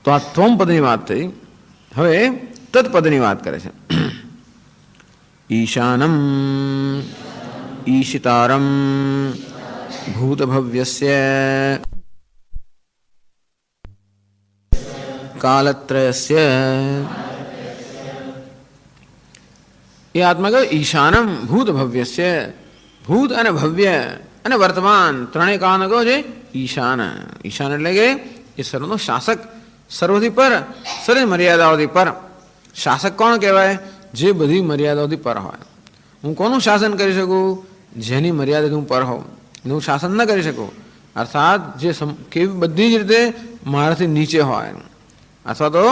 તો આ ત્વમ પદની વાત થઈ. હવે તત્પદની વાત કરે છે. ઈશાનમ ઈશિતારમ ભૂતભવ્યસ્ય કાલત્રયસ્ય. એ આત્મા કહ્યું ઈશાનમ ભૂત ભવ્યસ્ય, ભૂત અને ભવ્ય અને વર્તમાન ત્રણેય કાળનો કયો છે ઈશાન. ઈશાન એટલે કે એ સર્વનો શાસક, સર્વથી પર, સર્વ મર્યાદાઓથી પર. શાસક કોણ કહેવાય? જે બધી મર્યાદાઓથી પર હોય. હું કોનું શાસન કરી શકું? જેની મર્યાદાથી હું પર હોઉં. હું શાસન ન કરી શકું, અર્થાત જે કેવી બધી જ રીતે મારાથી નીચે હોય, અથવા તો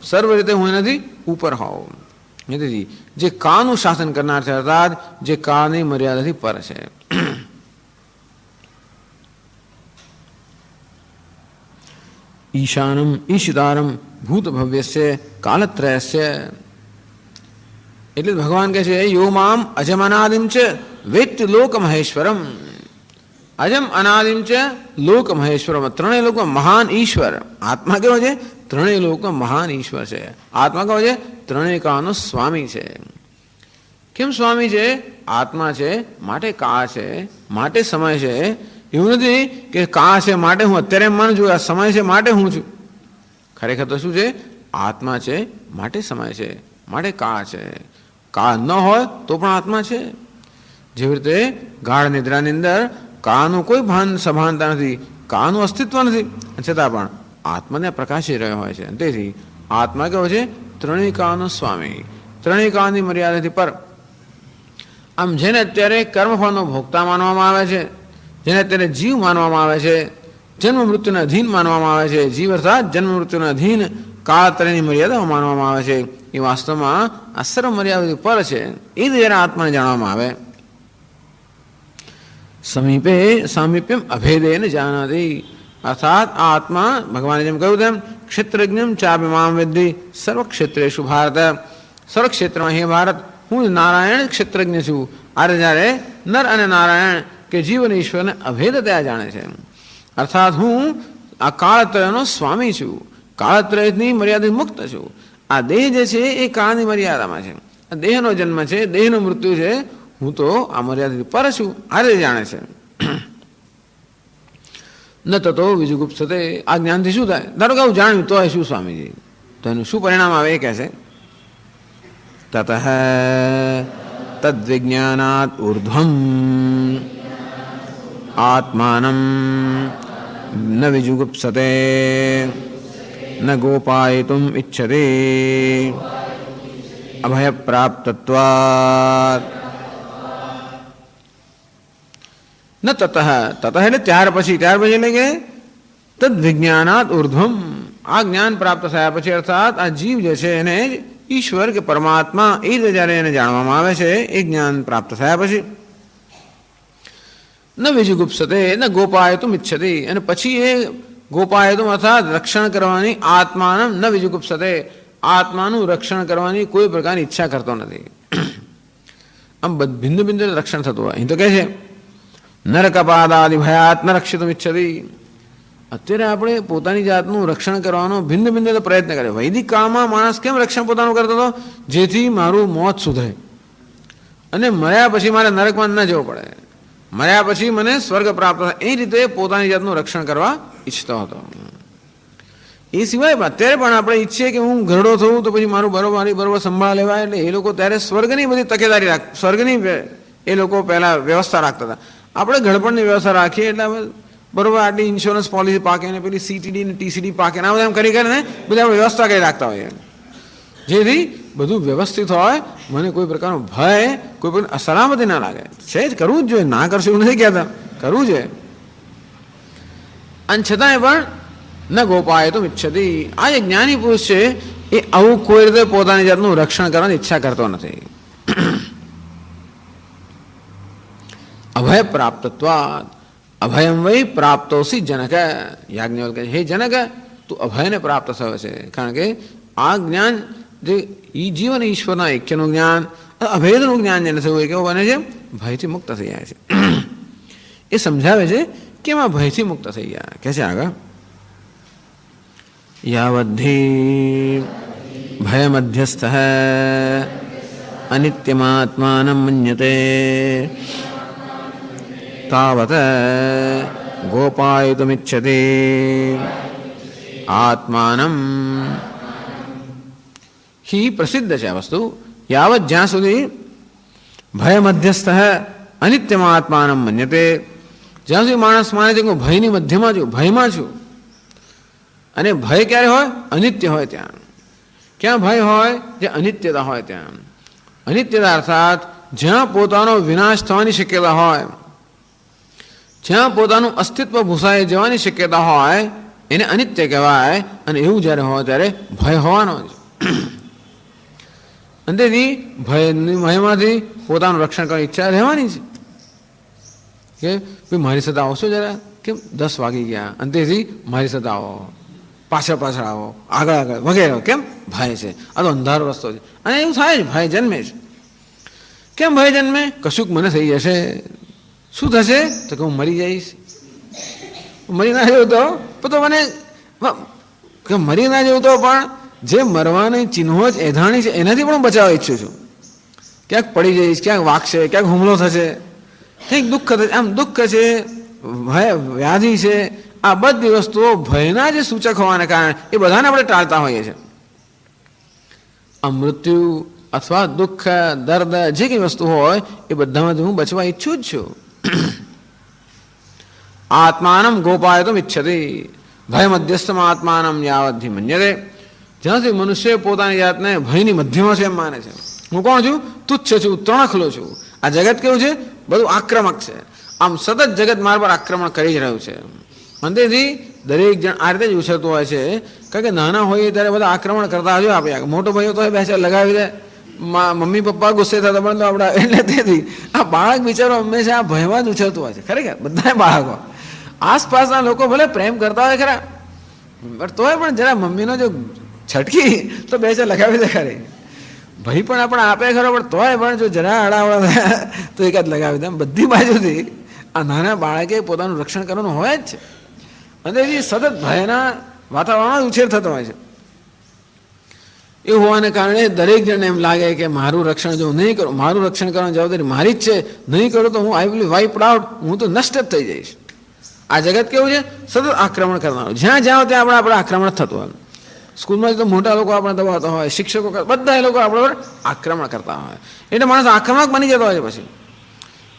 સર્વ રીતે હું એનાથી ઉપર હોઉં. નથી જે કાળનું શાસન કરનાર છે, અર્થાત જે કાળની મર્યાદાથી પર છે. ઈશાનમ ઈશિતારમ ભૂત ભવ્યસ્ય કાલત્રયસ્ય. એટલે ભગવાન કહે છે યો મામ અજમ અનાદિમ ચ વેત્તિ લોક મહેશ્વરમ. અજમ અનાદિમ ચ લોક મહેશ્વરમ. ત્રણેય લોકમાં મહાન ઈશ્વર આત્મા કેવો છે? ત્રણેય લોકમાં મહાન ઈશ્વર છે. આત્મા કેવો છે? ત્રણેય કાળનો સ્વામી છે. કેમ સ્વામી છે? આત્મા છે માટે કાળ છે, માટે સમય છે. એવું નથી કે કાળ છે માટે હું અત્યારે માનું છું, આ સમય છે માટે હું છું. ખરેખર તો શું છે? આત્મા છે માટે સમય છે, માટે કાળ છે. કાળ ન હોય તો પણ આત્મા છે. જેવી રીતે ગાઢ નિદ્રાની અંદર કાળનું કોઈ ભાન સભાનતા નથી, કાળનું અસ્તિત્વ નથી, છતાં પણ આત્માને પ્રકાશી રહ્યો હોય છે. તેથી આત્મા કેવો છે? ત્રણેય કાળનો સ્વામી, ત્રણેય કાળની મર્યાદાથી પર. આમ જેને અત્યારે કર્મફળનો ભોગતા માનવામાં આવે છે, જેને અત્યારે જીવ માનવામાં આવે છે, જન્મ મૃત્યુના અધીન માનવામાં આવે છે, જીવ અર્થાત જન્મ મૃત્યુના અધીન કાળત્રયની મર્યાદાઓ માનવામાં આવે છે, એ વાસ્તવમાં આ સર્વ મર્યાદાથી પર છે. એ જ જ્યારે આત્માને જાણવામાં આવે. સમીપે સામીપ્યમ અભેદેન જાનાતિ. અર્થાત આ આત્મા ભગવાને જેમ કહ્યું તેમ ક્ષેત્રજ્ઞમ ચાપી મામ વિદ્ધિ સર્વક્ષેત્રેષુ ભારત. સર્વક્ષેત્રમાં હે ભારત હું નારાયણ ક્ષેત્રજ્ઞ છું. આ જ્યારે નર અને નારાયણ કે જીવ અને ઈશ્વરને અભેદતયા જાણે છે. અર્થાત હું આ કાળત્રયનો સ્વામી છું, કાળત્રયની મર્યાદા મુક્ત છું. આ દેહ જે છે એ કાળની મર્યાદામાં છે. આ દેહનો જન્મ છે, દેહનું મૃત્યુ છે. હું તો આ મર્યાદાથી પર છું. આ રીતે જાણે છે. ન તતો વિજુગુપ્સતે. આ જ્ઞાનથી શું થાય? ધારો કે હું જાણ્યું તો શું સ્વામીજી, તો એનું શું પરિણામ આવે? એ કહેશે તતઃ તદ્વિજ્ઞાનાત ઉર્ધ્વમ આત્માનમ ન વિજુગુપ્સતે ન ગોપાયિતુમ ઇચ્છતે અભયપ્રાપ્તત્વાત. ન તતઃ. તતઃ એટલે ત્યાર પછી એટલે કે તદ્વિજ્ઞાનાત ઉર્ધ્વમ. આ જ્ઞાન પ્રાપ્ત થયા પછી, અર્થાત આ જીવ જે છે એને ઈશ્વર કે પરમાત્મા એ રીતે જ્યારે એને જાણવામાં આવે છે, એ જ્ઞાન પ્રાપ્ત થયા પછી ન વિજુગુપ્સતે ન ગોપાયતુમ ઇચ્છતિ. અને પછી એ ગોપાયતુમ અર્થાત રક્ષણ કરવાની આત્માનું ન વિજુગુપ્સતે. આત્માનું રક્ષણ કરવાની કોઈ પ્રકારની ઈચ્છા કરતો નથી. આમ ભિન્ન ભિન્ન રક્ષણ થતું હોય. અહીં તો કહે છે નરકપાદાદિ ભયાત ન રક્ષિતુમ ઇચ્છતિ. અત્યારે આપણે પોતાની જાતનું રક્ષણ કરવાનો ભિન્ન ભિન્ન પ્રયત્ન કર્યો. વૈદિક કાળમાં માણસ કેમ રક્ષણ પોતાનું કરતો હતો? જેથી મારું મોત સુધરે અને મર્યા પછી મારે નરકમાં ન જવું પડે, મર્યા પછી મને સ્વર્ગ પ્રાપ્ત થાય. એ રીતે પોતાની જાતનું રક્ષણ કરવા ઈચ્છતો હતો. એ સિવાય અત્યારે પણ આપણે ઈચ્છીએ કે હું ઘરડો થવું તો પછી મારું બરોબર સંભાળ લેવાય. એટલે એ લોકો ત્યારે સ્વર્ગની બધી તકેદારી સ્વર્ગની એ લોકો પહેલાં વ્યવસ્થા રાખતા હતા. આપણે ઘડપણની વ્યવસ્થા રાખીએ એટલે બરોબર આટલી ઇન્સ્યોરન્સ પોલિસી પાકે ને પેલી CTD ને TCD પાકે ને આ બધા એમ કરીને બધી આપણે વ્યવસ્થા કરી રાખતા હોઈએ, જેથી બધું વ્યવસ્થિત હોય. મને કોઈ પ્રકારનો ભય, કોઈ પણ અસલામતી ના લાગે. છે જ કરવું જ જોઈએ, ના કરશું એવું નથી કહેતા, કરવું જોઈએ. અને છતાંય પણ ન ગોપાયતુમ ઇચ્છતિ. આ જે જ્ઞાની પુરુષ છે એ આવું કોઈ રીતે પોતાની જાતનું રક્ષણ કરવાની ઈચ્છા કરતો નથી. અભય પ્રાપ્તત્વાદ. અભયમ વૈ પ્રાપ્તોસી જનક. યાજ્ઞવલ્ક કહે હે જનક, તું અભયને પ્રાપ્ત થયો છે. કારણ કે આ જ્ઞાન જે જીવન ઈશ્વરના ઐક્યનું જ્ઞાન, અભેદનું જ્ઞાન જેને થયું એ કેવું બને છે? ભયથી મુક્ત થઈ જાય છે. એ સમજાવે છે કે એમાં ભયથી મુક્ત થઈ ગયા. કહે છે આગળ યાવદ્ધિ ભયમધ્યસ્થઃ અનિત્યમાત્માનં મન્યતે તાવત ગોપાયિતુમિચ્છતિ આત્માનમ. ही प्रसिद्ध છે આ વસ્તુ. યાવત જ્યાં સુધી ભય મધ્યસ્થ અનિત્યમાં આત્માનમ મન્યતે, જ્યાં સુધી માણસ માને છે કે હું ભયની મધ્યમાં છું, ભયમાં છું. અને ભય ક્યારે હોય? અનિત્ય હોય ત્યાં. ક્યાં ભય હોય? જે અનિત્યતા હોય ત્યાં. અનિત્યતા અર્થાત જ્યાં પોતાનો વિનાશ થવાની શક્યતા હોય, જ્યાં પોતાનું અસ્તિત્વ ભૂસાઈ જવાની શક્યતા હોય એને અનિત્ય કહેવાય. અને એવું જ્યારે હોય ત્યારે ભય હોવાનો જ. અંતેથી ભયમાંથી પોતાનું રક્ષણ કરવાની ઈચ્છા રહેવાની છે કે ભાઈ મારી સાથે આવશો જરા, કેમ 10 વાગી ગયા, અંતેથી મારી સાથે આવો, પાછળ પાછળ આવો, આગળ આગળ વગેરે. કેમ? ભય છે. આ તો અંધારો રસ્તો છે. અને એવું થાય જ, ભય જન્મે છે. કેમ ભય જન્મે? કશુંક મને થઈ જશે. શું થશે? તો કે હું મરી જઈશ. મરી ના જવું તો મને મરી ના જવું તો પણ જે મરવાની ચિહ્નો જ એધાણી છે એનાથી પણ બચાવવા ઈચ્છું છું. ક્યાંક પડી જઈશ, ક્યાંક વાગશે, ક્યાંક હુમલો થશે, કંઈક દુઃખ થશે. આમ દુઃખ છે, ભય, વ્યાધિ છે, આ બધી વસ્તુઓ ભયના જે સૂચક હોવાને કારણે એ બધાને આપણે ટાળતા હોઈએ છીએ. આ મૃત્યુ અથવા દુઃખ, દર્દ, જે કંઈ વસ્તુ હોય એ બધામાંથી હું બચવા ઈચ્છું જ છું. આત્માનમ ગોપાયતુમ ઇચ્છતિ ભય મધ્યસ્થમ આત્માનમ યાવદ્ધિ મન્યતે. જ્યાં સુધી મનુષ્ય પોતાની જાતને ભયની મધ્યમાં છે એમ માને છે. હું કોણ છું? તુચ્છ છું, તણખલો છું. આ જગત કેવું છે? બધું આક્રમક છે. આમ સતત જગત મારા પર આક્રમણ કરી જ રહ્યું છે. અંતેથી દરેક જણ આ રીતે જ ઉછળતું હોય છે. કારણ કે નાના હોઈએ ત્યારે બધા આક્રમણ કરતા હજુ આપ્યા. મોટો ભાઈઓ તો બેસે લગાવી દે, મમ્મી પપ્પા ગુસ્સે થતા પણ તો આપણા. એટલે તેથી આ બાળક બિચારો હંમેશા આ ભયમાં જ ઉછળતું હોય છે. ખરેખર બધા બાળકો આસપાસના લોકો ભલે પ્રેમ કરતા હોય ખરા, પણ તોય પણ જરા મમ્મીનો જો છટકી તો બે ચાર લગાવી દે ખરી. ભાઈ પણ આપણે આપે ખરો, પણ તોય પણ જો જરા હડાવડા થયા તો એકાદ લગાવી દે. બધી બાજુથી આ નાના બાળકે પોતાનું રક્ષણ કરવાનું હોય જ છે. અને એ સતત ભયના વાતાવરણમાં ઉછેર થતો હોય છે. એ હોવાને કારણે દરેક જણને એમ લાગે કે મારું રક્ષણ જો નહીં કરું, મારું રક્ષણ કરવાની જવાબદારી મારી જ છે, નહીં કરું તો હું આઈ વિલ વાઇપ્ડ આઉટ, હું તો નષ્ટ જ થઈ જઈશ. આ જગત કેવું છે? સતત આક્રમણ કરવાનું. જ્યાં જાઓ ત્યાં આપણે આક્રમણ થતું હોય. સ્કૂલમાં તો મોટા લોકો આપણે દબાવતા હોય, શિક્ષકો, બધા એ લોકો આપણા પર આક્રમણ કરતા હોય. એટલે માણસ આક્રમક બની જતો હોય છે. પછી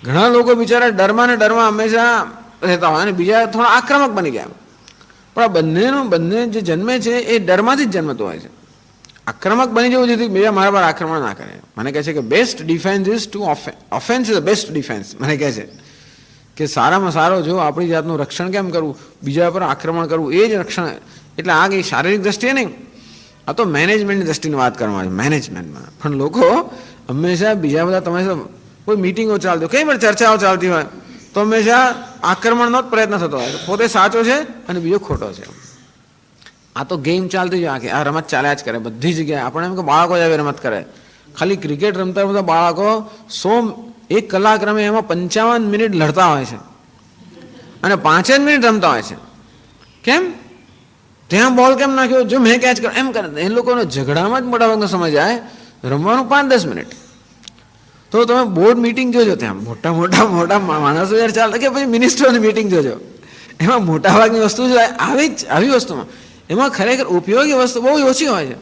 ઘણા લોકો બિચારા ડરમાં ને ડરમાં હંમેશા રહેતા હોય અને બીજા થોડા આક્રમક બની ગયા. પણ આ બંને જે જન્મે છે એ ડરમાંથી જ જન્મતો હોય છે. આક્રમક બની જવું જેથી બીજા મારા પર આક્રમણ ના કરે. મને કહે છે કે best defence is to offence is the best defence. મને કહે છે કે સારામાં સારો જો આપણી જાતનું રક્ષણ કેમ કરવું, બીજા પર આક્રમણ કરવું, એ જ રક્ષણ. એટલે આ કંઈ શારીરિક દ્રષ્ટિએ નહીં, આ તો મેનેજમેન્ટની દ્રષ્ટિની વાત કરવામાં આવે. મેનેજમેન્ટમાં પણ લોકો હંમેશા બીજા બધા તમારી કોઈ મિટિંગો ચાલતી હોય, કંઈ પણ ચર્ચાઓ ચાલતી હોય તો હંમેશા આક્રમણનો જ પ્રયત્ન થતો હોય. પોતે સાચો છે અને બીજો ખોટો છે. આ તો ગેમ ચાલતી જ આખી, આ રમત ચાલ્યા જ કરે બધી જગ્યાએ. આપણે એમ કે બાળકો જ આવી રમત કરે. ખાલી ક્રિકેટ રમતા રમતા બાળકો 1 કલાક રમે, એમાં 55 મિનિટ લડતા હોય છે અને 5 જ મિનિટ રમતા હોય છે. કેમ? ત્યાં બોલ કેમ નાખ્યો, જો મેં કેચ કર, એમ કરે. એ લોકોનો ઝઘડામાં જ મોટા ભાગનો સમય જાય. રમવાનું 5-10 મિનિટ. તો તમે બોર્ડ મિટિંગ જોજો, ત્યાં મોટા મોટા માણસો યાર ચાલે, કે પછી મિનિસ્ટરોની મિટિંગ જોજો, એમાં મોટા ભાગની વસ્તુ જ આવી વસ્તુમાં એમાં ખરેખર ઉપયોગી વસ્તુ બહુ ઓછી હોય છે.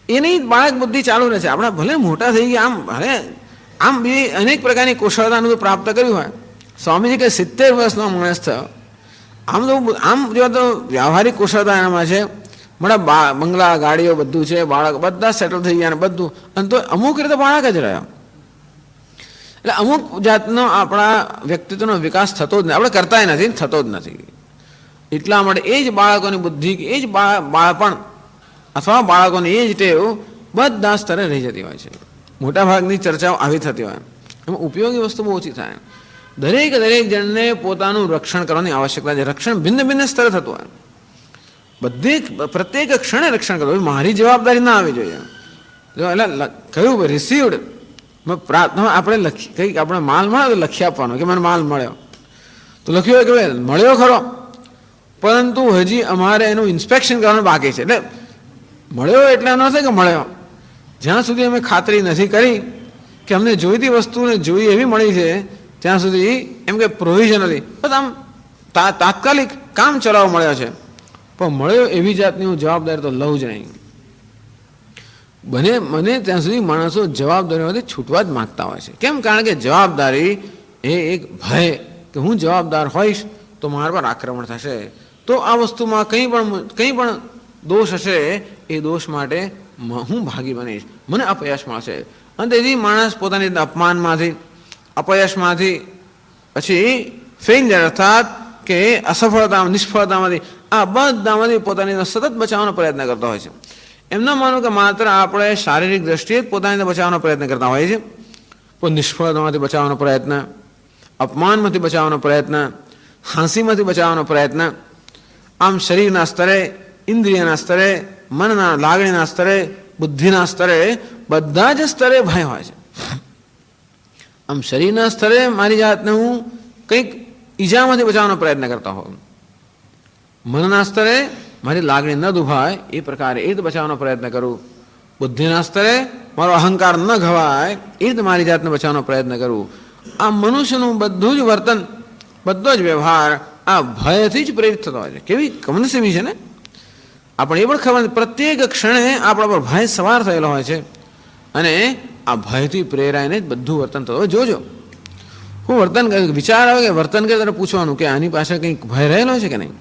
એની બાળક બુદ્ધિ ચાલુ રહે છે. આપણા ભલે મોટા થઈ ગયા, આમ બી અનેક પ્રકારની કુશળતાનું પ્રાપ્ત કર્યું હોય. સ્વામીજી કે 70 વર્ષનો માણસ થયો, આમ જો તો વ્યવહારિક કુશળતા એનામાં છે, મોટા બંગલા, ગાડીઓ બધું છે, બાળક બધા સેટલ થઈ ગયા ને બધું. અને તો અમુક રીતે બાળક જ રહ્યો. એટલે અમુક જાતનો આપણા વ્યક્તિત્વનો વિકાસ થતો જ નથી, આપણે કરતા નથી, થતો જ નથી. એટલા માટે એ જ બાળકોની બુદ્ધિ, એ જ બાળપણ અથવા બાળકોની એ જ ટેવ બધા સ્તરે રહી જતી હોય છે. મોટાભાગની ચર્ચાઓ આવી થતી હોય, એમાં ઉપયોગી વસ્તુ બહુ ઓછી થાય. દરેક જણને પોતાનું રક્ષણ કરવાની આવશ્યકતા છે. રક્ષણ ભિન્ન ભિન્ન સ્તરે થતું હોય. પ્રત્યેક ક્ષણે રક્ષણ કરવું મારી જવાબદારી ના આવી જોઈએ. એટલે કયું રિસીવડ પ્રાર્થના આપણે કંઈક આપણે માલ મળે તો લખી આપવાનો કે મને માલ મળ્યો, તો લખ્યું હોય કે મળ્યો ખરો, પરંતુ હજી અમારે એનું ઇન્સ્પેક્શન કરવાનું બાકી છે. એટલે મળ્યો એટલે એમ નથી કે મળ્યો, જ્યાં સુધી અમે ખાતરી નથી કરી કે અમને જોઈતી વસ્તુને જોઈ એવી મળી છે ત્યાં સુધી એમ કે પ્રોવિઝનલી બસ આમ તાત્કાલિક કામ ચલાવવા મળ્યો છે, પણ મળ્યો એવી જાતની હું જવાબદારી તો લઉં જ નહીં. મને ત્યાં સુધી માણસો જવાબદારીમાંથી છૂટવા જ માગતા હોય છે. કેમ? કારણ કે જવાબદારી એ એક ભય કે હું જવાબદાર હોઈશ તો મારા પર આક્રમણ થશે, તો આ વસ્તુમાં કંઈ પણ દોષ હશે એ દોષ માટે હું ભાગી બનીશ, મને અપયશ મળશે. અને તેથી માણસ પોતાની અપમાનમાંથી, અપયશમાંથી, પછી ફેઇલ્યર અર્થાત કે અસફળતા, નિષ્ફળતામાંથી, આ બધામાંથી પોતાની સતત બચાવવાનો પ્રયત્ન કરતો હોય છે. એમ ન માનું કે માત્ર આપણે શારીરિક દ્રષ્ટિએ જ પોતાને બચાવવાનો પ્રયત્ન કરતા હોઈએ છીએ, પણ નિષ્ફળતામાંથી બચાવવાનો પ્રયત્ન, અપમાનમાંથી બચાવવાનો પ્રયત્ન, હાંસીમાંથી બચાવવાનો પ્રયત્ન, આમ શરીરના સ્તરે, ઇન્દ્રિયના સ્તરે, મનના લાગણીના સ્તરે, બુદ્ધિના સ્તરે, બધા જ સ્તરે ભય હોય છે. આમ શરીરના સ્તરે મારી જાતને હું કંઈક ઈજામાંથી બચાવવાનો પ્રયત્ન કરતા હોઉં, મનના સ્તરે મારી લાગણી ન દુભાય એ પ્રકારે એ રીતે બચાવવાનો પ્રયત્ન કરું, બુદ્ધિના સ્તરે મારો અહંકાર ન ઘવાય એ રીતે મારી જાતને બચાવવાનો પ્રયત્ન કરું. આ મનુષ્યનું બધું જ વર્તન, બધો જ વ્યવહાર આ ભયથી જ પ્રેરિત થતો હોય છે. કેવી કમનસીબી છે ને! આપણે એ પણ ખબર નથી, પ્રત્યેક ક્ષણે આપણા પર ભય સવાર થયેલો હોય છે અને આ ભયથી પ્રેરાઈને જ બધું વર્તન થતું હોય. જોજો, હું વર્તન વિચાર આવે કે વર્તન કરે ત્યારે પૂછવાનું કે આની પાસે કંઈક ભય રહેલો છે કે નહીં.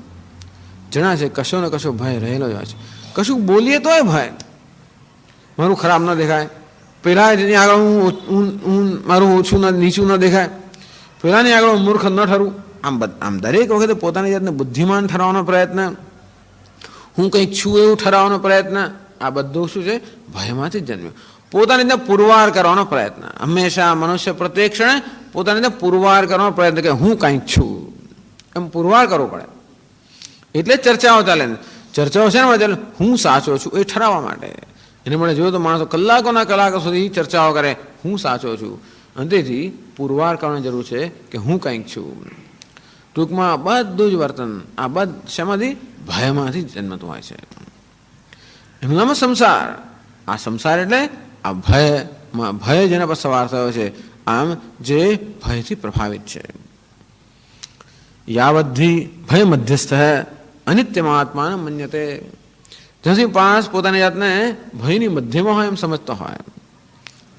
જણા છે કશો ને કશો ભય રહેલો જ હોય છે. કશું બોલીએ તોય ભય, મારું ખરાબ ન દેખાય, પેલા જેની આગળ હું મારું ઓછું નીચું ન દેખાય, પેલાની આગળ હું મૂર્ખ ન ઠરું. આમ દરેક વખતે પોતાની જાતને બુદ્ધિમાન ઠરાવવાનો પ્રયત્ન, હું કંઈક છું એવું ઠરાવવાનો પ્રયત્ન, આ બધું શું છે? ભયમાંથી જ જન્મ્યો. પોતાની રીતે પુરવાર કરવાનો પ્રયત્ન. હંમેશા મનુષ્ય પ્રત્યેક ક્ષણે પોતાની રીતે પુરવાર કરવાનો પ્રયત્ન કે હું કંઈક છું, એમ પુરવાર કરવો પડે. એટલે જ ચર્ચાઓ ચાલે. ચર્ચાઓ છે ને, હું સાચો છું એ ઠરાવવા માટે. એને મને જોયું તો માણસો કલાકોના કલાકો સુધી ચર્ચાઓ કરે, હું સાચો છું. અને તેથી પુરવાર કરવાની જરૂર છે કે હું કંઈક છું. ટૂંકમાં બધું જ વર્તન આ શેમાંથી? ભયમાંથી જન્મતું હોય છે. એનું નામ સંસાર. આ સંસાર એટલે આ ભય જેના પર સવાર થયો છે, આમ જે ભયથી પ્રભાવિત છે. યાવદ્ધિ ભય મધ્યસ્થ અનિત્યમાત્માન મન્યતે. જ્યાંથી માણસ પોતાની જાતને ભયની મધ્યમાં હોય એમ સમજતો હોય,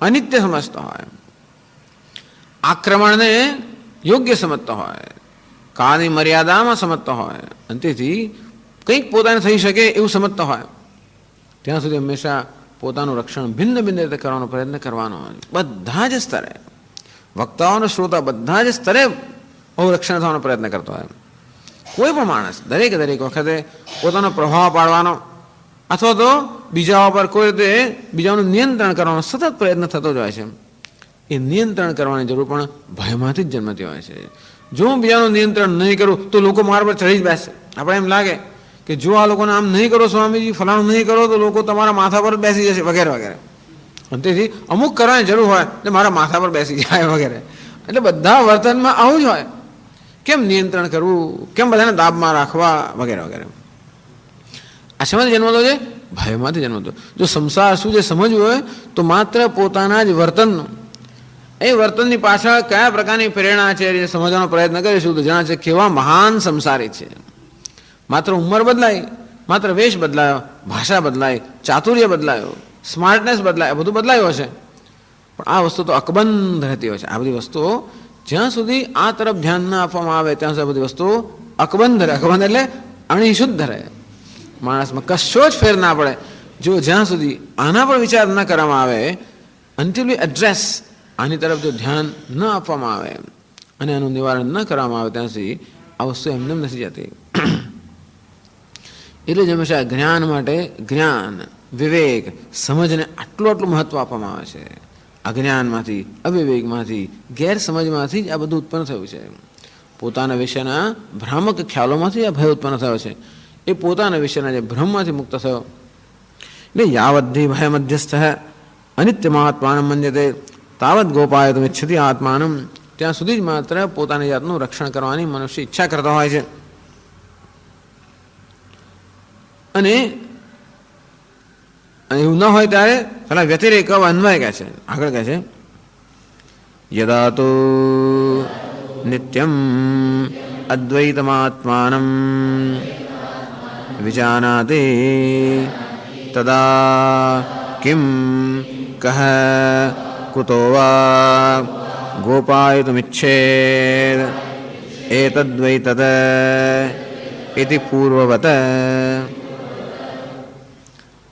અનિત્ય સમજતો હોય, આક્રમણને યોગ્ય સમજતો હોય, કાળની મર્યાદામાં સમજતો હોય, અને તેથી કંઈક પોતાને થઈ શકે એવું સમજતો હોય, ત્યાં સુધી હંમેશા પોતાનું રક્ષણ ભિન્ન ભિન્ન રીતે કરવાનો પ્રયત્ન કરવાનો હોય. બધા જ સ્તરે, વક્તાઓ અને શ્રોતા બધા જ સ્તરે રક્ષણ થવાનો પ્રયત્ન કરતો હોય. કોઈ પણ માણસ દરેક વખતે પોતાનો પ્રભાવ પાડવાનો અથવા તો બીજા પર કોઈ રીતે બીજાનું નિયંત્રણ કરવાનો સતત પ્રયત્ન થતો જ હોય છે. એ નિયંત્રણ કરવાની જરૂર પણ ભયમાંથી જ જન્મતી હોય છે. જો હું બીજાનું નિયંત્રણ નહીં કરું તો લોકો મારા પર ચડી જ બેસે. આપણે એમ લાગે કે જો આ લોકોને આમ નહીં કરો સ્વામીજી, ફલાણું નહીં કરો તો લોકો તમારા માથા પર બેસી જશે વગેરે વગેરે. અને તેથી અમુક કરવાની જરૂર હોય એટલે મારા માથા પર બેસી જાય વગેરે. એટલે બધા વર્તનમાં આવું જ હોય. કેમ નિયંત્રણ કરવું, કેમ બધાને દાબમાં રાખવા વગેરે વગેરે. આ શેમાંથી જન્મતો છે? ભયમાંથી જન્મતો. જો સંસાર શું છે સમજવું હોય તો માત્ર પોતાના જ વર્તનનું, એ વર્તનની પાછળ કયા પ્રકારની પ્રેરણા છે એ સમજવાનો પ્રયત્ન કરીશું તો જણાશે કેવા મહાન સંસારી છે. માત્ર ઉંમર બદલાય, માત્ર વેશ બદલાયો, ભાષા બદલાય, ચાતુર્ય બદલાયો, સ્માર્ટનેસ બદલાય, બધું બદલાયું હશે, પણ આ વસ્તુ તો અકબંધ રહેતી હોય છે. આ બધી વસ્તુઓ જ્યાં સુધી આ તરફ ધ્યાન ન આપવામાં આવે ત્યાં સુધી બધી વસ્તુઓ અકબંધ રહે. અકબંધ એટલે અણિશુદ્ધ રહે, માણસમાં કશો જ ફેર ના પડે. જો જ્યાં સુધી આના પર વિચાર ન કરવામાં આવે, અનટિલ વી એડ્રેસ, આની તરફ જો ધ્યાન ન આપવામાં આવે અને એનું નિવારણ ન કરવામાં આવે ત્યાં સુધી આ વસ્તુ એમને નથી જતી. એટલે જ હંમેશા જ્ઞાન માટે જ્ઞાન, વિવેક, સમજને આટલું મહત્વ આપવામાં આવે છે. અજ્ઞાનમાંથી, અવિવેકમાંથી, ગેરસમજમાંથી જ આ બધું ઉત્પન્ન થયું છે. પોતાના વિશેના ભ્રામક ખ્યાલોમાંથી આ ભય ઉત્પન્ન થયો છે. એ પોતાના વિશેના જે ભ્રમમાંથી મુક્ત થયો. એટલે યાવદ્ધિ ભય મધ્યસ્થ અનિત્યમાત્માન મન્યતે તાવત ગોપાય તમે ઈચ્છતિ આત્માનમ. ત્યાં સુધી જ માત્ર પોતાની જાતનું રક્ષણ કરવાની મનુષ્ય ઈચ્છા કરતા હોય છે. અને એવું ન હોય ત્યારે પેલા વ્યતિરેક અન્વય કહે છે. આગળ કહે છે યદા તો નિત્યમ અદ્વૈતમાત્માનમ વિજાનાતિ તદા કિમ કહ કુતો વા ગોપાયતુમિચ્છેદ એતદ્વૈ તદ ઇતિ પૂર્વવત.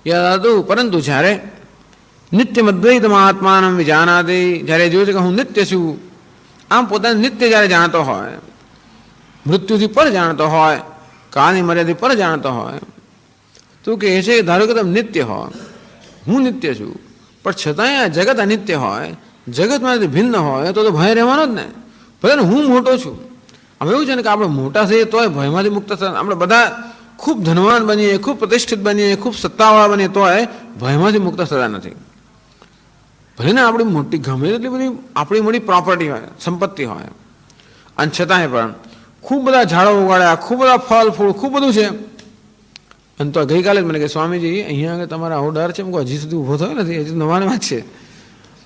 યદા પરંતુ જ્યારે નિત્યમ અદ્વૈતમાં આત્માનમ વિજાનાતિ, જ્યારે જોયું છે કે હું નિત્ય છું, આમ પોતાને નિત્ય જ્યારે જાણતો હોય, મૃત્યુથી પર જાણતો હોય, કાળની મર્યાદા પર જાણતો હોય, તો કહે છે ધારો કે તમે નિત્ય હોય, હું નિત્ય છું, પણ છતાંય આ જગત અનિત્ય હોય, જગતમાંથી ભિન્ન હોય, તો ભય રહેવાનો જ ને. ભલે હું મોટો છું. હવે એવું છે ને કે આપણે મોટા થઈએ તોય ભયમાંથી મુક્ત થતા. આપણે બધા ખૂબ ધનવાન બનીએ, ખૂબ પ્રતિષ્ઠિત બનીએ, ખૂબ સત્તાવાળા બનીએ તોય ભયમાંથી મુક્ત થતા નથી. ભલે ને આપણી મોટી ગમે એટલી બધી આપણી મોટી પ્રોપર્ટી હોય, સંપત્તિ હોય, અને છતાંય પણ ખૂબ બધા ઝાડો ઉગાડ્યા, ખૂબ બધા ફળ ફૂલ, ખૂબ બધું છે. અને તો ગઈકાલે જ મને કે સ્વામીજી અહીંયા આગળ તમારા આવો ડર છે. હજી સુધી ઊભો થયો નથી, હજી નવાની વાત છે.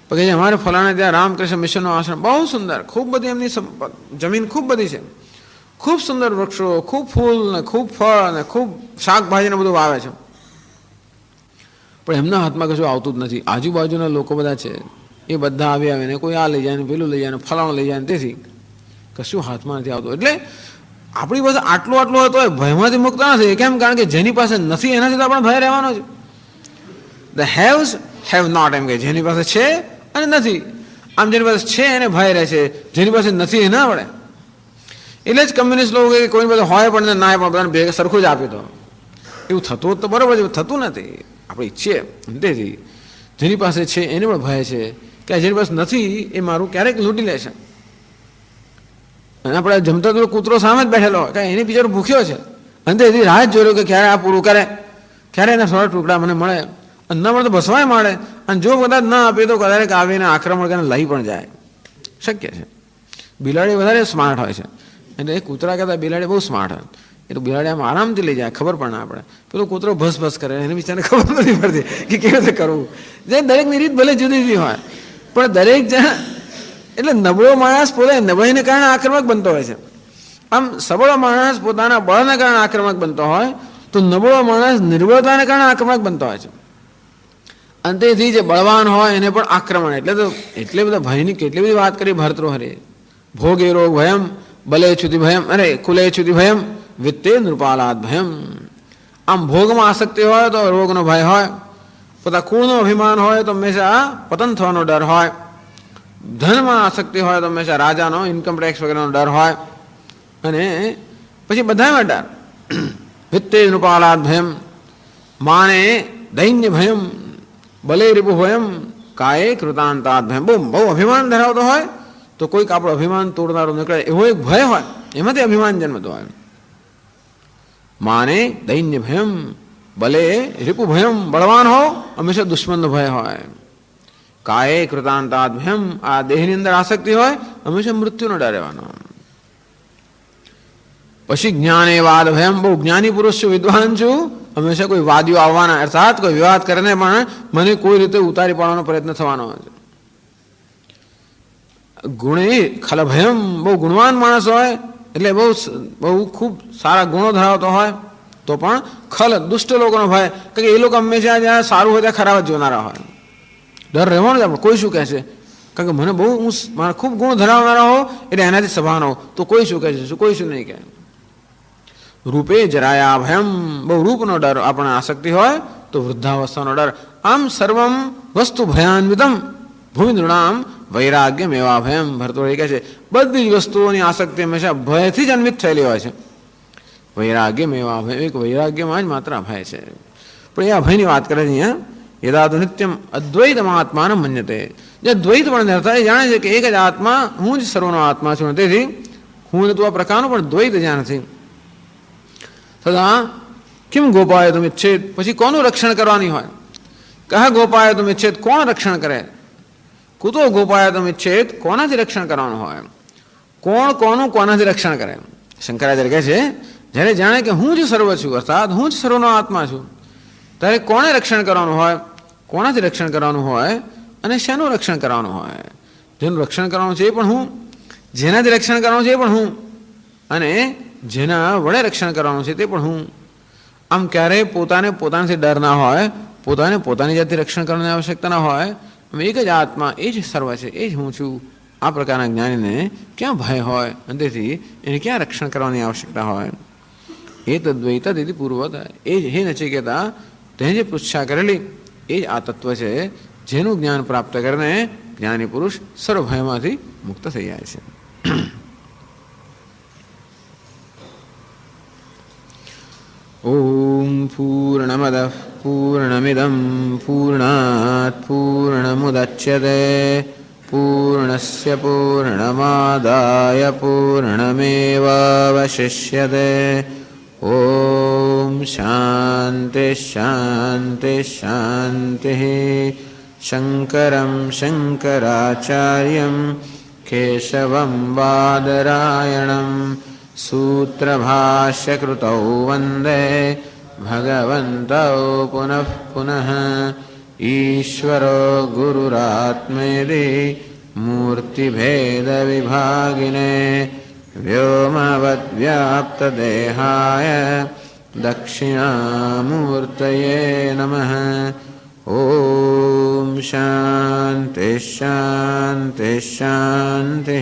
પછી અમારે ફલાણા ત્યાં રામકૃષ્ણ મિશનનો આશ્રમ બહુ સુંદર, ખૂબ બધી એમની જમીન ખૂબ બધી છે, ખૂબ સુંદર વૃક્ષો, ખૂબ ફૂલ ને ખૂબ ફળ ને ખૂબ શાકભાજીને બધું વાવે છે. પણ એમના હાથમાં કશું આવતું જ નથી. આજુબાજુના લોકો બધા છે એ બધા આવી આવીને કોઈ આ લઈ જાય ને પેલું લઈ જાય ને ફલાણું લઈ જાય ને, તેથી કશું હાથમાં નથી આવતું. એટલે આપણી પાસે આટલું આટલું હતો એ ભયમાંથી મુક્ત નથી. કેમ? કારણ કે જેની પાસે નથી એનાથી તો આપણે ભય રહેવાનો છે. ધ હેવ્સ હેવ નોટ, એમ કે જેની પાસે છે અને નથી. આમ જેની પાસે છે એને ભય રહે છે, જેની પાસે નથી એ ના પડે. એટલે જ કમ્યુનિસ્ટ લોકો કે કોઈ પાસે હોય પણ ના પણ બધાને ભેગા સરખું જ આપી દો. એવું થતું તો બરાબર છે, થતું નથી. આપણે ઈચ્છીએ તેથી જેની પાસે છે એને પણ ભય છે કે જેની પાસે નથી એ મારું ક્યારેક લૂંટી લેશે. અને આપણે જમતા તો કૂતરો સામે જ બેઠેલો હોય, કાંઈ એની બિચારો ભૂખ્યો છે, અને તેથી રાહ જ જોઈ રહ્યો કે ક્યારે આ પૂરું કરે, ક્યારે એના થોડા ટુકડા મને મળે. અને ન મળે તો બસવાય મળે, અને જો કદાચ ના આપે તો કદાચ આવીને આક્રમણ કરીને લઈ પણ જાય. શક્ય છે. બિલાડી વધારે સ્માર્ટ હોય છે, એટલે એ કૂતરા કરતાં બિલાડી બહુ સ્માર્ટ હોય. એ તો બિલાડી આમ આરામથી લઈ જાય, ખબર પણ ના પડે. પેલો કૂતરો ભસ ભસ કરે, એને બિચારાને ખબર નથી પડતી કે કેવી રીતે કરવું. જે દરેકની રીત ભલે જુદી જુદી હોય, પણ દરેક જણ એટલે નબળો માણસ પોતે નબળાઈને કારણે આક્રમક બનતો હોય છે. આમ સબળો માણસ પોતાના બળને કારણે આક્રમક બનતો હોય, તો નબળો માણસ નિર્બળતાને કારણે આક્રમક બનતો હોય છે. અને તેથી જે બળવાન હોય એને પણ આક્રમણ. એટલે બધા ભયની કેટલી બધી વાત કરી ભરતૃહરિ. ભોગે રોગ ભયમ, બલે છુતિ ભયમ, અરે કુલે છુતિ ભયમ, વિત્તે નૃપાલાદ ભયમ. આમ ભોગમાં આસક્તિ હોય તો રોગનો ભય હોય, પોતા કુળનો અભિમાન હોય તો હંમેશા પતન થવાનો ડર હોય, ધનમાં આસક્તિ હોય તો હંમેશા રાજાનો ઇન્કમ ટેક્સ વગેરેનો ડર હોય, અને પછી બધામાં ડર. વિત્તે નૃપાલાદ ભયમ, માને દૈન્ય ભયમ, બલે રિપુ ભયમ, કાયે કૃતાંતાદ ભયમ. બહુ અભિમાન ધરાવતો હોય તો કોઈક આપણું અભિમાન તોડનારો નીકળે એવો એક ભય હોય, એમાંથી અભિમાન જન્મતો હોય. માને દૈન્ય ભયમ, બલે રિપુ ભયમ, બળવાન હો હંમેશા દુશ્મનનો ભય હોય. કાયે કૃતાંતાદ ભયમ, આ દેહની અંદર આસક્તિ હોય હંમેશા મૃત્યુનો ડર રહેવાનો. પછી જ્ઞાને વાદ ભયમ, બહુ જ્ઞાની પુરુષ છું, વિદ્વાન છું, હંમેશા કોઈ વાદીઓ આવવાના, અર્થાત કોઈ વિવાદ કરીને પણ મને કોઈ રીતે ઉતારી પાડવાનો પ્રયત્ન થવાનો હોય. ગુણે ખલ ભયમ, બહુ ગુણવાન માણસ હોય એટલે બહુ ખૂબ સારા ગુણો ધરાવતો હોય તો પણ ખલ દુષ્ટ લોકોનો ભય, કે એ લોકો હંમેશા જ્યાં સારું હોય ત્યાં ખરાબ જ જોનારા હોય. ડર રહેવાનો જ આપણે, કોઈ શું કહેશે, કારણ કે મને બહુ મારા ખૂબ ગુણ ધરાવનારા હો એટલે એનાથી સભાનો હો તો કોઈ શું કહેશે, કોઈ શું નહીં કહે. રૂપે જરાયા ભયમ, બહુ રૂપનો ડર આપણને આસક્તિ હોય તો વૃદ્ધાવસ્થાનો ડર. આમ સર્વમ વસ્તુ ભયાન્વિતમ ભૂમિ નૃણામ વૈરાગ્ય મેવા ભયમ. ભરતૃહરિ કહે છે બધી જ વસ્તુઓની આસક્તિ હંમેશા ભયથી જ અન્વિત થયેલી હોય છે. વૈરાગ્ય મેવા ભય, એક વૈરાગ્યમાં જ માત્ર ભય છે. પણ એ આ ભયની વાત કરે છે અહીંયા. યદા તો નિત્યમ અદ્વૈતમાં આત્માને મન્યતે, જે દ્વૈત પણ ધરતા એ જાણે છે કે એક જ આત્મા, હું જ સર્વનો આત્મા છું, તેથી હું તો આ પ્રકારનો પણ દ્વૈત જ્યાં નથી. તથા કિમ ગોપાય તુમ ઇચ્છેદ, પછી કોનું રક્ષણ કરવાની હોય. કહે ગોપાય તુમ ઇચ્છેદ, કોણ રક્ષણ કરે. કુતો ગોપાય તુમ ઇચ્છેદ, કોનાથી રક્ષણ કરવાનું હોય. કોણ કોનું કોનાથી રક્ષણ કરે. શંકરાચાર્ય કહે છે જ્યારે જાણે કે હું જ સર્વ છું, અર્થાત હું જ સર્વનો આત્મા છું, ત્યારે કોણે રક્ષણ કરવાનું હોય, કોનાથી રક્ષણ કરવાનું હોય અને શેનું રક્ષણ કરવાનું હોય? જેનું રક્ષણ કરવાનું છે એ પણ હું, જેનાથી રક્ષણ કરવાનું છે એ પણ હું, અને જેના વડે રક્ષણ કરવાનું છે તે પણ હું. આમ ક્યારેય પોતાને પોતાનાથી ડર ના હોય, પોતાને પોતાની જાતથી રક્ષણ કરવાની આવશ્યકતા ના હોય. એક જ આત્મા, એ જ સર્વ છે, એ જ હું છું. આ પ્રકારના જ્ઞાનીને ક્યાં ભય હોય અને તેથી એને ક્યાં રક્ષણ કરવાની આવશ્યકતા હોય? એ તદ્વૈત દીદી પૂર્વત, એ જ હે નચિકેતા તે જે પૃચ્છા કરેલી એ જ આ તત્વ છે જેનું જ્ઞાન પ્રાપ્ત કરીને જ્ઞાની પુરુષ સર્વભયમાંથી મુક્ત થઈ જાય છે. ઓમ પૂર્ણમદ પૂર્ણમિદમ પૂર્ણાત પૂર્ણમુદચ્યતે પૂર્ણસ્ય પૂર્ણમાદાય પૂર્ણમેવાવશિષ્યતે. ઓમ શાંતિ શાંતિ શાંતિ. શંકરં શંકરાચાર્યં કેશવં બાદરાયણં સૂત્રભાષ્યકૃતૌ વંદે ભગવन्तૌ પુનઃ પુનઃ. ઈશ્વરો ગુરુરાત્મેતિ મૂર્તિભેદવિભાગિને વ્યોમવદ્વ્યાપ્તદેહાય દક્ષિણામૂર્તયે નમઃ. ઓમ શાંતિ શાંતિ શાંતિ.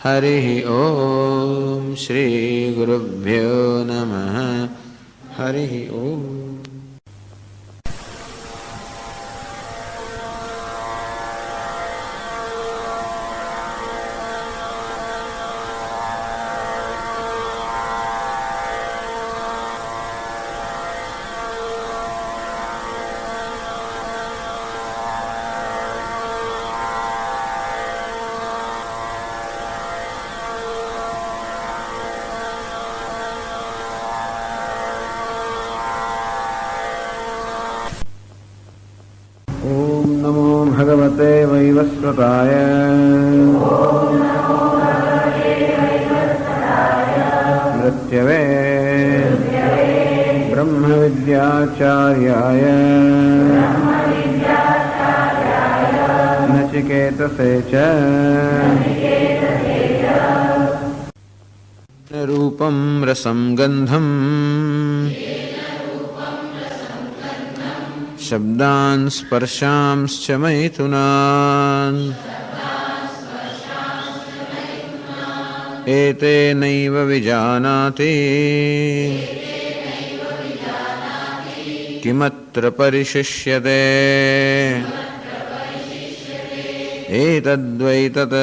હરિ ઓમ શ્રી ગુરુભ્યો નમઃ. હરિ ઓમ. भगवते वैवस्वताय मृत्यवे ब्रह्मविद्याचार्याय नचिकेतसे च रूपं रसं गन्धं शब्दान् स्पर्शांश्च मैथुनान् एतेनैव विजानाति किमत्र परिशिष्यते एतद्वै तत्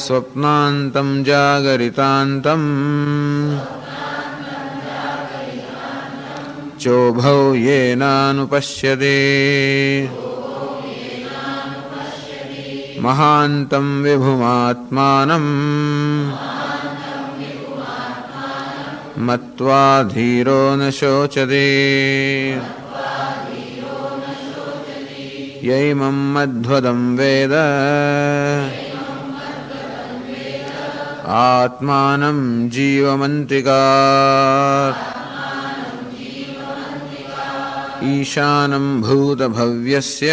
स्वप्नान्तं जागरितान्तम् चोभौ येनानुपश्यति महान्तं विभुमात्मानं मत्वा धीरो न शोचति यैमं मध्वदं वेद आत्मानं जीवमन्तिकात् ईशानं भूतभव्यस्य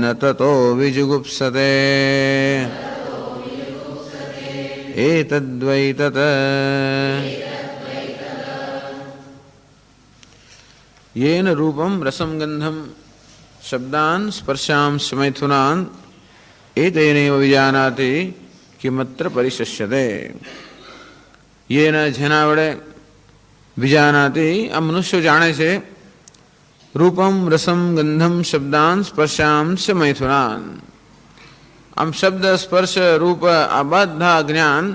न ततो विजुगुप्सते एतद्वै तत् येन रूपं रसं गन्धं शब्दान् स्पर्शांश्च मैथुनान् एतेनैव विजानाति किमत्र परिशिष्यते. येन જેના વડે વિજાનાતિ આ મનુષ્ય જાણે છે રૂપમ રસમ ગંધમ શબ્દાન સ્પર્શાંશ મૈથુનાન. આમ શબ્દ સ્પર્શ રૂપ આ બધા જ્ઞાન,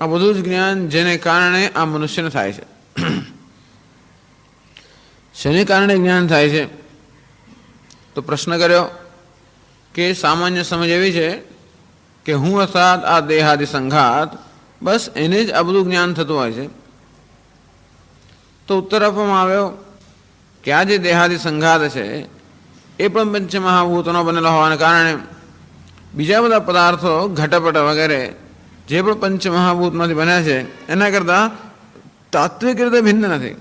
આ બધું જ જ્ઞાન જેને કારણે આ મનુષ્યને થાય છે. શેને કારણે જ્ઞાન થાય છે? તો પ્રશ્ન કર્યો કે સામાન્ય સમજ એવી છે કે હું અર્થાત આ દેહાદિ સંઘાત, બસ એને જ આ બધું જ્ઞાન થતું હોય છે. તો ઉત્તર આપવામાં આવ્યો કે આ જે દેહાદિ સંઘાત છે એ પણ પંચમહાભૂતોનો બનેલા હોવાને કારણે બીજા બધા પદાર્થો ઘટપટ વગેરે જે પણ પંચમહાભૂતમાંથી બન્યા છે એના કરતાં તાત્વિક રીતે ભિન્ન નથી.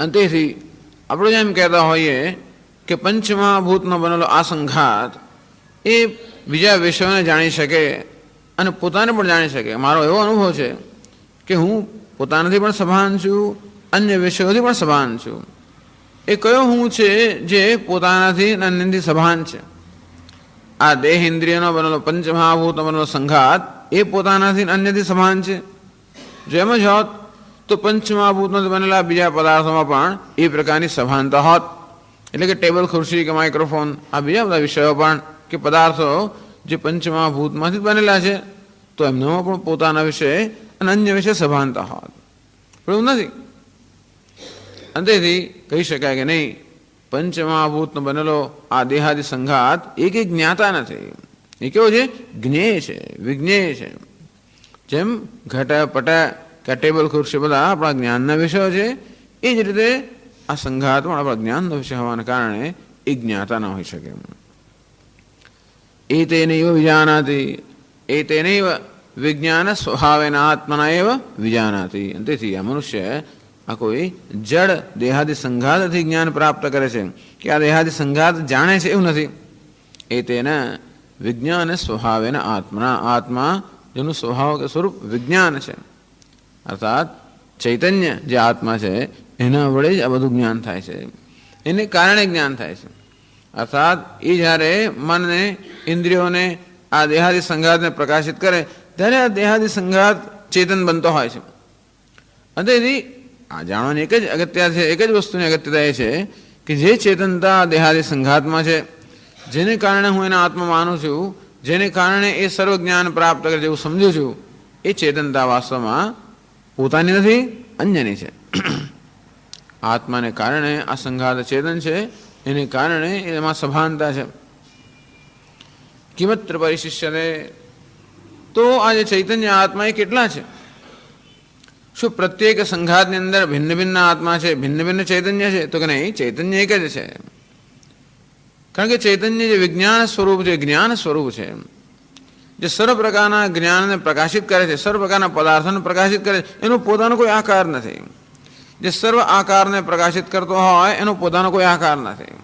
અને તેથી આપણે જેમ કહેતા હોઈએ કે પંચમહાભૂતનો બનેલો આ સંઘાત એ બીજા વિશ્વને જાણી શકે અને પોતાને પણ જાણી શકે. મારો એવો અનુભવ છે કે હું પોતાનાથી પણ સભાન છું, અન્ય વિષયોથી પણ સભાન છું. એ કયો હું છે જે પોતાનાથી અન્યથી સભાન છે? આ દેહ ઇન્દ્રિયનો બનેલો પંચમહાભૂતનો બનેલો સંઘાત એ પોતાનાથી અન્યથી સભાન છે. જો એમ જ હોત તો પંચમહાભૂતમાંથી બનેલા બીજા પદાર્થોમાં પણ એ પ્રકારની સભાનતા હોત. એટલે કે ટેબલ, ખુરશી કે માઇક્રોફોન આ બીજા બધા વિષયો પણ કે પદાર્થો જે પંચમહાભૂતમાંથી બનેલા છે તો એમનામાં પણ પોતાના વિશે અને અન્ય વિશે સભાનતા હોત. પણ એવું નથી. અને તેથી કહી શકાય કે નહીં, પંચમહાભૂતનો બનેલો આ દેહાદિ સંઘાત એ કંઈ જ્ઞાતા નથી. એ કેવો છે? જ્ઞેય છે, વિજ્ઞેય છે. જેમ ઘટ પટ કે ટેબલ ખુરશી બધા આપણા જ્ઞાનના વિષયો છે, એ જ રીતે આ સંઘાત પણ આપણા જ્ઞાનનો વિષય હોવાના કારણે એ જ્ઞાતા ન હોઈ શકે. એ તેનૈવ વિજાનાતિ, એ તેનૈવ વિજ્ઞાન સ્વભાવેન આત્મના એવ વિજાનાતિ. અને તેથી આ મનુષ્ય આ કોઈ જડ દેહાદિ સંઘાતથી જ્ઞાન પ્રાપ્ત કરે છે કે આ દેહાદિ સંઘાત જાણે છે એવું નથી. એ તેના વિજ્ઞાન સ્વભાવેન આત્મના, આત્મા જેનું સ્વભાવ કે સ્વરૂપ વિજ્ઞાન છે, અર્થાત ચૈતન્ય જે આત્મા છે એના વડે જ આ બધું જ્ઞાન થાય છે, એને કારણે જ્ઞાન થાય છે. અર્થાત એ જ્યારે મનને, ઇન્દ્રિયોને આ દેહાદિ સંઘાતને પ્રકાશિત કરે ત્યારે આ દેહાદિ સંઘાત ચેતન બનતો હોય છે. અને તેથી આ જાણવાની એક જ અગત્ય છે, એક જ વસ્તુની અગત્યતા એ છે કે જે ચેતનતા દેહાદિ સંઘાતમાં છે, જેને કારણે હું એના આત્મા માનું છું, જેને કારણે એ સર્વ જ્ઞાન પ્રાપ્ત કરે જેવું સમજું છું, એ ચેતનતા વાસ્તવમાં પોતાની નથી, અન્યની છે. આત્માને કારણે આ સંઘાત ચેતન છે, એને કારણે એમાં સભાનતા છે. કિમત્ર પરિશિષ્યતે, તો આ જે ચૈતન્ય આત્મા એ કેટલા છે? શું પ્રત્યેક સંઘાતની અંદર ભિન્ન ભિન્ન આત્મા છે, ભિન્ન ભિન્ન ચૈતન્ય છે? તો કે નહીં, ચૈતન્ય એક જ છે. કારણ કે ચૈતન્ય જે વિજ્ઞાન સ્વરૂપ છે, જ્ઞાન સ્વરૂપ છે, જે સર્વ પ્રકારના જ્ઞાનને પ્રકાશિત કરે છે, સર્વ પ્રકારના પદાર્થોને પ્રકાશિત કરે છે, એનો પોતાનો કોઈ આકાર નથી. જે સર્વ આકારને પ્રકાશિત કરતો હોય એનો પોતાનો કોઈ આકાર નથી.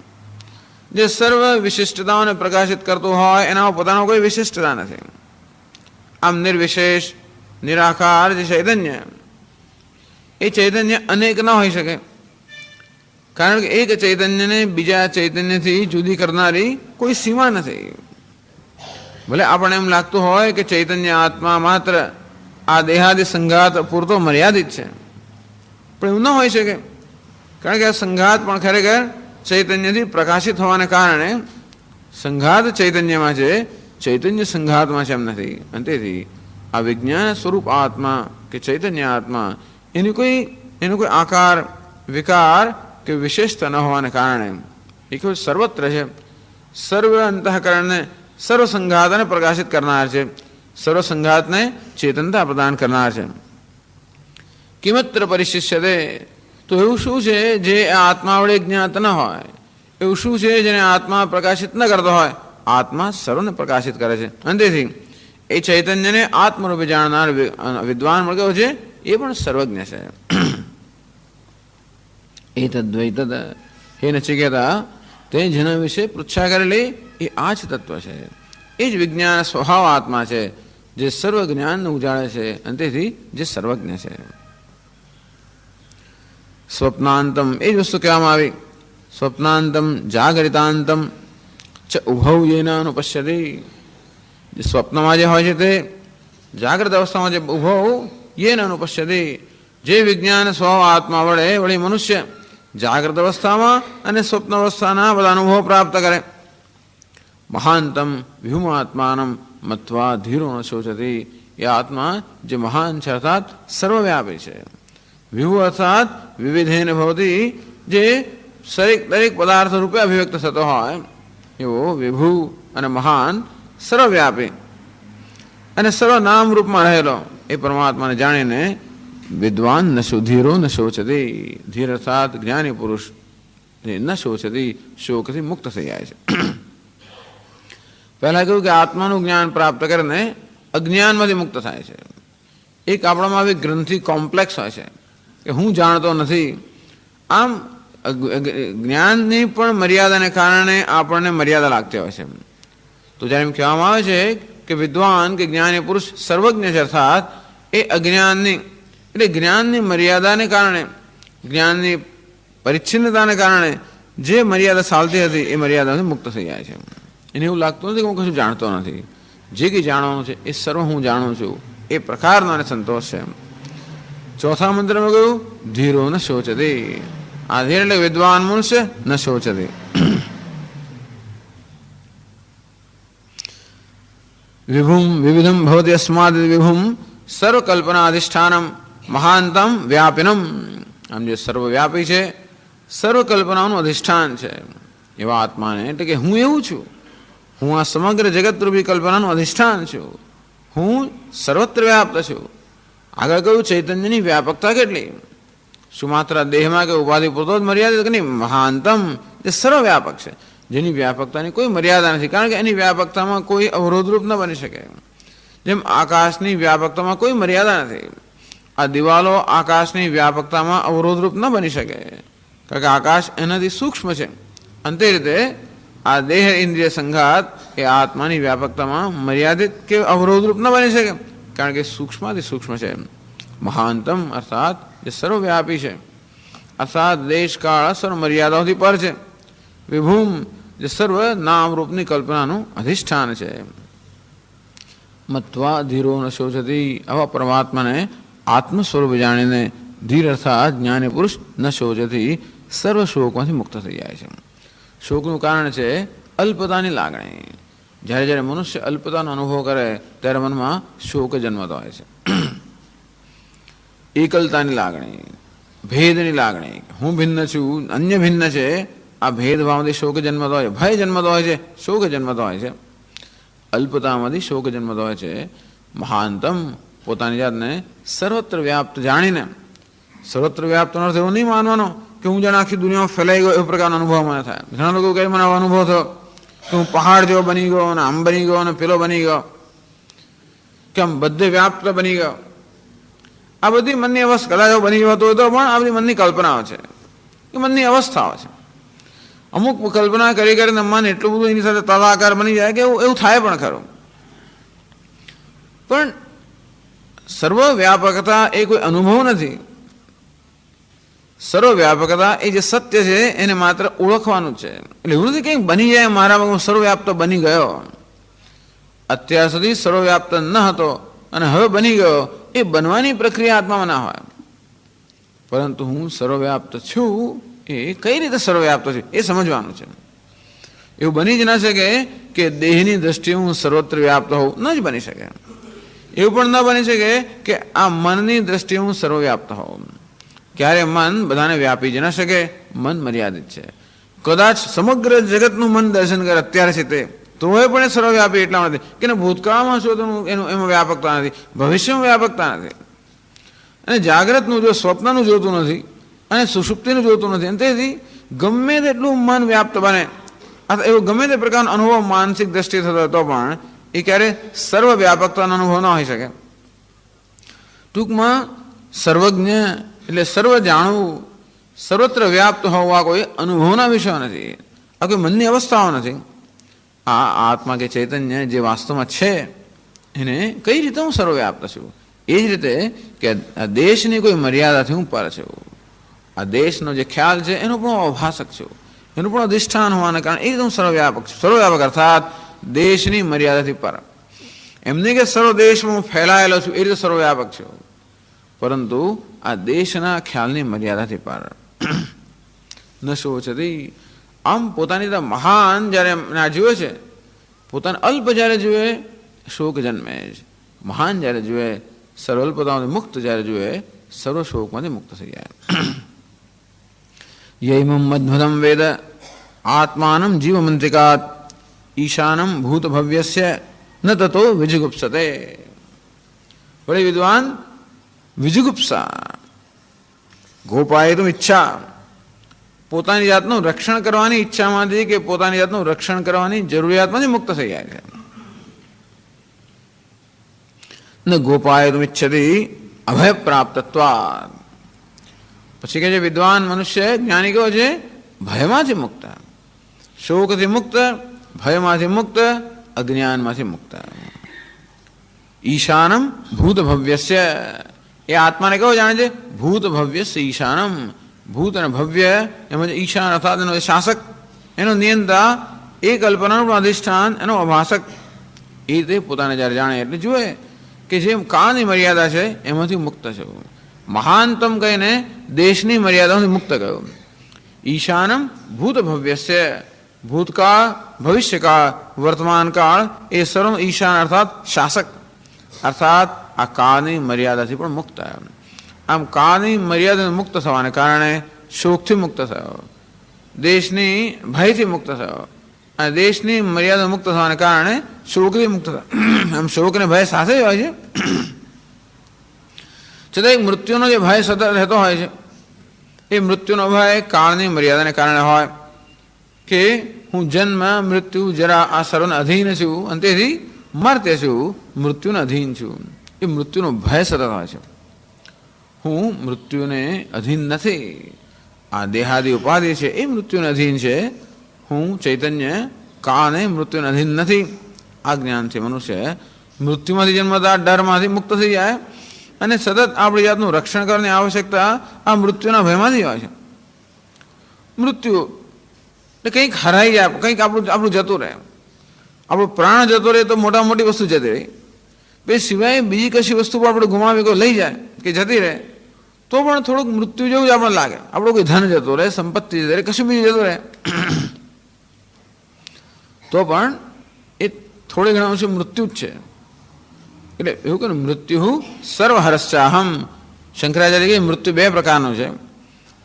જે સર્વ વિશિષ્ટતાઓને પ્રકાશિત કરતો હોય એનામાં પોતાનો કોઈ વિશિષ્ટતા નથી. આમ નિર્વિશેષ નિરાકાર જે ચૈતન્ય, એ ચૈતન્ય અનેક ન હોઈ શકે. કારણ કે એક ચૈતન્યને બીજા ચૈતન્યથી જુદી કરનારી કોઈ સીમા નથી. ભલે આપણને એમ લાગતું હોય કે ચૈતન્ય આત્મા માત્ર આ દેહાદિ સંઘાત પૂરતો મર્યાદિત છે, પણ એવું ન હોઈ શકે. કારણ કે આ સંઘાત પણ ખરેખર ચૈતન્યથી પ્રકાશિત હોવાને કારણે સંઘાત ચૈતન્યમાં છે, ચૈતન્ય સંઘાતમાં છે એમ નથી. અને તેથી આ વિજ્ઞાન સ્વરૂપ આત્મા કે ચૈતન્ય આત્મા એનો કોઈ આકાર, વિકાર કે વિશેષતા ન હોવાને કારણે એ કોઈ સર્વત્ર છે, સર્વ અંતઃકરણને, સર્વ સંઘાતને પ્રકાશિત કરનાર છે, સર્વ સંઘાતને ચેતનતા પ્રદાન કરનાર છે. કિમત્ર પરિશિષ્યતે, તો એવું શું છે જે આત્મા વડે જ્ઞાત ન હોય? એવું શું છે જેને આત્મા પ્રકાશિત ન કરતો હોય? આત્મા સર્વને પ્રકાશિત કરે છે. અને તેથી એ ચૈતન્યને આત્મરૂપે જાણનાર વિદ્વાન કેવો છે? એ પણ સર્વજ્ઞ છે. એ તદ્વૈતદ, હે નચિકેતા, તે જેના વિશે પૃચ્છા કરેલી એ આ જ તત્વ છે. એ જ વિજ્ઞાન સ્વભાવ આત્મા છે જે સર્વ જ્ઞાનને ઉજાડે છે અને તેથી જે સર્વજ્ઞ છે. સ્વપ્નાંતમ, એ જ વસ્તુ કહેવામાં આવી. સ્વપ્નાંતમ જાગરિતાંતમ ચ ઉભૌ યેન અનુપશ્યતિ. જે સ્વપ્નમાં જે હોય છે તે જાગ્રત અવસ્થામાં જે ઉભૌ યેન અનુપશ્યતિ, જે વિજ્ઞાન સ્વભાવ આત્મા વળી મનુષ્ય જાગ્રત અવસ્થામાં અને સ્વપ્ન અવસ્થાના બધા અનુભવ પ્રાપ્ત કરે. મહાંતમ વ્યુમાત્માનમ મત્વા ધીરો ન શોચતી. એ આત્મા જે મહાન છે અર્થાત સર્વવ્યાપી છે. વિભુ અર્થાત વિવિધેન ભવતી, જે દરેક પદાર્થ રૂપે અભિવ્યક્ત થતો હોય એવો વિભુ અને મહાન, સર્વવ્યાપી અને સર્વ નામ રૂપમાં રહેલો એ પરમાત્માને જાણીને વિદ્વાન ન ધીરો ન શોચતી. ધીર અર્થાત જ્ઞાની પુરુષ ન શોચતી, શોકથી મુક્ત થઈ જાય છે. પહેલાં કહ્યું કે આત્માનું જ્ઞાન પ્રાપ્ત કરીને અજ્ઞાનમાંથી મુક્ત થાય છે. એક આપણામાં આવી ગ્રંથિ કોમ્પ્લેક્સ હોય છે કે હું જાણતો નથી. આમ જ્ઞાનની પણ મર્યાદાને કારણે આપણને મર્યાદા લાગતી હોય છે. તો જ્યારે એમ કહેવામાં આવે છે કે વિદ્વાન કે જ્ઞાની પુરુષ સર્વજ્ઞ છે, અર્થાત એ અજ્ઞાનની એટલે જ્ઞાનની મર્યાદાને કારણે, જ્ઞાનની પરિચ્છિન્નતાને કારણે જે મર્યાદા ચાલતી હતી એ મર્યાદાથી મુક્ત થઈ જાય છે. એને એવું લાગતું નથી કે હું કશું જાણતો નથી. જે કંઈ જાણવાનું છે એ સર્વ હું જાણું છું, એ પ્રકારનો એને સંતોષ છે. ચોથા મંત્રમાં કહ્યું ધીરો ન શોચતે. આ ધીર એટલે વિદ્વાન મનુષ્ય ન શોચતે. વિભુમ વિવિધમ ભવતી અસ્માદ વિભુમ સર્વકલ્પનાધિષ્ઠાનમ મહાંતમ વ્યાપિનમ. આમ જે સર્વવ્યાપી છે, સર્વકલ્પનાનું અધિષ્ઠાન છે એવા આત્માને, એટલે કે હું એવું છું, હું આ સમગ્ર જગતરૂપી કલ્પનાનું અધિષ્ઠાન છું, હું સર્વત્ર વ્યાપ્ત છું. આગળ કહ્યું ચૈતન્યની વ્યાપકતા કેટલી, શું માત્ર દેહમાં કે ઉપાધિ પૂરતો જ મર્યાદિત કે નહીં, મહાંતમ જે સર્વવ્યાપક છે, જેની વ્યાપકતાની કોઈ મર્યાદા નથી, કારણ કે એની વ્યાપકતામાં કોઈ અવરોધરૂપ ન બની શકે. જેમ આકાશની વ્યાપકતામાં કોઈ મર્યાદા નથી, આ દિવાલો આકાશની વ્યાપકતામાં અવરોધરૂપ ન બની શકે, કારણ કે આકાશ એનાથી સૂક્ષ્મ છે. અંતે રીતે આ દેહ ઇન્દ્રિય સંઘાત એ આત્માની વ્યાપકતામાં મર્યાદિત કે અવરોધરૂપ ન બની શકે, કારણ કે સૂક્ષ્માથી સૂક્ષ્મ છે. મહાંતમ અર્થાત જે સર્વવ્યાપી છે, અર્થાત દેશ કાળ સર્વ મર્યાદાઓથી પર છે. વિભૂમ જે સર્વ નામરૂપની કલ્પનાનું અધિષ્ઠાન છે. મત્વા ધીરો ન શોચતી. આવા પરમાત્માને આત્મ સ્વરૂપ જાણીને ધીર અર્થાત જ્ઞાની પુરુષ ન શોચતી સર્વ શોકમાંથી મુક્ત થઈ જાય છે. શોકનું કારણ છે અલ્પતાની લાગણી. જ્યારે જ્યારે મનુષ્ય અલ્પતાનો અનુભવ કરે ત્યારે મનમાં શોક જન્મતો હોય છે. એકલતાની લાગણી, ભેદની લાગણી, હું ભિન્ન છું, અન્ય ભિન્ન છે, આ ભેદભાવમાંથી શોક જન્મતો હોય છે, ભય જન્મતો હોય છે, શોક જન્મતો હોય છે. અલ્પતામાંથી શોક જન્મતો હોય છે. મહાનતમ પોતાની જાતને સર્વત્ર વ્યાપ્ત જાણીને, સર્વત્ર વ્યાપ્તનો અર્થ એવો નહીં માનવાનો કે હું જાણે આખી દુનિયામાં ફેલાઈ ગયો, એવો પ્રકારનો અનુભવ મને થાય. ઘણા લોકો કહે મને આવો અનુભવ થયો કે હું પહાડ જેવો બની ગયો, અને આમ બની ગયો, અને પેલો બની ગયો, કે આમ બધે વ્યાપ્ત બની ગયો. આ બધી મનની અવસ્થા, કદાચ બની ગયો તો પણ આ બધી મનની કલ્પનાઓ છે, એ મનની અવસ્થાઓ છે. અમુક કલ્પના કરી કરીને મન એટલું બધું એની સાથે તદાકાર બની જાય કે એવું થાય પણ ખરું. પણ સર્વવ્યાપકતા એ કોઈ અનુભવ નથી. સર્વવ્યાપકતા એ જે સત્ય છે એને માત્ર ઓળખવાનું છે. એટલે એવું નથી કંઈક બની જાય મારામાં હું સર્વવ્યાપ્ત બની ગયો. અત્યાર સુધી સર્વવ્યાપ્ત ન હતો અને હવે બની ગયો, એ બનવાની પ્રક્રિયા આત્મામાં ના હોય. પરંતુ હું સર્વવ્યાપ્ત છું, એ કઈ રીતે સર્વવ્યાપ્ત છે એ સમજવાનું છે. એવું બની જ ના શકે કે દેહની દ્રષ્ટિએ હું સર્વત્ર વ્યાપ્ત હોઉં, ન જ બની શકે. એવું પણ ન બની શકે કે આ મનની દ્રષ્ટિએ હું સર્વવ્યાપ્ત હોઉં. ક્યારે મન બધાને વ્યાપી જ ન શકે, મન મર્યાદિત છે. કદાચ સમગ્ર જગતનું મન દર્શન કરે અત્યારે છે તે, તો એ પણ સર્વવ્યાપી એટલા નથી કે ભૂતકાળમાં શોધનું એનું એમાં વ્યાપકતા નથી, ભવિષ્યમાં વ્યાપકતા નથી, અને જાગ્રતનું જો સ્વપ્નનું જોતું નથી, અને સુષુપ્તિનું જોતું નથી. અને તેથી ગમે તેટલું મન વ્યાપ્ત બને, એવો ગમે તે પ્રકારનો અનુભવ માનસિક દ્રષ્ટિએ થતો હતો પણ એ ક્યારે સર્વવ્યાપકતાનો અનુભવ ન હોઈ શકે. ટૂંકમાં સર્વજ્ઞ એટલે સર્વ જાણવું, સર્વત્ર વ્યાપ્ત હોવા કોઈ અનુભવના વિષયો નથી, આ કોઈ મનની અવસ્થાઓ નથી. આ આત્મા કે ચૈતન્ય જે વાસ્તવમાં છે એને કઈ રીતે હું સર્વવ્યાપ્ત છું? એ જ રીતે કે આ દેશની કોઈ મર્યાદાથી હું પર છું. આ દેશનો જે ખ્યાલ છે એનો પણ અભાસક છું, એનું પણ અધિષ્ઠાન હોવાના કારણે એ રીતે હું સર્વવ્યાપક છું. સર્વવ્યાપક અર્થાત દેશની મર્યાદાથી પર. એમને કે સર્વ દેશમાં હું ફેલાયેલો છું એ રીતે સર્વવ્યાપક છું, પરંતુ આ દેશના ખ્યાલની મર્યાદાથી પર. ન શોચતી. આમ પોતાની મહાન જ્યારે ના જુએ છે, પોતાને અલ્પ જ્યારે જુએ શોક જન્મે જ. મહાન જ્યારે જુએ, સર્વલ્પતામાંથી મુક્ત જ્યારે જુએ, સર્વ શોકમાંથી મુક્ત થઈ જાય. યૈમં મધ્વદમ વેદ આત્માનમ જીવમંત્રિકાત ઈશાનમ ભૂત ભવ્યસ્ય ન તતો વિજુગુપ્સતે. વળી વિદ્વાન વિજુગુપ્સા, ગોપાયતુમ ઈચ્છા, પોતાની જાતનું રક્ષણ કરવાની ઈચ્છામાંથી કે પોતાની જાતનું રક્ષણ કરવાની જરૂરિયાતમાંથી મુક્ત થઈ જાય છે. ન ગોપાયતુમ ઇચ્છતિ અભય પ્રાપ્તત્વાत्. પછી કે જે વિદ્વાન મનુષ્ય જ્ઞાની કેવો છે? ભયમાંથી મુક્ત, શોકથી મુક્ત, ભયમાંથી મુક્ત, અજ્ઞાનમાંથી મુક્ત. ઈશાનમ ભૂત ભવ્યસ્ય, એ આત્માને કેવો જાણે છે? ભૂત ભવ્યસ્ય ઈશાનમ. ભૂત અને ભવ્ય એમાં ઈશાન અર્થાત એનો શાસક, એનો નિયંતા, એ કલ્પનાનું અધિષ્ઠાન, એનો અભાસક. એ રીતે પોતાને જ્યારે જાણે એટલે જુએ કે જે કાળની મર્યાદા છે એમાંથી મુક્ત છે. મહાનતમ કહીને દેશની મર્યાદાઓથી મુક્ત ગયો. ઈશાનમ ભૂત ભવ્યસ્ય, ભૂતકાળ, ભવિષ્યકાળ, વર્તમાન કાળ એ સર્વ ઈશાન અર્થાત શાસક, અર્થાત આ કાળની મર્યાદાથી પણ મુક્ત. આમ કાળની મર્યાદાથી મુક્ત થવાને કારણે શોકથી મુક્ત થયો, દેશની ભયથી મુક્ત થયો, અને દેશની મર્યાદા મુક્ત થવાને કારણે શોકથી મુક્ત થયો. આમ શોક અને ભય સાથે હોય છે. છતાં એક મૃત્યુનો જે ભય સતત રહેતો હોય છે, એ મૃત્યુનો ભય કાળની મર્યાદાને કારણે હોય કે હું જન્મ, મૃત્યુ, જરા આ સર્વને અધીન છું અને તેથી મર્ત્ય છું, મૃત્યુને અધીન છું. એ મૃત્યુનો ભય સતત હોય છે. હું મૃત્યુને અધીન નથી. આ દેહાદી ઉપાધિ છે એ મૃત્યુને અધીન છે. હું ચૈતન્ય કાળને મૃત્યુને અધીન નથી. આ જ્ઞાનથી મનુષ્ય મૃત્યુમાંથી જન્મતા ડરમાંથી મુક્ત થઈ જાય અને સતત આપણી જાતનું રક્ષણ કરવાની આવશ્યકતા આ મૃત્યુના ભયમાંથી હોય છે. મૃત્યુ એટલે કંઈક હરાઈ જાય, કંઈક આપણું જતું રહે, આપણું પ્રાણ જતો રહે તો મોટા મોટી વસ્તુ જતી રહી. પછી સિવાય બીજી કશી વસ્તુ પણ આપણે ગુમાવી કોઈ લઈ જાય કે જતી રહે તો પણ થોડુંક મૃત્યુ જેવું જ આપણને લાગે. આપણું કોઈ ધન જતું રહે, સંપત્તિ જતી રહે, કશું બીજું જતું રહે તો પણ એ થોડી ઘણા અંશે મૃત્યુ જ છે. એટલે એવું કે મૃત્યુ સર્વહરશ્ચાહમ. શંકરાચાર્ય કે મૃત્યુ બે પ્રકારનું છે.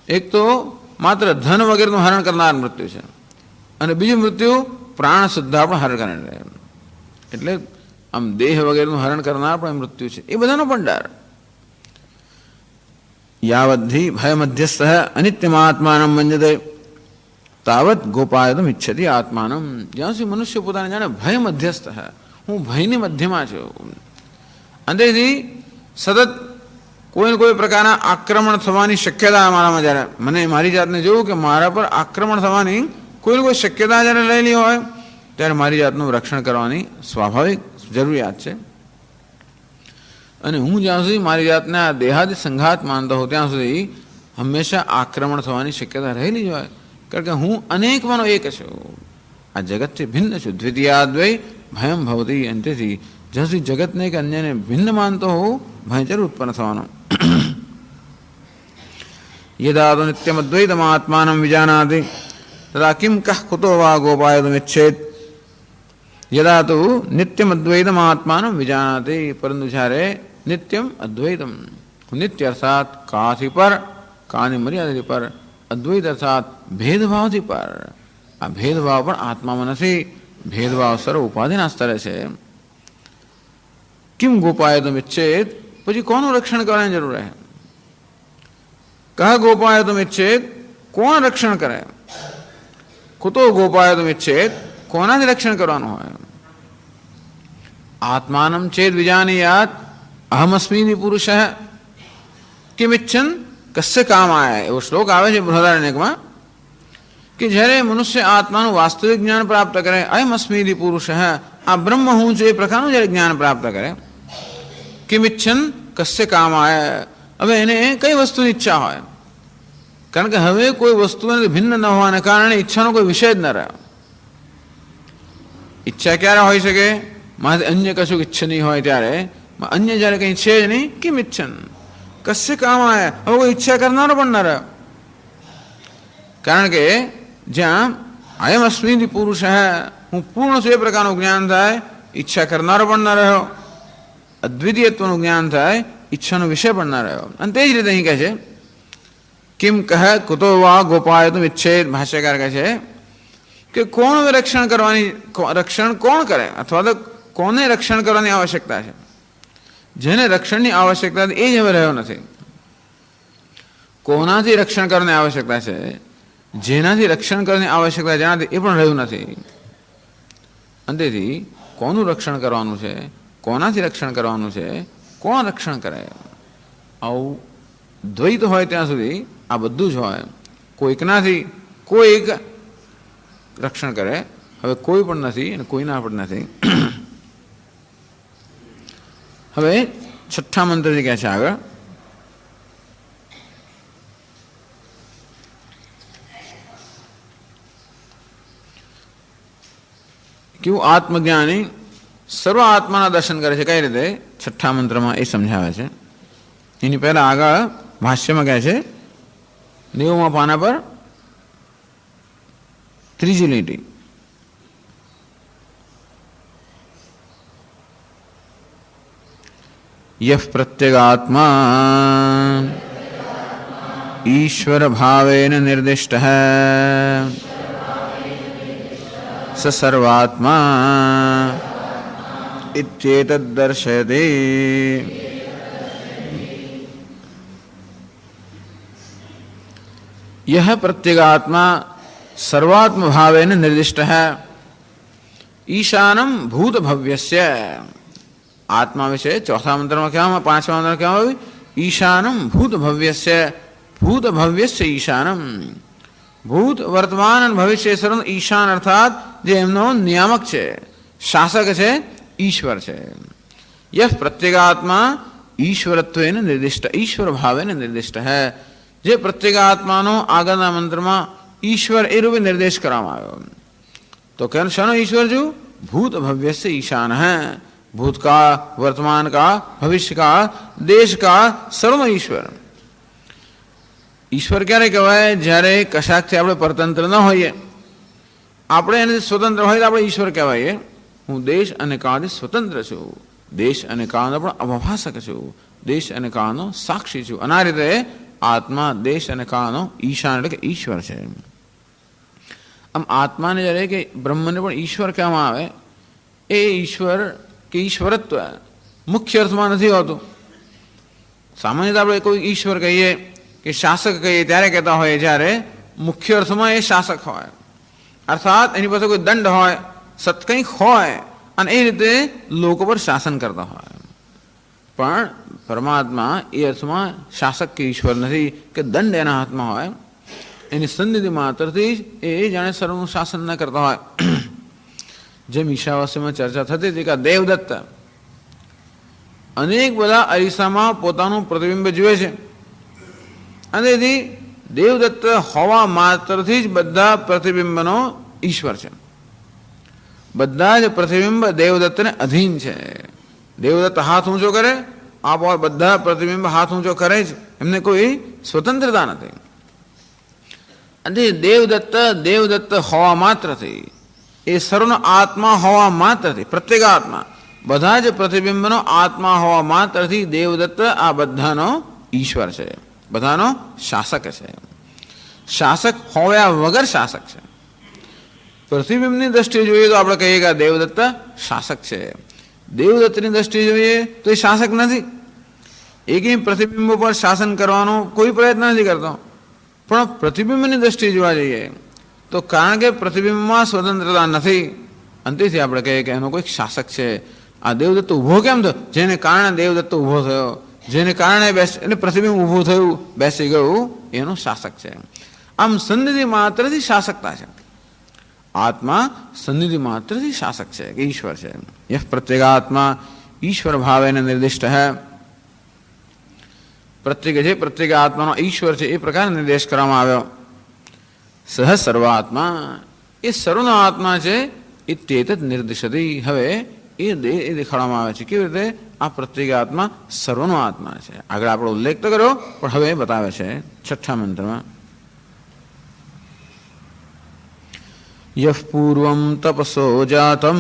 એક તો માત્ર ધન વગેરેનું હરણ કરનાર મૃત્યુ છે અને બીજું મૃત્યુ પ્રાણ શુદ્ધ પણ હરણ કરે. એટલે આમ દેહ વગેરેનું હરણ કરનાર પણ મૃત્યુ છે. એ બધાનો પણ ડર. યાવદ્ધિ ભય મધ્યસ્થ અનિત્યમાત્માનમ મંજતે તાવત ગોપાયતુમ ઇચ્છતિ આત્માનમ. જ્યાં સુધી મનુષ્ય પોતાને જાણે ભય મધ્યસ્થ, હું ભયની મધ્યમાં છું, અંદરથી સતત કોઈને કોઈ પ્રકારના આક્રમણ થવાની શક્યતા મારામાં જ્યારે મને મારી જાતને જોયું કે મારા પર આક્રમણ થવાની કોઈને કોઈ શક્યતા જ્યારે રહેલી હોય ત્યારે મારી જાતનું રક્ષણ કરવાની સ્વાભાવિક જરૂરિયાત છે. અને હું જ્યાં સુધી મારી જાતને આ દેહાદી સંઘાત માનતો હોઉં ત્યાં સુધી હંમેશા આક્રમણ થવાની શક્યતા રહેલી જ હોય. કારણ કે હું અનેકમાંનો એક છું, આ જગતથી ભિન્ન છું. દ્વિતીયાદ્વય ભયમ ભવતી. અને તેથી જ્યાં સુધી જગતને કે અન્યને ભિન્ન માનતો હોઉં ભય જરૂર ઉત્પન્ન થવાનો. યદા તો નિત્યમદ્વૈતમાત્માનમ વિજાનાતિ તદા કિમ કઃ કુતો વા ગોપાયતુમિચ્છેત. યદા તો નિત્યમદ્વૈતમાત્માનમ વિજાનાતિ. પરંતુ જ્યારે નિત્યમ અદ્વૈતમ, નિત્ય અર્થાત કાથી પર, કાની મર્યાદાથી પર, અદ્વૈત અર્થાત ભેદભાવથી પર. આ ભેદભાવ પણ આત્મામાં નથી. ભેદભાવ સર્વ ઉપાધિના સ્તરે છે. કિમ ગોપાયતુમિચ્છેત. પછી કોનું રક્ષણ કરવાની જરૂર રહે? કહ ગોપાયતુમિચ્છેત, કોણ રક્ષણ કરે? કુતો ગોપાયતુમિચ્છેત, કોનાથી રક્ષણ કરવાનું હોય? આત્માનમ ચેદ વિજાનીયાત અહમસ્મિ પુરુષ કિમિચ્છન કસ્ય કામાય. એવો શ્લોક આવે છે બૃહદારણ્યકમાં કે જ્યારે મનુષ્ય આત્માનું વાસ્તવિક જ્ઞાન પ્રાપ્ત કરે, અયમસ્મિ પુરુષ, આ બ્રહ્મ હું છું એ પ્રકારનું જ્યારે જ્ઞાન પ્રાપ્ત કરે, કિમિચ્છન કસ્ય કામાય. હવે એને કઈ વસ્તુની ઈચ્છા હોય? કારણ કે હવે કોઈ વસ્તુ ભિન્ન ન હોવાને કારણે ઈચ્છાનો કોઈ વિષય જ ન રહ્યો. ઈચ્છા ક્યારે હોઈ શકે? મારે અન્ય કશું ઈચ્છનીય હોય ત્યારે. અન્ય જ્યારે કંઈ છે જ નહીં, કેમ ઈચ્છન કસ્ય કામાય. હવે કોઈ ઈચ્છા કરનારો પણ ન રહ્યો. કારણ કે જ્યાં અયમ અસ્મિ પુરુષ, હું પૂર્ણ છું એ પ્રકારનું જ્ઞાન થાય, ઈચ્છા કરનારો પણ ન રહ્યો. અદ્વિતીયત્વનું જ્ઞાન થાય, ઈચ્છાનો વિષય પણ ન રહ્યો. અને તે જ રીતે અહીં કહે છે કિમ કહે કુતો વા ગોપાયતુમ ઇચ્છેત. ભાષ્યકાર કહે છે કે કોણ રક્ષણ કરવાની, રક્ષણ કોણ કરે અથવા તો કોને રક્ષણ કરવાની આવશ્યકતા છે? જેને રક્ષણની આવશ્યકતા એ જ હવે રહ્યો નથી. કોનાથી રક્ષણ કરવાની આવશ્યકતા છે? જેનાથી રક્ષણ કરવાની આવશ્યકતા જેનાથી એ પણ રહ્યું નથી. અંતેથી કોનું રક્ષણ કરવાનું છે, કોનાથી રક્ષણ કરવાનું છે, કોણ રક્ષણ કરે, આવું દ્વૈત હોય ત્યાં સુધી આ બધું જ હોય. કોઈકનાથી કોઈક રક્ષણ કરે, હવે કોઈ પણ નથી અને કોઈના પણ નથી. હવે છઠ્ઠા મંત્રથી કહે છે આગળ, કેવું આત્મજ્ઞાની સર્વ આત્માના દર્શન કરે છે, કઈ રીતે છઠ્ઠા મંત્રમાં એ સમજાવે છે. એની પહેલા આગળ ભાષ્યમાં કહે છે 90મા પાના પર ત્રીજી લીટી, યહ પ્રત્યેગાત્મા ઈશ્વર ભાવેન નિર્દિષ્ટઃ સ સર્વાત્મા ઇત્યેતદ્ દર્શયતે. यह प्रत्यगात्मा सर्वात्म भावेन निर्दिष्ट है. ईशानम भूत भव्यस्य, आत्मा विषय चौथा मंत्र में क्या, पांचवा मंत्र क्या होगी, ईशानम भूत भव्यस्य, भूत भव्यस्य ईशानम. भूत वर्तमान અને ભવિષ્ય સર્વનો ઈશાન અર્થાત જે એમનો નિયામક છે, શાસક છે, ઈશ્વર છે. યહ પ્રત્યેગાત્મા ઈશ્વરત્વેન નિર્દિષ્ટ, ઈશ્વર ભાવેન નિર્દિષ્ટ હૈ. જે પ્રત્યેગાત્માનો આગળના મંત્રમાં ઈશ્વર એ રૂપે નિર્દેશ કરવામાં આવ્યો. તો કેમ શાનો ઈશ્વર છું, ભૂત ભવ્યस्य ईशान है. भूतकाळ, वर्तमान काळ, भविष्य काळ, देश काळ સર્વનો ઈશ્વર. ઈશ્વર ક્યારે કહેવાય, જ્યારે કશાકથી આપણે પરતંત્ર ન હોઈએ, આપણે એને સ્વતંત્ર હોય તો આપણે ઈશ્વર કહેવાય. હું દેશ અને કાળથી સ્વતંત્ર છું, દેશ અને કાળનો પણ અવભાષક છું, દેશ અને કાળનો સાક્ષી છું. અને આ રીતે આત્મા દેશ અને કાળનો ઈશાન એટલે કે ઈશ્વર છે. આમ આત્માને જ્યારે કે બ્રહ્મને પણ ઈશ્વર કહેવામાં આવે, એ ઈશ્વર કે ઈશ્વરત્વ મુખ્ય અર્થમાં નથી હોતું. સામાન્ય આપણે કોઈ ઈશ્વર કહીએ કે શાસક કહીએ ત્યારે કહેતા હોય જ્યારે મુખ્ય અર્થમાં એ શાસક હોય, અર્થાત એની પાસે કોઈ દંડ હોય, સત કંઈક હોય અને એ રીતે લોકો પર શાસન કરતા હોય. પણ પરમાત્મા એ અર્થમાં શાસક કે ઈશ્વર નથી કે દંડ એના હાથમાં હોય. એની સન્નિધિ માત્રથી જ એ જાણે સર્વનું શાસન ન કરતા હોય. જેમ ઈશાવાસ્યમાં ચર્ચા થતી હતી કે દેવદત્ત અનેક બધા અરીસામાં પોતાનું પ્રતિબિંબ જુએ છે, અને તેથી દેવદત્ત હોવા માત્રથી જ બધા પ્રતિબિંબનો ઈશ્વર છે. બધા જ પ્રતિબિંબ દેવદત્તને અધીન છે. દેવદત્ત હાથ ઊંચો કરે, આપોઆપ બધા પ્રતિબિંબ હાથ ઊંચો કરે જ, એમને કોઈ સ્વતંત્રતા નથી. અને દેવદત્ત હોવા માત્રથી, એ સર્વનો આત્મા હોવા માત્રથી, પ્રત્યેગાત્મા બધા જ પ્રતિબિંબનો આત્મા હોવા માત્રથી દેવદત્ત આ બધાનો ઈશ્વર છે, બધાનો શાસક છે. શાસક હોવ્યા વગર શાસક છે. પ્રતિબિંબની દ્રષ્ટિએ જોઈએ તો આપણે કહીએ કે દેવદત્ત શાસક છે. દેવદત્તની દ્રષ્ટિએ જોઈએ તો એ શાસક નથી. એકેય પ્રતિબિંબો પર શાસન કરવાનો કોઈ પ્રયત્ન નથી કરતો. પણ પ્રતિબિંબની દ્રષ્ટિએ જોવા જઈએ તો કારણ કે પ્રતિબિંબમાં સ્વતંત્રતા નથી, અંતેથી આપણે કહીએ કે એનો કોઈક શાસક છે. આ દેવદત્ત ઊભો કેમ થયો, જેને કારણે દેવદત્ત ઊભો થયો, જેને કારણે એટલે પ્રતિબિંબ ઊભું થયું, બેસી ગયું, એનો શાસક છે. આમ સન્નિધિ માત્રથી શાસકતા છે. આત્મા સન્નિધિ માત્રથી શાસક છે કે ઈશ્વર છે. યહ પ્રત્યેગાત્મા ઈશ્વર ભાવેન નિર્દિષ્ટ હૈ. પ્રત્યેક જે પ્રત્યેક આત્માનો ઈશ્વર છે એ પ્રકાર નિર્દેશ કરવામાં આવ્યો. સહ સર્વાત્મા, એ સર્વનો આત્મા છે. ઇત્યેતદ નિર્દિશતી, હવે એ દેખાડવામાં આવે છે કેવી રીતે આ પ્રત્યેક આત્મા સર્વનો આત્મા છે. આગળ આપણો ઉલ્લેખ તો કર્યો, પણ હવે બતાવે છે છઠ્ઠા મંત્રમાં, યહ પૂર્વમ તપસો જાતમ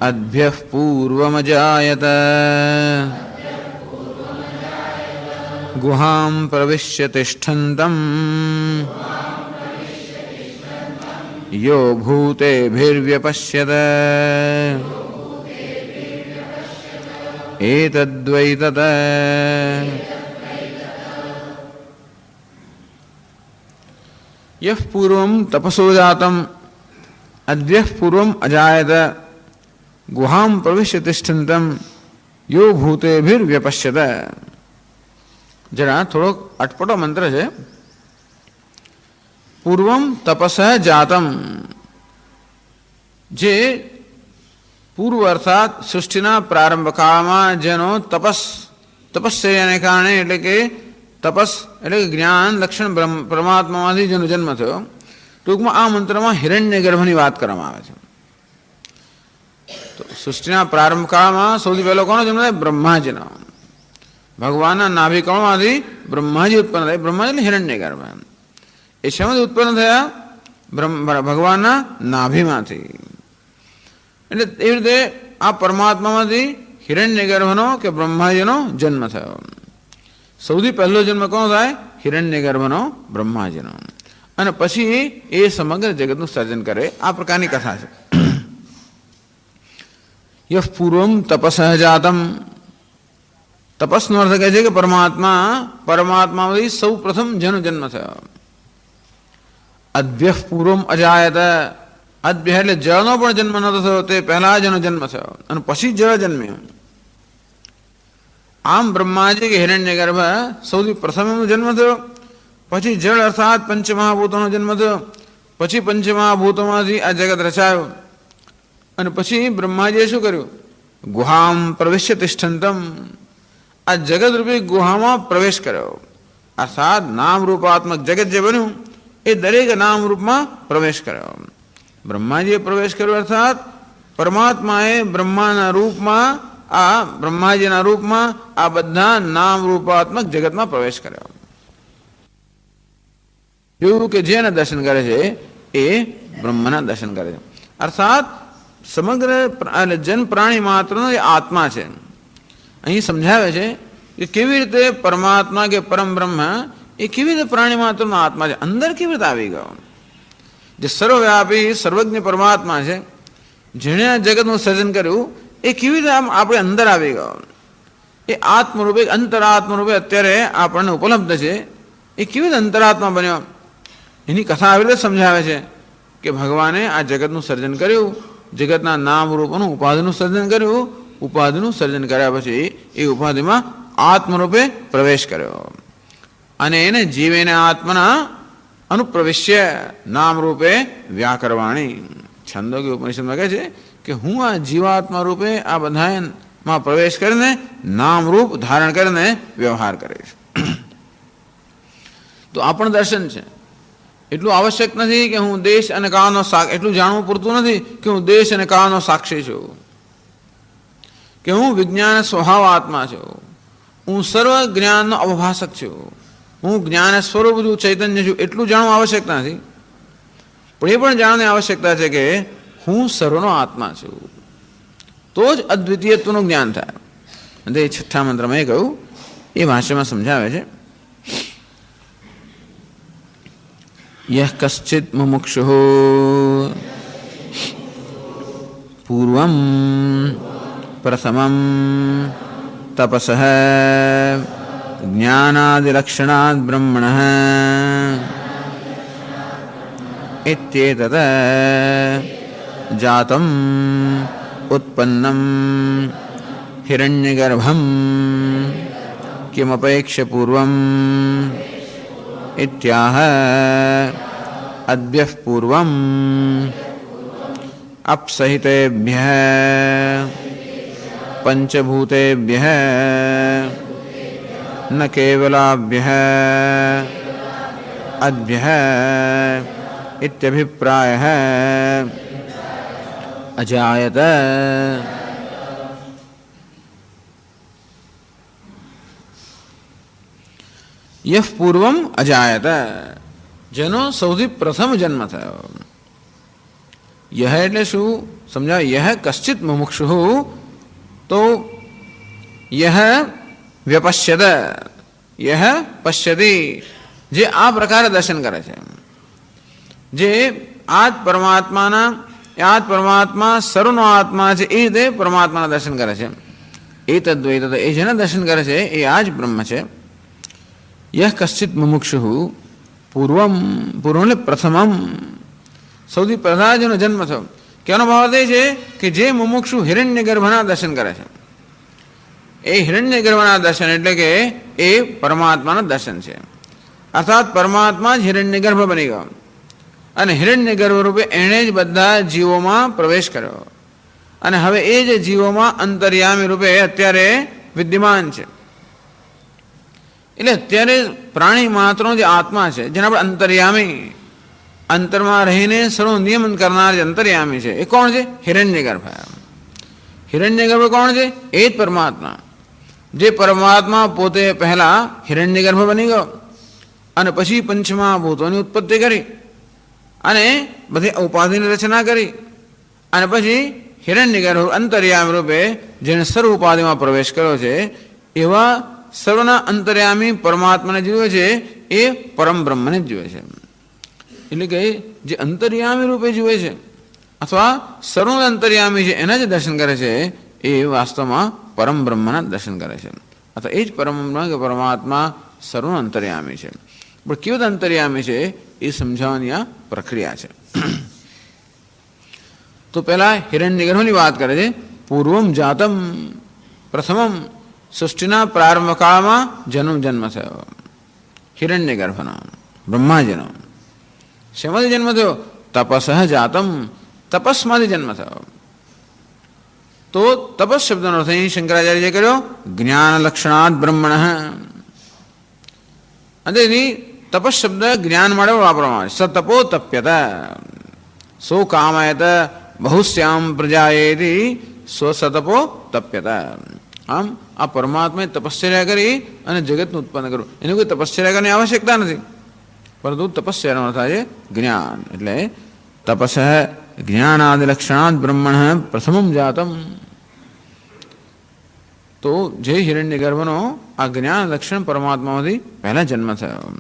અભ્યઃ પૂર્વમજાયત ગુહાં પ્રવિશ્ય તિષ્ઠન્તમ યો ભૂતેભિર્વ્યપશ્યત એતદ્વૈ તત યહ પૂર્વમ તપસો જાતમ અદ્યઃ પૂર્વમ અજાયત ગુહામ પ્રવિશ્ય તિષ્ઠંતમ યો ભૂતેભિર્વ્યપશ્યત. જરા થોડોક અટપટો મંત્ર છે. પૂર્વમ તપસ જાતમ, જે પૂર્વ અર્થાત સૃષ્ટિના પ્રારંભ કાળમાં જેનો તપશ્ચર્યાને કારણે એટલે કે તપસ એટલે કે જ્ઞાન લક્ષણ પરમાત્મામાંથી જેનો જન્મ થયો. ટૂંકમાં આ મંત્રમાં હિરણ્ય ગર્ભની વાત કરવામાં આવે છે. તો સૃષ્ટિના પ્રારંભ કાળમાં સૌથી પહેલો કોનો જન્મ થાય? બ્રહ્માજીનો. ભગવાનના નાભિકણમાંથી બ્રહ્માજી ઉત્પન્ન થાય. બ્રહ્માજી એટલે હિરણ્ય ગર્ભ. એ શેમાંથી ઉત્પન્ન થયા? ભગવાનના નાભીમાંથી. એટલે એવી રીતે આ પરમાત્મામાંથી હિરણ્ય ગર્ભનો કે બ્રહ્માજીનો જન્મ થયો. સૌથી પહેલો જન્મ કોનો થાય? હિરણ્ય ગર્ભનો, બ્રહ્માજીનો. અને પછી એ સમગ્ર જગતનું સર્જન કરે. આ પ્રકારની કથા છે. યહ પૂર્વમ તપસ જાતમ, તપસનો અર્થ કહે છે કે પરમાત્મામાંથી સૌ પ્રથમ જેનો જન્મ થયો. અદ્ભ્ય પૂર્વમ અજાયત, અદ્ભ્ય એટલે જળનો પણ જન્મ નતો થયો, તે પહેલા જેનો જન્મ થયો અને પછી જળ જન્મ્યું. આમ બ્રહ્માજી કે હિરણ્ય ગર્ભ સૌથી પ્રથમ એનો જન્મ થયો, પછી જળ અર્થાત પંચમહાભૂતોનો જન્મ થયો, પછી પંચમહાભૂતોમાંથી આ જગત રચાયું. અને પછી બ્રહ્માજીએ શું કર્યું? ગુહામ પ્રવેશ્ય તિષ્ઠંતમ, આ જગત રૂપી ગુહામાં પ્રવેશ કર્યો. અર્થાત નામ રૂપાત્મક જગત જે બન્યું એ દરેક નામ રૂપમાં પ્રવેશ કર્યો. બ્રહ્માજીએ પ્રવેશ કર્યો અર્થાત પરમાત્માએ બ્રહ્માના રૂપમાં, આ બ્રહ્માજીના રૂપમાં આ બધા નામ રૂપાત્મક જગતમાં પ્રવેશ કર્યો. એવું કે જેને દર્શન કરે છે એ બ્રહ્મના દર્શન કરે છે. અર્થાત સમગ્ર જન પ્રાણી માત્રનો એ આત્મા છે. અહીં સમજાવે છે કે કેવી રીતે પરમાત્મા કે પરમ બ્રહ્મ એ કેવી રીતે પ્રાણી માત્રનો આત્મા છે, અંદર કેવી રીતે આવી ગયો. જે સર્વવ્યાપી સર્વજ્ઞ પરમાત્મા છે, જેણે આ જગતનું સર્જન કર્યું, એ કેવી રીતે આપણે અંદર આવી ગયો. એ આત્મરૂપે અંતરાત્મરૂપે અત્યારે આપણને ઉપલબ્ધ છે. એ કેવી રીતે અંતરાત્મા બન્યો એની કથા આવી રીતે સમજાવે છે કે ભગવાને આ જગતનું સર્જન કર્યું, જગતના નામ રૂપોનું ઉપાધિનું સર્જન કર્યું. ઉપાધિનું સર્જન કર્યા પછી એ ઉપાધિમાં આત્મરૂપે પ્રવેશ કર્યો અને એને જીવેને આત્મના અનુપ્રવિશ્ય નામ રૂપે વ્યાકરવાણી. છંદોગી ઉપનિષદમાં કહે છે કે હું આ જીવાત્મા રૂપે આ બધામાં પ્રવેશ કરીને નામ રૂપ ધારણ કરીને વ્યવહાર કરીશ. તો આ પણ દર્શન છે. એટલું આવશ્યક નથી કે હું દેશ અને કાળનો એટલું જાણવું પૂરતું નથી કે હું દેશ અને કાળનો સાક્ષી છું, કે હું વિજ્ઞાન સ્વભાવ આત્મા છું, હું સર્વ જ્ઞાનનો અવભાષક છું, હું જ્ઞાન સ્વરૂપ છું, ચૈતન્ય છું. એટલું જાણવું આવશ્યકતા નથી. પણ એ પણ જાણવાની આવશ્યકતા છે કે હું સર્વનો આત્મા છું. તો જ અદ્વિતીયત્વનું જ્ઞાન થાય. અને એ છઠ્ઠા મંત્રમાં એ કહ્યું, એ ભાષામાં સમજાવે છે. યહ કશ્ચિત મુમુક્ષુઃ પૂર્વમ પ્રથમમ તપસઃ જ્ઞાનાદિલક્ષણાદ બ્રહ્મણઃ ઇત્યેતત જાતમ ઉત્પન્નમ હિરણ્યગર્ભમ કિમપેક્ષ્ય પૂર્વમ ઇત્યાહ અદ્યઃ પૂર્વમ અપ્સહિતેભ્યઃ પંચભૂતેભ્યઃ ન કેવલાભ્યઃ અદ્ભ્યઃ ઇત્યભિપ્રાયઃ અજાયત. યહ પૂર્વમ અજાયત, જેનો સૌથી પ્રથમ જન્મ થયો. યહ એટલે શું સમજાય? યહ કશ્ચિત મુમુક્ષુઃ, તો યહ વ્યપશ્યત, યહ પશ્યતિ, જે આ પ્રકારે દર્શન કરે છે, જે આજ પરમાત્મા સર્વનો આત્મા છે, એ રીતે પરમાત્માના દર્શન કરે છે. એ તદ્વૈત, એ જેને દર્શન કરે છે એ આ જ બ્રહ્મ છે. યહ કશ્ચિત મુમુક્ષુઃ, પૂર્વમ, પૂર્વ એટલે પ્રથમમ, સૌથી પહેલા જેનો જન્મ થયો. કહેવાનો ભાવ એ છે કે જે મુમુક્ષુ હિરણ્ય ગર્ભના દર્શન કરે છે, એ હિરણ્ય ગર્ભના દર્શન એટલે કે એ પરમાત્માના દર્શન છે. અર્થાત પરમાત્મા જ હિરણ્ય ગર્ભ બની ગયો અને હિરણ્ય ગર્ભ રૂપે એણે જ બધા જીવોમાં પ્રવેશ કર્યો અને હવે એ જ જીવોમાં અંતર્યામી રૂપે અત્યારે વિદ્યમાન છે. એટલે અત્યારે પ્રાણી માત્રનો જે આત્મા છે, જેના પર અંતર્યામી, અંતરમાં રહીને સર્વ નિયમન કરનાર જે અંતર્યામી છે, એ કોણ છે? હિરણ્ય ગર્ભ. હિરણ્ય ગર્ભ કોણ છે? એ જ પરમાત્મા. જે પરમાત્મા પોતે પહેલા હિરણ્ય ગર્ભ બની ગયો અને પછી પંચમહાભૂતોની ઉત્પત્તિ કરી અને બધી ઉપાધિની રચના કરી અને પછી હિરણ્ય ગર્ભ અંતર્યામી રૂપે જેને સર્વ ઉપાધિમાં પ્રવેશ કર્યો છે, એવા સર્વના અંતર્યામી પરમાત્માને જીવે છે, એ પરમ બ્રહ્મને જ જીવે છે. એટલે કે જે અંતર્યામી રૂપે જીવે છે અથવા સર્વ અંતર્યામી છે, એના જે દર્શન કરે છે, એ વાસ્તવમાં પરમ બ્રહ્મના દર્શન કરે છે. અથવા એ જ પરમ બ્રહ્મ કે પરમાત્મા સર્વ અંતર્યામી છે. પણ કેવું અંતર્યામી છે એ સમજાવવાની આ પ્રક્રિયા છે. તો પહેલા હિરણ્ય ગર્ભની વાત કરે છે. પૂર્વમ જાતમ, પ્રથમમ સૃષ્ટિના પ્રારંભ કાળમાં જન્મ થયો હિરણ્ય ગર્ભનો, બ્રહ્માજીનો. શેમાંથી જન્મ થયો? તપસ જાતમ, તપસમાંથી જન્મ થયો. તો તપસ શબ્દનો અર્થ અહીં શંકરાચાર્ય કર્યો જ્ઞાન લક્ષણાત બ્રહ્મણ. અને તપસ શબ્દ જ્ઞાન માટે વાપરવામાં આવે. સતપો તપ્યતા, સો કામયત બહુશ્યામ પ્રજાએતિ સ્વસતપો તપ્યતા. આમ આ પરમાત્માએ તપશ્ચર્યા કરી અને જગતનું ઉત્પન્ન કર્યું. એની કોઈ તપશ્ચર્યા કરવાની આવશ્યકતા નથી, પરંતુ તપશ્ચર્યાનો અર્થ છે જ્ઞાન. એટલે તપસ જ્ઞાનાદિ લક્ષણાત બ્રહ્મણ પ્રથમમ જાતમ. તો જે હિરણ્ય ગર્ભનો આ જ્ઞાન લક્ષણ પરમાત્મામાંથી પહેલા જન્મ થયો.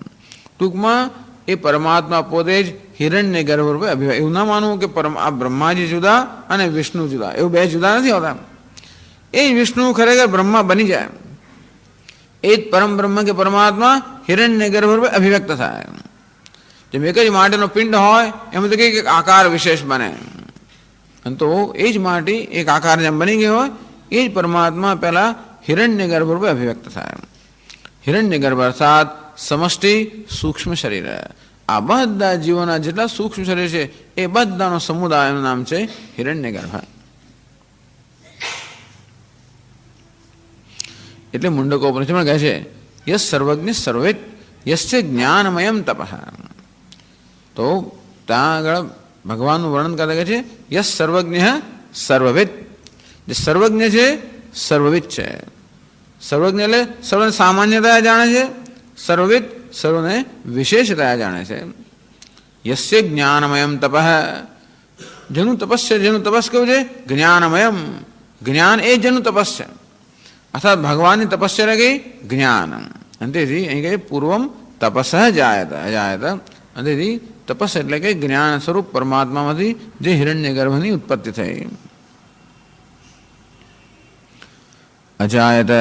ટૂંકમાં એ પરમાત્મા પોતે જ હિરણ્ય ગર્ભ રૂપે અભિવ્યક્ત. એવું ના માનવું કે આ બ્રહ્માજી જુદા અને વિષ્ણુ જુદા, એવું બે જુદા નથી હોતા. એ વિષ્ણુ ખરેખર બ્રહ્મા બની જાય, એ જ પરમ બ્રહ્મ કે પરમાત્મા હિરણ્ય ગર્ભ રૂપે અભિવ્યક્ત થાય. જેમ એક જ માટીનો પિંડ હોય એમ તો કંઈક આકાર વિશેષ બને, તો એ જ માટી એક આકાર જેમ બની ગયો હોય, એ જ પરમાત્મા પહેલા હિરણ્ય ગર્ભ રૂપે અભિવ્યક્ત થાય. હિરણ્ય ગર્ભ અર્થાત સમષ્ટિ સૂક્ષ્મ શરીર. આ બધા જીવોના જેટલા સૂક્ષ્મ શરીર છે એ બધાનો સમુદાયનું નામ છે હિરણ્ય ગર્ભ. એટલે મુંડકોપનિષદમાં કહે છે યસ સર્વજ્ઞ સર્વેદ યસ્ય જ્ઞાનમયમ તપઃ. તો ત્યાં આગળ ભગવાનનું વર્ણન કરતા કહે છે યસ સર્વજ્ઞ સર્વવિદ. જે સર્વજ્ઞ છે સર્વવિદ છે. સર્વજ્ઞ એટલે સર્વને સામાન્યતયા જાણે છે, સર્વવિદ સર્વને વિશેષતયા જાણે છે. યસ્ય જ્ઞાનમયમ તપઃ, જેનું તપસ છે, જેનું તપસ કેવું છે? જ્ઞાનમયમ. જ્ઞાન એ જેનું તપસ છે, અર્થાત ભગવાનની તપસ્યા કઈ? જ્ઞાન. અને તેથી અહીં કહે પૂર્વમ તપસ જાયત. અને તેથી તપસ એટલે કે જ્ઞાન સ્વરૂપ પરમાત્મામાંથી જે હિરણ્ય ગર્ભની ઉત્પત્તિ થઈ. અજાયત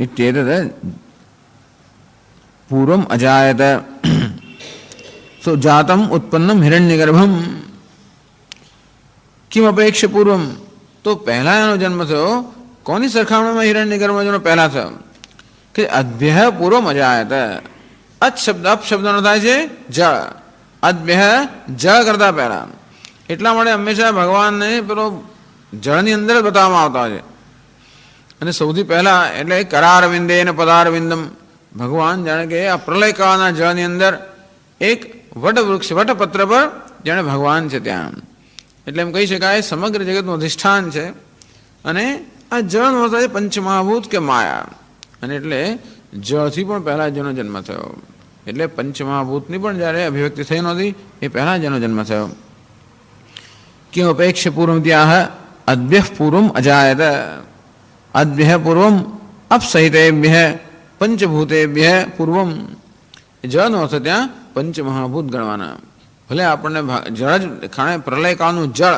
ઇત્યેતદ પૂર્વમ અજાયત. સો જાતમ ઉત્પન્નમ હિરણ્ય ગર્ભમ કિમ અપેક્ષ પૂર્વમ. તો પહેલા એનો જન્મ થયો કોની સરખામણીમાં હિરણ્ય ગર્ભનો જન્મ પહેલા થયો? કે અદ્ભ્ય પૂર્વમ અજાયત. અત શબ્દ અપ શબ્દનો થાય છે જળ. અદ્ભ્ય જળ કરતા પહેલા. એટલા માટે હંમેશા ભગવાનને પેલો જળની અંદર જ બતાવવામાં આવતા હોય છે. અને સૌથી પહેલા એટલે કરારવિંદે અને પદારવિંદમ. ભગવાન જાણે કે આ પ્રલયકાળના જળની અંદર એક વટવૃક્ષ વટપત્ર પર જાણે ભગવાન છે ત્યાં. એટલે એમ કહી શકાય સમગ્ર જગતનું અધિષ્ઠાન છે. અને આ જળનો અર્થ છે પંચમહાભૂત કે માયા. અને એટલે જળથી પણ પહેલા જેનો જન્મ થયો. એટલે પંચમહાભૂતની પણ જ્યારે અભિવ્યક્તિ થઈ નહોતી એ પહેલા જેનો જન્મ થયો. Kim apex પૂર્વમ ત્યાહ અદ્ભ્ય પૂર્વમ અજાયત. અદ્ભ્ય પૂર્વમ અપસહિતેભ્ય પંચભૂતેભ્ય પૂર્વમ. જળનો અર્થ ત્યાં પંચમહાભૂત ગણવાના. ભલે આપણને જળ જ ખાણે પ્રલયકાળનું જળ,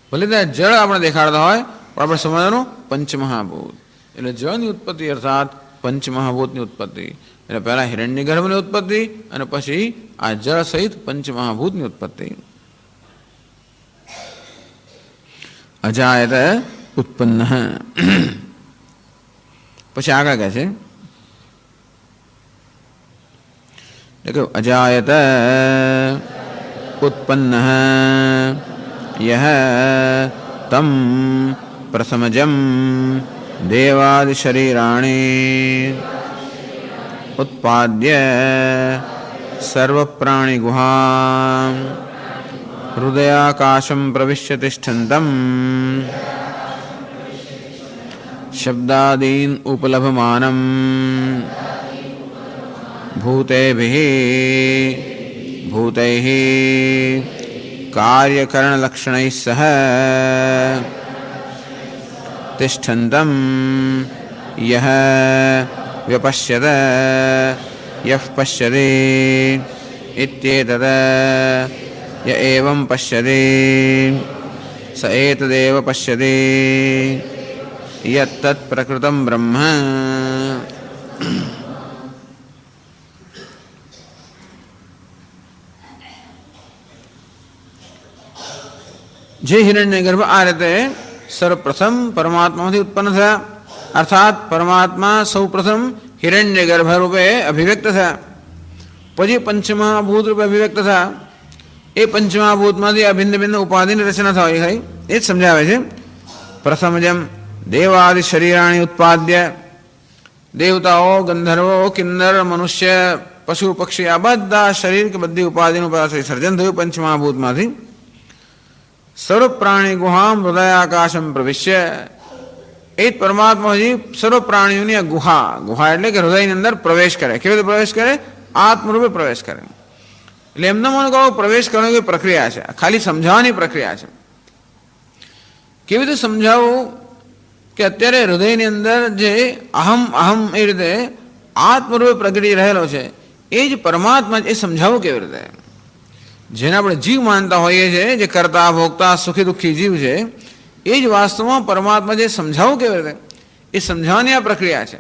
ભલે ત્યાં જળ આપણે દેખાડતા હોય પણ આપણે સમજવાનું પંચમહાભૂત. એટલે જળની ઉત્પત્તિ અર્થાત પંચમહાભૂતની ઉત્પત્તિ. એટલે પહેલાં હિરણ્યગર્ભની ઉત્પત્તિ અને પછી આ જળ સહિત પંચમહાભૂતની ઉત્પત્તિ. અજાયત ઉત્પન્ન. પછી આગળ કહે છે અજાયત ઉત્પન્ન યહ તમ પ્રથમજમ દેવાદિ શરીરાણી ઉત્પાદ્ય સર્વપ્રાણી ગુહાં હૃદયાકાશમ પ્રવિશ્ય તિષ્ઠન્તમ શબ્દાદીન ઉપલભમાનમ ભૂતેભિઃ ભૂતૈઃ કાર્યકરણલક્ષણૈः સહ તિષ્ઠન્તમ યહ વ્યપશ્યત યઃ પશ્યતિ ઇત્યેતદ ય એવં પશ્યતિ સ એતદેવ પશ્યતિ યત્તत् પ્રકૃતં બ્રહ્મ. જે હિરણ્યગર્ભ આ રીતે સર્વપ્રથમ પરમાત્મામાંથી ઉત્પન્ન થયા, અર્થાત પરમાત્મા સૌ પ્રથમ હિરણ્યગર્ભ રૂપે અભિવ્યક્ત થયા, પછી પંચમહાભૂત રૂપે અભિવ્યક્ત થયા. એ પંચમહાભૂતમાંથી આ ભિન્ન ભિન્ન ઉપાધિની રચના થવાની થઈ એ જ સમજાવે છે. પ્રથમ જેમ દેવાદિ શરીરાણી ઉત્પાદ્ય, દેવતાઓ, ગંધર્વો, કિન્નર, મનુષ્ય, પશુ, પક્ષી આ બધા શરીર કે બધી ઉપાધિનું સર્જન થયું પંચમહાભૂતમાંથી. સર્વ પ્રાણી ગુહામ હૃદયાકાશમ પ્રવિશ્ય, એ જ પરમાત્માજી સર્વ પ્રાણીઓની આ ગુહા, ગુહા એટલે કે હૃદયની અંદર પ્રવેશ કરે. કેવી રીતે પ્રવેશ કરે? આત્મરૂપે પ્રવેશ કરે. એટલે એમને મને કહો પ્રવેશ કરવાની કોઈ પ્રક્રિયા છે, ખાલી સમજાવવાની પ્રક્રિયા છે. કેવી રીતે સમજાવવું કે અત્યારે હૃદયની અંદર જે અહમ અહમ એ રીતે આત્મરૂપે પ્રગટી રહેલો છે એ જ પરમાત્મા, એ સમજાવવું કેવી રીતે? જેને આપણે જીવ માનતા હોઈએ છીએ, જે કરતા ભોગતા સુખી દુઃખી જીવ છે, એ જ વાસ્તવમાં પરમાત્મા જે સમજાવવું કેવી રીતે એ સમજાવવાની આ પ્રક્રિયા છે.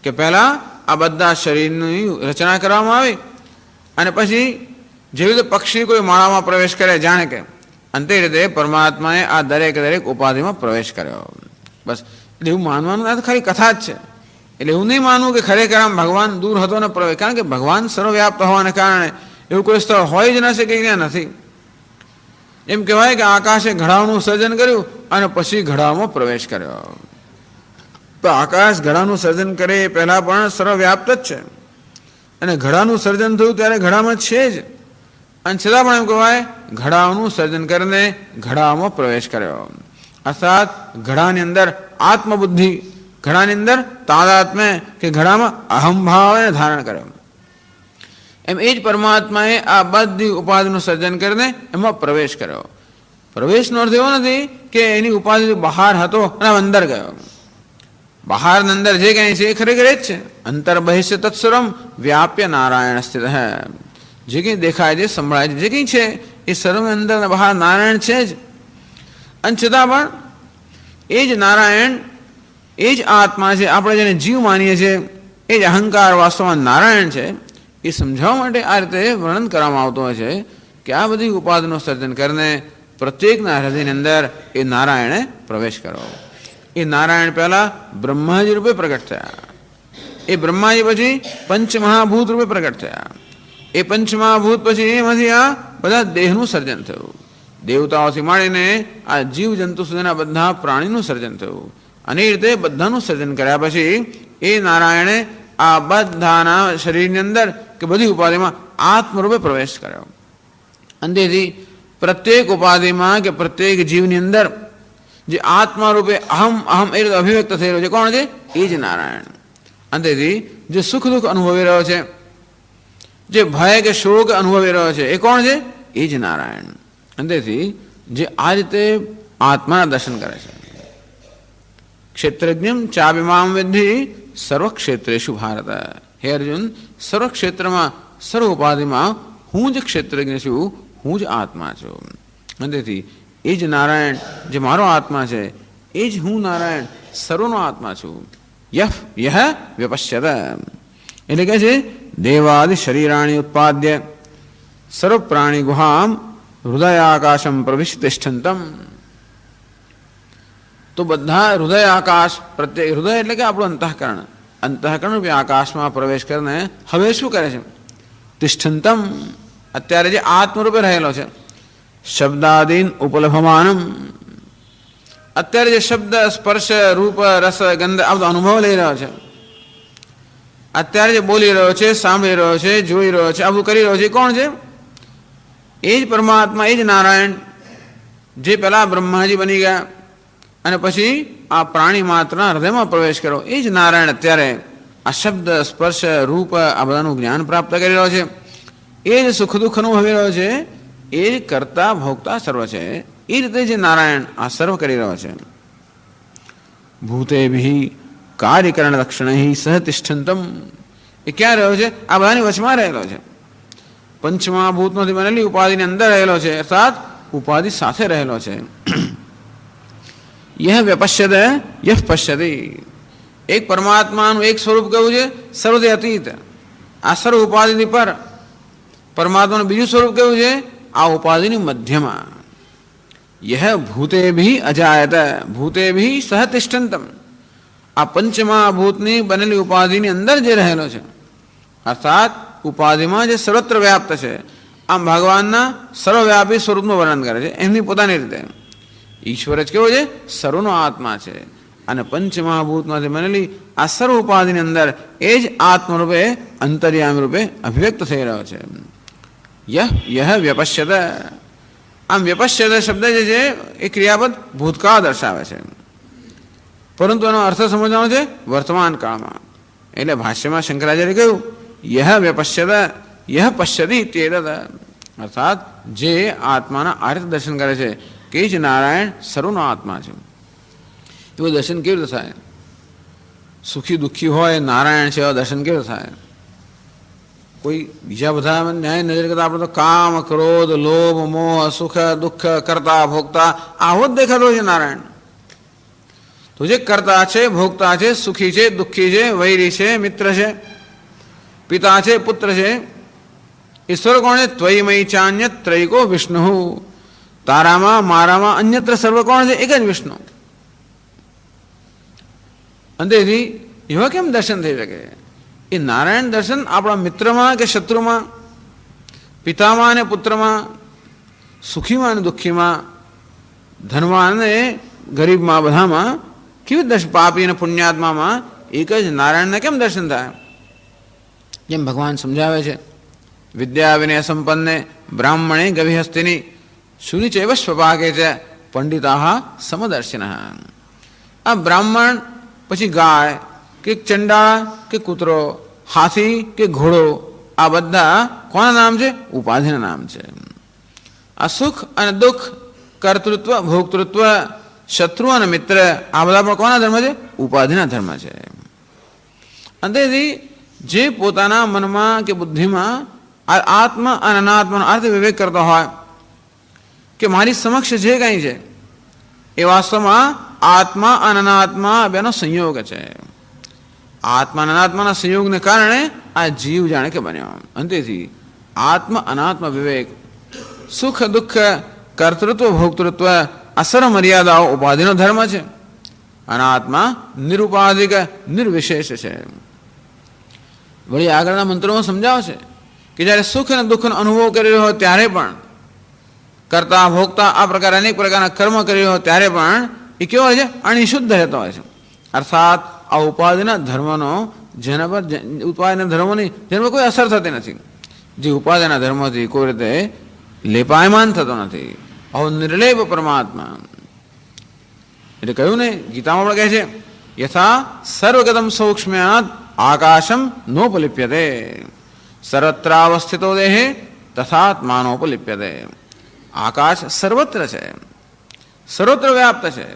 કે પહેલાં આ બધા શરીરની રચના કરવામાં આવી અને પછી જેવી રીતે પક્ષી કોઈ માળામાં પ્રવેશ કરે જાણે કે, અંતે રીતે પરમાત્માએ આ દરેક ઉપાધિમાં પ્રવેશ કર્યો. બસ એટલે એવું માનવાનું આ તો ખાલી કથા જ છે. એટલે એવું નહીં માનવું કે ખરેખર આમ ભગવાન દૂર હતો ને પ્રવેશ, કારણ કે ભગવાન સર્વવ્યાપ્ત હોવાને કારણે એવું કોઈ સ્થળ હોય જ ન શકે કે ત્યાં નથી. એમ કહેવાય કે આકાશે ઘડાનું સર્જન કર્યું અને પછી ઘડામાં પ્રવેશ કર્યો. તો આકાશ ઘડાનું સર્જન કરે એ પહેલાં પણ સર્વવ્યાપ્ત જ છે અને ઘડાનું સર્જન થયું ત્યારે ઘડામાં છે જ, અને છતાં પણ એમ કહેવાય ઘડાનું સર્જન કરીને ઘડામાં પ્રવેશ કર્યો. અર્થાત ઘડાની અંદર આત્મબુદ્ધિ, ઘડાની અંદર તાદાત્મ્ય કે ઘડામાં અહંભાવને ધારણ કર્યો. એમ એ જ પરમાત્માએ આ બધી ઉપાધિનું સર્જન કરીને એમાં પ્રવેશ કર્યો. પ્રવેશનો અર્થ એવો નથી કે એની ઉપાધિ બહાર હતો અને અંદર ગયો. બહાર અંદર જે કંઈ છે એ ખરેખર જ છે. અંતર બહિષ્ય તત્સર્વમ વ્યાપ્ય નારાયણ સ્થિત હૈ. જે કંઈ દેખાય છે, સંભળાય છે, જે કંઈ છે એ સર્વ અંદર બહાર નારાયણ છે જ. અને છતાં પણ એ જ નારાયણ, એ જ આત્મા છે. આપણે જેને જીવ માનીએ છીએ એ જ અહંકાર વાસ્તવમાં નારાયણ છે. એ સમજાવવા માટે આ રીતે વર્ણન કરવામાં આવતું હોય છે કે આ બધી ઉપાધિનું સર્જન કરીને પ્રત્યેકના હૃદયની અંદર એ નારાયણે પ્રવેશ કર્યો. એ નારાયણ પહેલાં બ્રહ્માજી રૂપે પ્રગટ થયા, એ બ્રહ્માજી પછી પંચમહાભૂત રૂપે પ્રગટ થયા, એ પંચમહાભૂત પછી એમાંથી આ બધા દેહનું સર્જન થયું. દેવતાઓથી માંડીને આ જીવ જંતુ સુધીના બધા પ્રાણીનું સર્જન થયું. અને એ રીતે બધાનું સર્જન કર્યા પછી એ નારાયણે આ બધાના શરીરની અંદર કે બધી ઉપાધિમાં આત્મરૂપે પ્રવેશ કર્યો. અંતેથી પ્રત્યેક ઉપાધિમાં કે પ્રત્યેક જીવની અંદર જે આત્મા રૂપે અહમ અહમ એ રીતે અભિવ્યક્ત થયેલો છે, કોણ છે? એ જ નારાયણ. અંતેથી જે સુખ દુઃખ અનુભવી રહ્યો છે, જે ભય કે શોક અનુભવી રહ્યો છે, એ કોણ છે? એ જ નારાયણ. અંતેથી જે આ રીતે આત્માના દર્શન કરે છે. ક્ષેત્રજ્ઞમ ચાબિમામ વિદ્ધિ સર્વક્ષેત્રેષુ ભારત. હે અર્જુન, સર્વક્ષેત્રમાં સર્વ ઉપાધિમાં હું જ ક્ષેત્રજ્ઞ છું, હું જ આત્મા છું. અંતેથી એ જ નારાયણ જે મારો આત્મા છે, એ જ હું નારાયણ સર્વનો આત્મા છું. યહ વ્યપશ્યત. એટલે કે છે દેવાદિ શરીરાણી ઉત્પાદ્ય સર્વ પ્રાણી ગુહામ હૃદયાકાશમ પ્રવિશ તિષ્ઠંતમ. તો બધા હૃદય આકાશ પ્રત્યેક, હૃદય એટલે કે આપણું અંતઃકરણ, અંતઃકરણ રૂપે આકાશમાં પ્રવેશ કરીને હવે શું કરે છે? તિષ્ઠંતમ, અત્યારે જે આત્મરૂપે રહેલો છે. શબ્દાદીન ઉપલભમાનમ, અત્યારે જે શબ્દ સ્પર્શ રૂપ રસ ગંધ આ બધો અનુભવ લઈ રહ્યો છે, અત્યારે જે બોલી રહ્યો છે, સાંભળી રહ્યો છે, જોઈ રહ્યો છે, આ બધું કરી રહ્યો છે, કોણ છે? એ જ પરમાત્મા, એ જ નારાયણ, જે પહેલા બ્રહ્માજી બની ગયા અને પછી આ પ્રાણી માત્રના હૃદયમાં પ્રવેશ કર્યો. એ જ નારાયણ અત્યારે આ શબ્દ સ્પર્શ રૂપ આ બધાનું જ્ઞાન પ્રાપ્ત કરી રહ્યો છે. એ જ સુખ દુઃખ અનુભવી રહ્યો છે. એ જ કરતા ભોગતા સર્વ છે. એ રીતે જે નારાયણ આ સર્વ કરી રહ્યો છે. ભૂતેભિ કાર્યકરણ લક્ષણ સહ તિષ્ઠંતમ, એ ક્યાં રહ્યો છે? આ બધાની વચમાં રહેલો છે. પંચમહાભૂતમાંથી બનેલી ઉપાધિની અંદર રહેલો છે, અર્થાત ઉપાધિ સાથે રહેલો છે. યહ વ્યપશ્યત યહ પશ્યતિ, એક પરમાત્માનું એક સ્વરૂપ કેવું છે? સર્વથી અતીત, આ સર્વ ઉપાધિની પર. પરમાત્માનું બીજું સ્વરૂપ કેવું છે? આ ઉપાધિની મધ્યમાં. યહ ભૂતેભિ અજાયત ભૂતેભિ સહ તિષ્ઠંતમ, આ પંચમહાભૂતની બનેલી ઉપાધિની અંદર જે રહેલો છે, અર્થાત ઉપાધિમાં જે સર્વત્ર વ્યાપ્ત છે. આમ ભગવાનના સર્વવ્યાપી સ્વરૂપનું વર્ણન કરે છે એમની પોતાની રીતે. ઈશ્વર જ કેવો છે? સર્વનો આત્મા છે. અને પંચમહાભૂતમાંથી બનેલી આ સર્વ ઉપાધિની અંદર એ જ આત્મરૂપે અંતર્યામી રૂપે અભિવ્યક્ત થઈ રહ્યો છે. યહ વ્યપશ્યત, આમ વ્યપશ્યત શબ્દ જે છે એ ક્રિયાપદ ભૂતકાળ દર્શાવે છે, પરંતુ એનો અર્થ સમજવાનો છે વર્તમાન કાળમાં. એટલે ભાષ્યમાં શંકરાચાર્ય કહ્યું યહ વ્યપશ્યત યહ પશ્યતિ તેતદ, અર્થાત જે આત્માના આ રીતે દર્શન કરે છે કે જ નારાયણ સર્વનો આત્મા છે. એવું દર્શન કેવી રીતે થાય? સુખી દુઃખી હોય નારાયણ છે એવા દર્શન કેવી રીતે થાય? કોઈ બીજા બધા ન્યાય નજર કરતા આપણે તો કામ ક્રોધ લોભ મોહ સુખ દુઃખ કરતા ભોગતા આવો જ દેખાતો છે નારાયણ. તો જે કરતા છે, ભોગતા છે, સુખી છે, દુઃખી છે, વૈરી છે, મિત્ર છે, પિતા છે, પુત્ર છે, ઈશ્વર કોણ છે? ત્વયિમયી ચાન્ય ત્રૈકો વિષ્ણુ, તારામાં મારામાં અન્યત્ર સર્વ કોણ છે? એક જ વિષ્ણુ. અંતેથી એવા કેમ દર્શન થઈ શકે? એ નારાયણ દર્શન આપણા મિત્રમાં કે શત્રુમાં, પિતામાં અને પુત્રમાં, સુખીમાં અને દુઃખીમાં, ધનવાન અને ગરીબમાં, બધામાં કેવી દર્શન, પાપી અને પુણ્યાત્મામાં એક જ નારાયણને કેમ દર્શન થાય? જેમ ભગવાન સમજાવે છે વિદ્યા વિનય સંપન્ને બ્રાહ્મણે ગવિહસ્તિની શુનિ ચૈવ સ્વભાગે છે પંડિતા સમદર્શિન. આ બ્રાહ્મણ પછી ગાય કે ચંડાળા કે કૂતરો, હાથી કે ઘોડો, આ બધા કોના નામ છે? ઉપાધિના નામ છે. આ સુખ અને દુઃખ, કર્તૃત્વ ભોક્તૃત્વ, શત્રુ અને મિત્ર, આ બધા પણ કોના ધર્મ છે? ઉપાધિના ધર્મ છે. અંતેથી જે પોતાના મનમાં કે બુદ્ધિમાં આત્મ અને અનાત્માનો અર્થ વિવેક કરતો હોય કે મારી સમક્ષ જે કંઈ છે એ વાસ્તવમાં આત્મા અને અનાત્મા બેનો સંયોગ છે. આત્મા અને અનાત્માના સંયોગને કારણે આ જીવ જાણે કે બન્યો. અંતેથી આત્મ અનાત્મ વિવેક, સુખ દુઃખ, કર્તૃત્વ ભોક્તૃત્વ, અસર મર્યાદાઓ ઉપાધિનો ધર્મ છે. અનાત્મા નિરુપાધિક નિર્વિશેષ છે. વળી આગળના મંત્રોમાં સમજાવશે કે જ્યારે સુખ અને દુઃખનો અનુભવ કરી રહ્યો હોય ત્યારે પણ, કરતા ભોગતા આ પ્રકારે અનેક પ્રકારના કર્મ કરી રહ્યો હોય ત્યારે પણ એ કેવો હોય છે? અણિશુદ્ધ રહેતો હોય છે. અર્થાત આ ઉપાધિના ધર્મનો જેના પર ઉપાધિના ધર્મોની જેના પર કોઈ અસર થતી નથી. જે ઉપાધિના ધર્મોથી કોઈ રીતે લેપાયમાન થતો નથી. આવો નિર્લેપ પરમાત્મા. એટલે કહ્યું ને ગીતામાં પણ કહે છે યથા સર્વગતમ સૌક્ષ્મ્યાત આકાશમ નોપલિપ્યતે સર્વત્રાવસ્થિતો દેહે તથાત્માનોપલિપ્યતે. આકાશ સર્વત્ર છે, સર્વત્ર વ્યાપ્ત છે,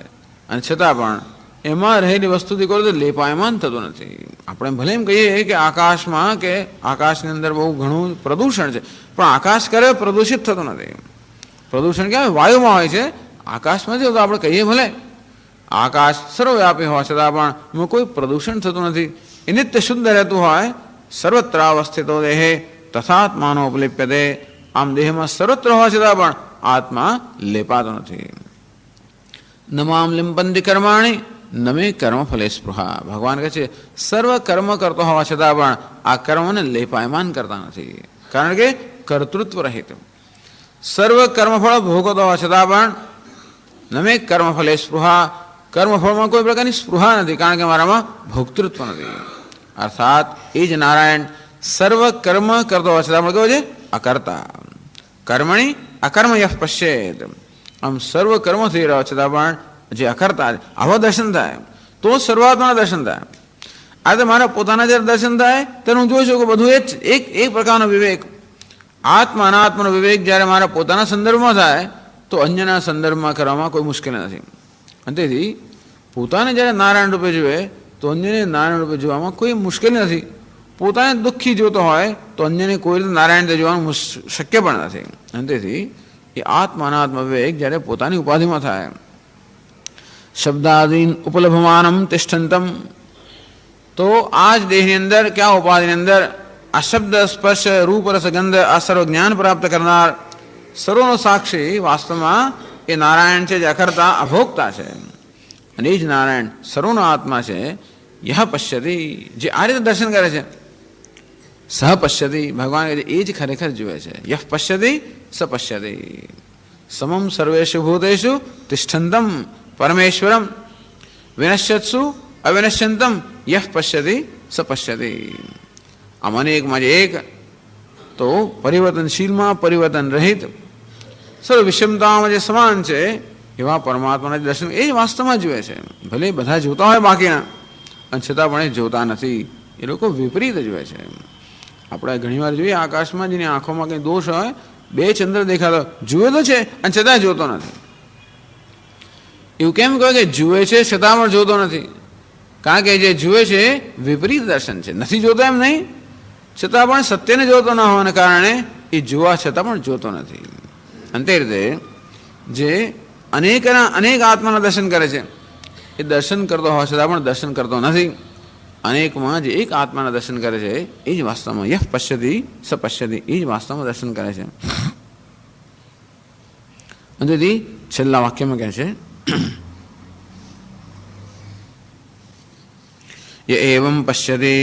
અને છતાં પણ એમાં રહેલી વસ્તુથી કોઈ રીતે લેપાયમાન થતું નથી. આપણે ભલે એમ કહીએ કે આકાશમાં કે આકાશની અંદર બહુ ઘણું પ્રદૂષણ છે, પણ આકાશ ક્યારે પ્રદૂષિત થતું નથી. પ્રદૂષણ ક્યાં વાયુમાં હોય છે, આકાશમાંથી તો આપણે કહીએ ભલે આકાશ સર્વવ્યાપી હોવા છતાં પણ એમાં કોઈ પ્રદૂષણ થતું નથી. એ નિત્ય શુદ્ધ રહેતું હોય. સર્વત્ર અવસ્થિતો દેહે તથાત્માનો ઉપલિપ્યતે. આમ દેહમાં સર્વત્ર હોવા છતાં પણ આત્મા લેપાતો નથી. નમામ લિંપંતિ કર્માણી નમે કર્મ ફલે સ્પૃહા. ભગવાન કહે છે સર્વ કર્મ કરતો હોવા છતાં પણ આ કર્મને લેપાયમાન કરતા નથી, કારણ કે કર્તૃત્વ રહિત. સર્વ કર્મફળ ભોગવતો હોવા છતાં પણ નમે કર્મફલે સ્પૃહા. કર્મફળમાં કોઈ પ્રકારની સ્પૃહા નથી, કારણ કે મારામાં ભોક્તૃત્વ નથી. અર્થાત એ જ નારાયણ સર્વ કર્મ કરતો હોવા છતાં પણ કેવો છે? અકર્તા. કર્મણી અકર્મ યહ પશ્યેત. આમ સર્વ કર્મ થઈ રહ્યો છતાં પણ જે અકર્તા, આવા દર્શન થાય તો સર્વાત્માના દર્શન થાય. આ તો મારા પોતાના જ્યારે દર્શન થાય ત્યારે હું જોઈ શકું બધું એક પ્રકારનો વિવેક. આત્મા અનાત્માનો વિવેક જ્યારે મારા પોતાના સંદર્ભમાં થાય તો અન્યના સંદર્ભમાં કરવામાં કોઈ મુશ્કેલ નથી. અને તેથી પોતાને જ્યારે નારાયણ રૂપે જુએ તો અન્યને નારાયણ રૂપે જોવામાં કોઈ મુશ્કેલી નથી. પોતાને દુઃખી જોતો હોય તો અન્યને કોઈ રીતે નારાયણ રીતે જોવાનું શક્ય પણ નથી. અને તેથી એ આત્મા અનાત્મ વિવેક જ્યારે પોતાની ઉપાધિમાં થાય. શબ્દાદીન ઉપલભમાનમ તિષ્ઠંતમ. તો આ જ દેહની અંદર ક્યાં ઉપાધિની અંદર આ શબ્દ સ્પર્શ રૂપ રસ ગંધ આ સર્વ જ્ઞાન પ્રાપ્ત કરનાર સર્વનો સાક્ષી વાસ્તવમાં એ નારાયણ છે, જે અકર્તા અભોગતા છે. અને એ જ નારાયણ સર્વનો આત્મા છે. યહ પશ્યતિ, જે આ રીતે દર્શન કરે છે. સહ પશ્યતિ, ભગવાન એ જ ખરેખર જુએ છે. યહ પશ્યતિ સ પશ્યતિ. સમમ સર્વેષુ ભૂતેષુ તિષ્ઠંતમ પરમેશ્વરમ વિનશ્યત્સુ અવિનશ્યંતમ યહ પશ્યતિ સ પશ્યતિ. આમ અનેકમાં જે એક, તો પરિવર્તનશીલમાં પરિવર્તન રહિત સર્વ વિષમતામાં જે સમાન છે એવા પરમાત્માના દર્શન એ જ વાસ્તવમાં જુએ છે. ભલે બધા જોતા હોય બાકીના, અને છતાં પણ એ જોતા નથી. એ લોકો વિપરીત જુએ છે. આપણે ઘણીવાર જોઈએ આકાશમાં જેની આંખોમાં કંઈ દોષ હોય, બે ચંદ્ર દેખાતો જુએ તો છે અને છતાં જોતો નથી. એવું કેમ કહે કે જુએ છે છતાં પણ જોતો નથી? કારણ કે જે જુએ છે વિપરીત દર્શન છે. નથી જોતો એમ નહીં, છતાં પણ સત્યને જોતો ન હોવાને કારણે એ જોવા છતાં પણ જોતો નથી. અને તે રીતે જે અનેક આત્માના દર્શન કરે છે એ દર્શન કરતો હોવા છતાં પણ દર્શન કરતો નથી. અનેકમાં જે એક આત્માના દર્શન કરે છે એ જ વાસ્તવમાં યહ પશ્યતિ સ પશ્યતિ, એ જ વાસ્તવમાં દર્શન કરે છે. અને તેથી છેલ્લા વાક્યમાં કહે છે ય એવં પશ્યતિ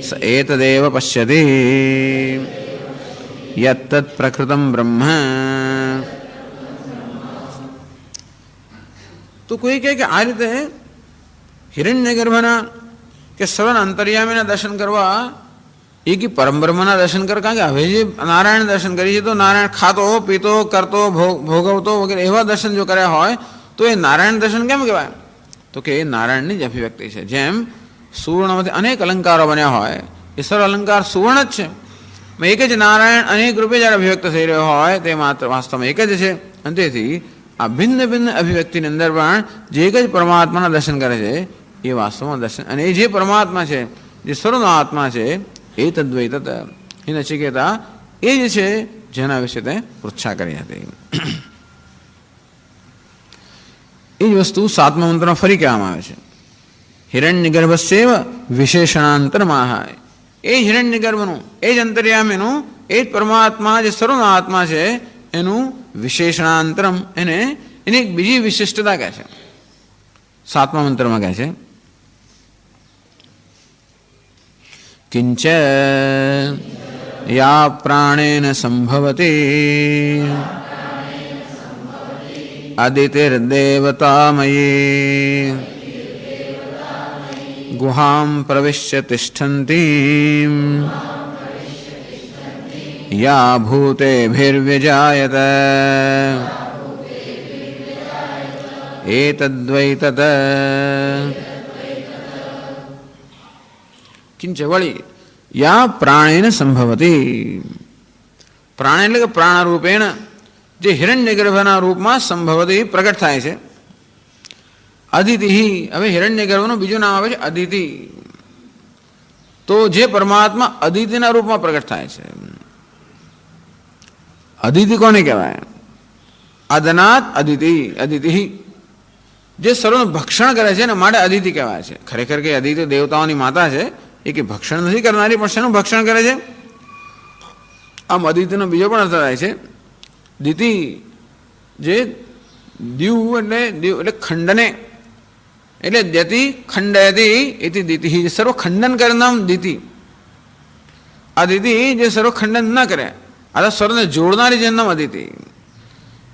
સ એતદેવ પશ્યતિ યત્તત પ્રકૃતમ બ્રહ્મ. તો કોઈ કહે કે આ રીતે હિરણ્યગર્ભના કે સર્વ અંતર્યામીના દર્શન કરવા એ કે પરમ બ્રહ્મના દર્શન કર. કારણ કે હવે જે નારાયણ દર્શન કરી છે તો નારાયણ ખાતો પીતો કરતો ભોગવતો વગેરે એવા દર્શન જો કર્યા હોય તો એ નારાયણ દર્શન કેમ કહેવાય? તો કે એ નારાયણની જ અભિવ્યક્તિ છે. જેમ સુવર્ણમાંથી અનેક અલંકારો બન્યા હોય એ સર્વ અલંકાર સુવર્ણ જ છે. એક જ નારાયણ અનેક રૂપે જ્યારે અભિવ્યક્ત થઈ રહ્યો હોય તે માત્ર વાસ્તવમાં એક જ છે. અને તેથી આ ભિન્ન ભિન્ન અભિવ્યક્તિની અંદર પણ જે એક જ પરમાત્માના દર્શન કરે છે એ વાસ્તવમાં દર્શન. અને એ જે પરમાત્મા છે, જે સર્વનો આત્મા છે, એ તદ્વૈ તત એ નચિકેતા એ જ છે જેના વિશે તે પૃચ્છા કરી હતી. એ જ વસ્તુ 7મા મંત્રમાં ફરી કહેવામાં આવે છે. હિરણ્યગર્ભસ્યૈવ વિશેષણાંતરમાહ. એ હિરણ્યગર્ભનું, એ જ અંતર્યામીનું, એ જ પરમાત્મા જે સર્વનો આત્મા છે એનું વિશેષણાંતરમ, એની એક બીજી વિશિષ્ટતા કહે છે. 7મા મંત્રમાં કહે છે કિંચ યા પ્રાણેન સંભવતી અદિતિર્દેવતામયી ગુહામ પ્રવિશ્ય તિષ્ઠંતી યા ભૂતેભિર્વ્યજાયત એતદ્વૈ તત. કિંચ વળી યા પ્રાણેન સંભવતી. પ્રાણ એટલે કે પ્રાણરૂપેણ જે હિરણ્યગર્ભના રૂપમાં સંભવતી પ્રગટ થાય છે. અદિતિ, હવે હિરણ્યગર્ભનું બીજું નામ આવે છે અદિતિ. તો જે પરમાત્મા અદિતિના રૂપમાં પ્રગટ થાય છે. અદિતિ કોને કહેવાય? અદનાત અદિતિ. અદિતિ જે સર્વનું ભક્ષણ કરે છે ને માટે અદિતિ કહેવાય છે. ખરેખર કે અદિતિ દેવતાઓની માતા છે, એ કે ભક્ષણ નથી કરનારી, પણ શેનું ભક્ષણ કરે છે? આમ અદિતિનો બીજો પણ અર્થ થાય છે. દિતિ જે દીવ એટલે ખંડને, એટલે દ્યતિ ખંડયતિ ઇતિ દિતિ, સર્વ ખંડન કરે નામ દિતિ. આ દિતિ જે સર્વ ખંડન ન કરે, આ તો સર્વને જોડનારી જેનું નામ અદિતિ.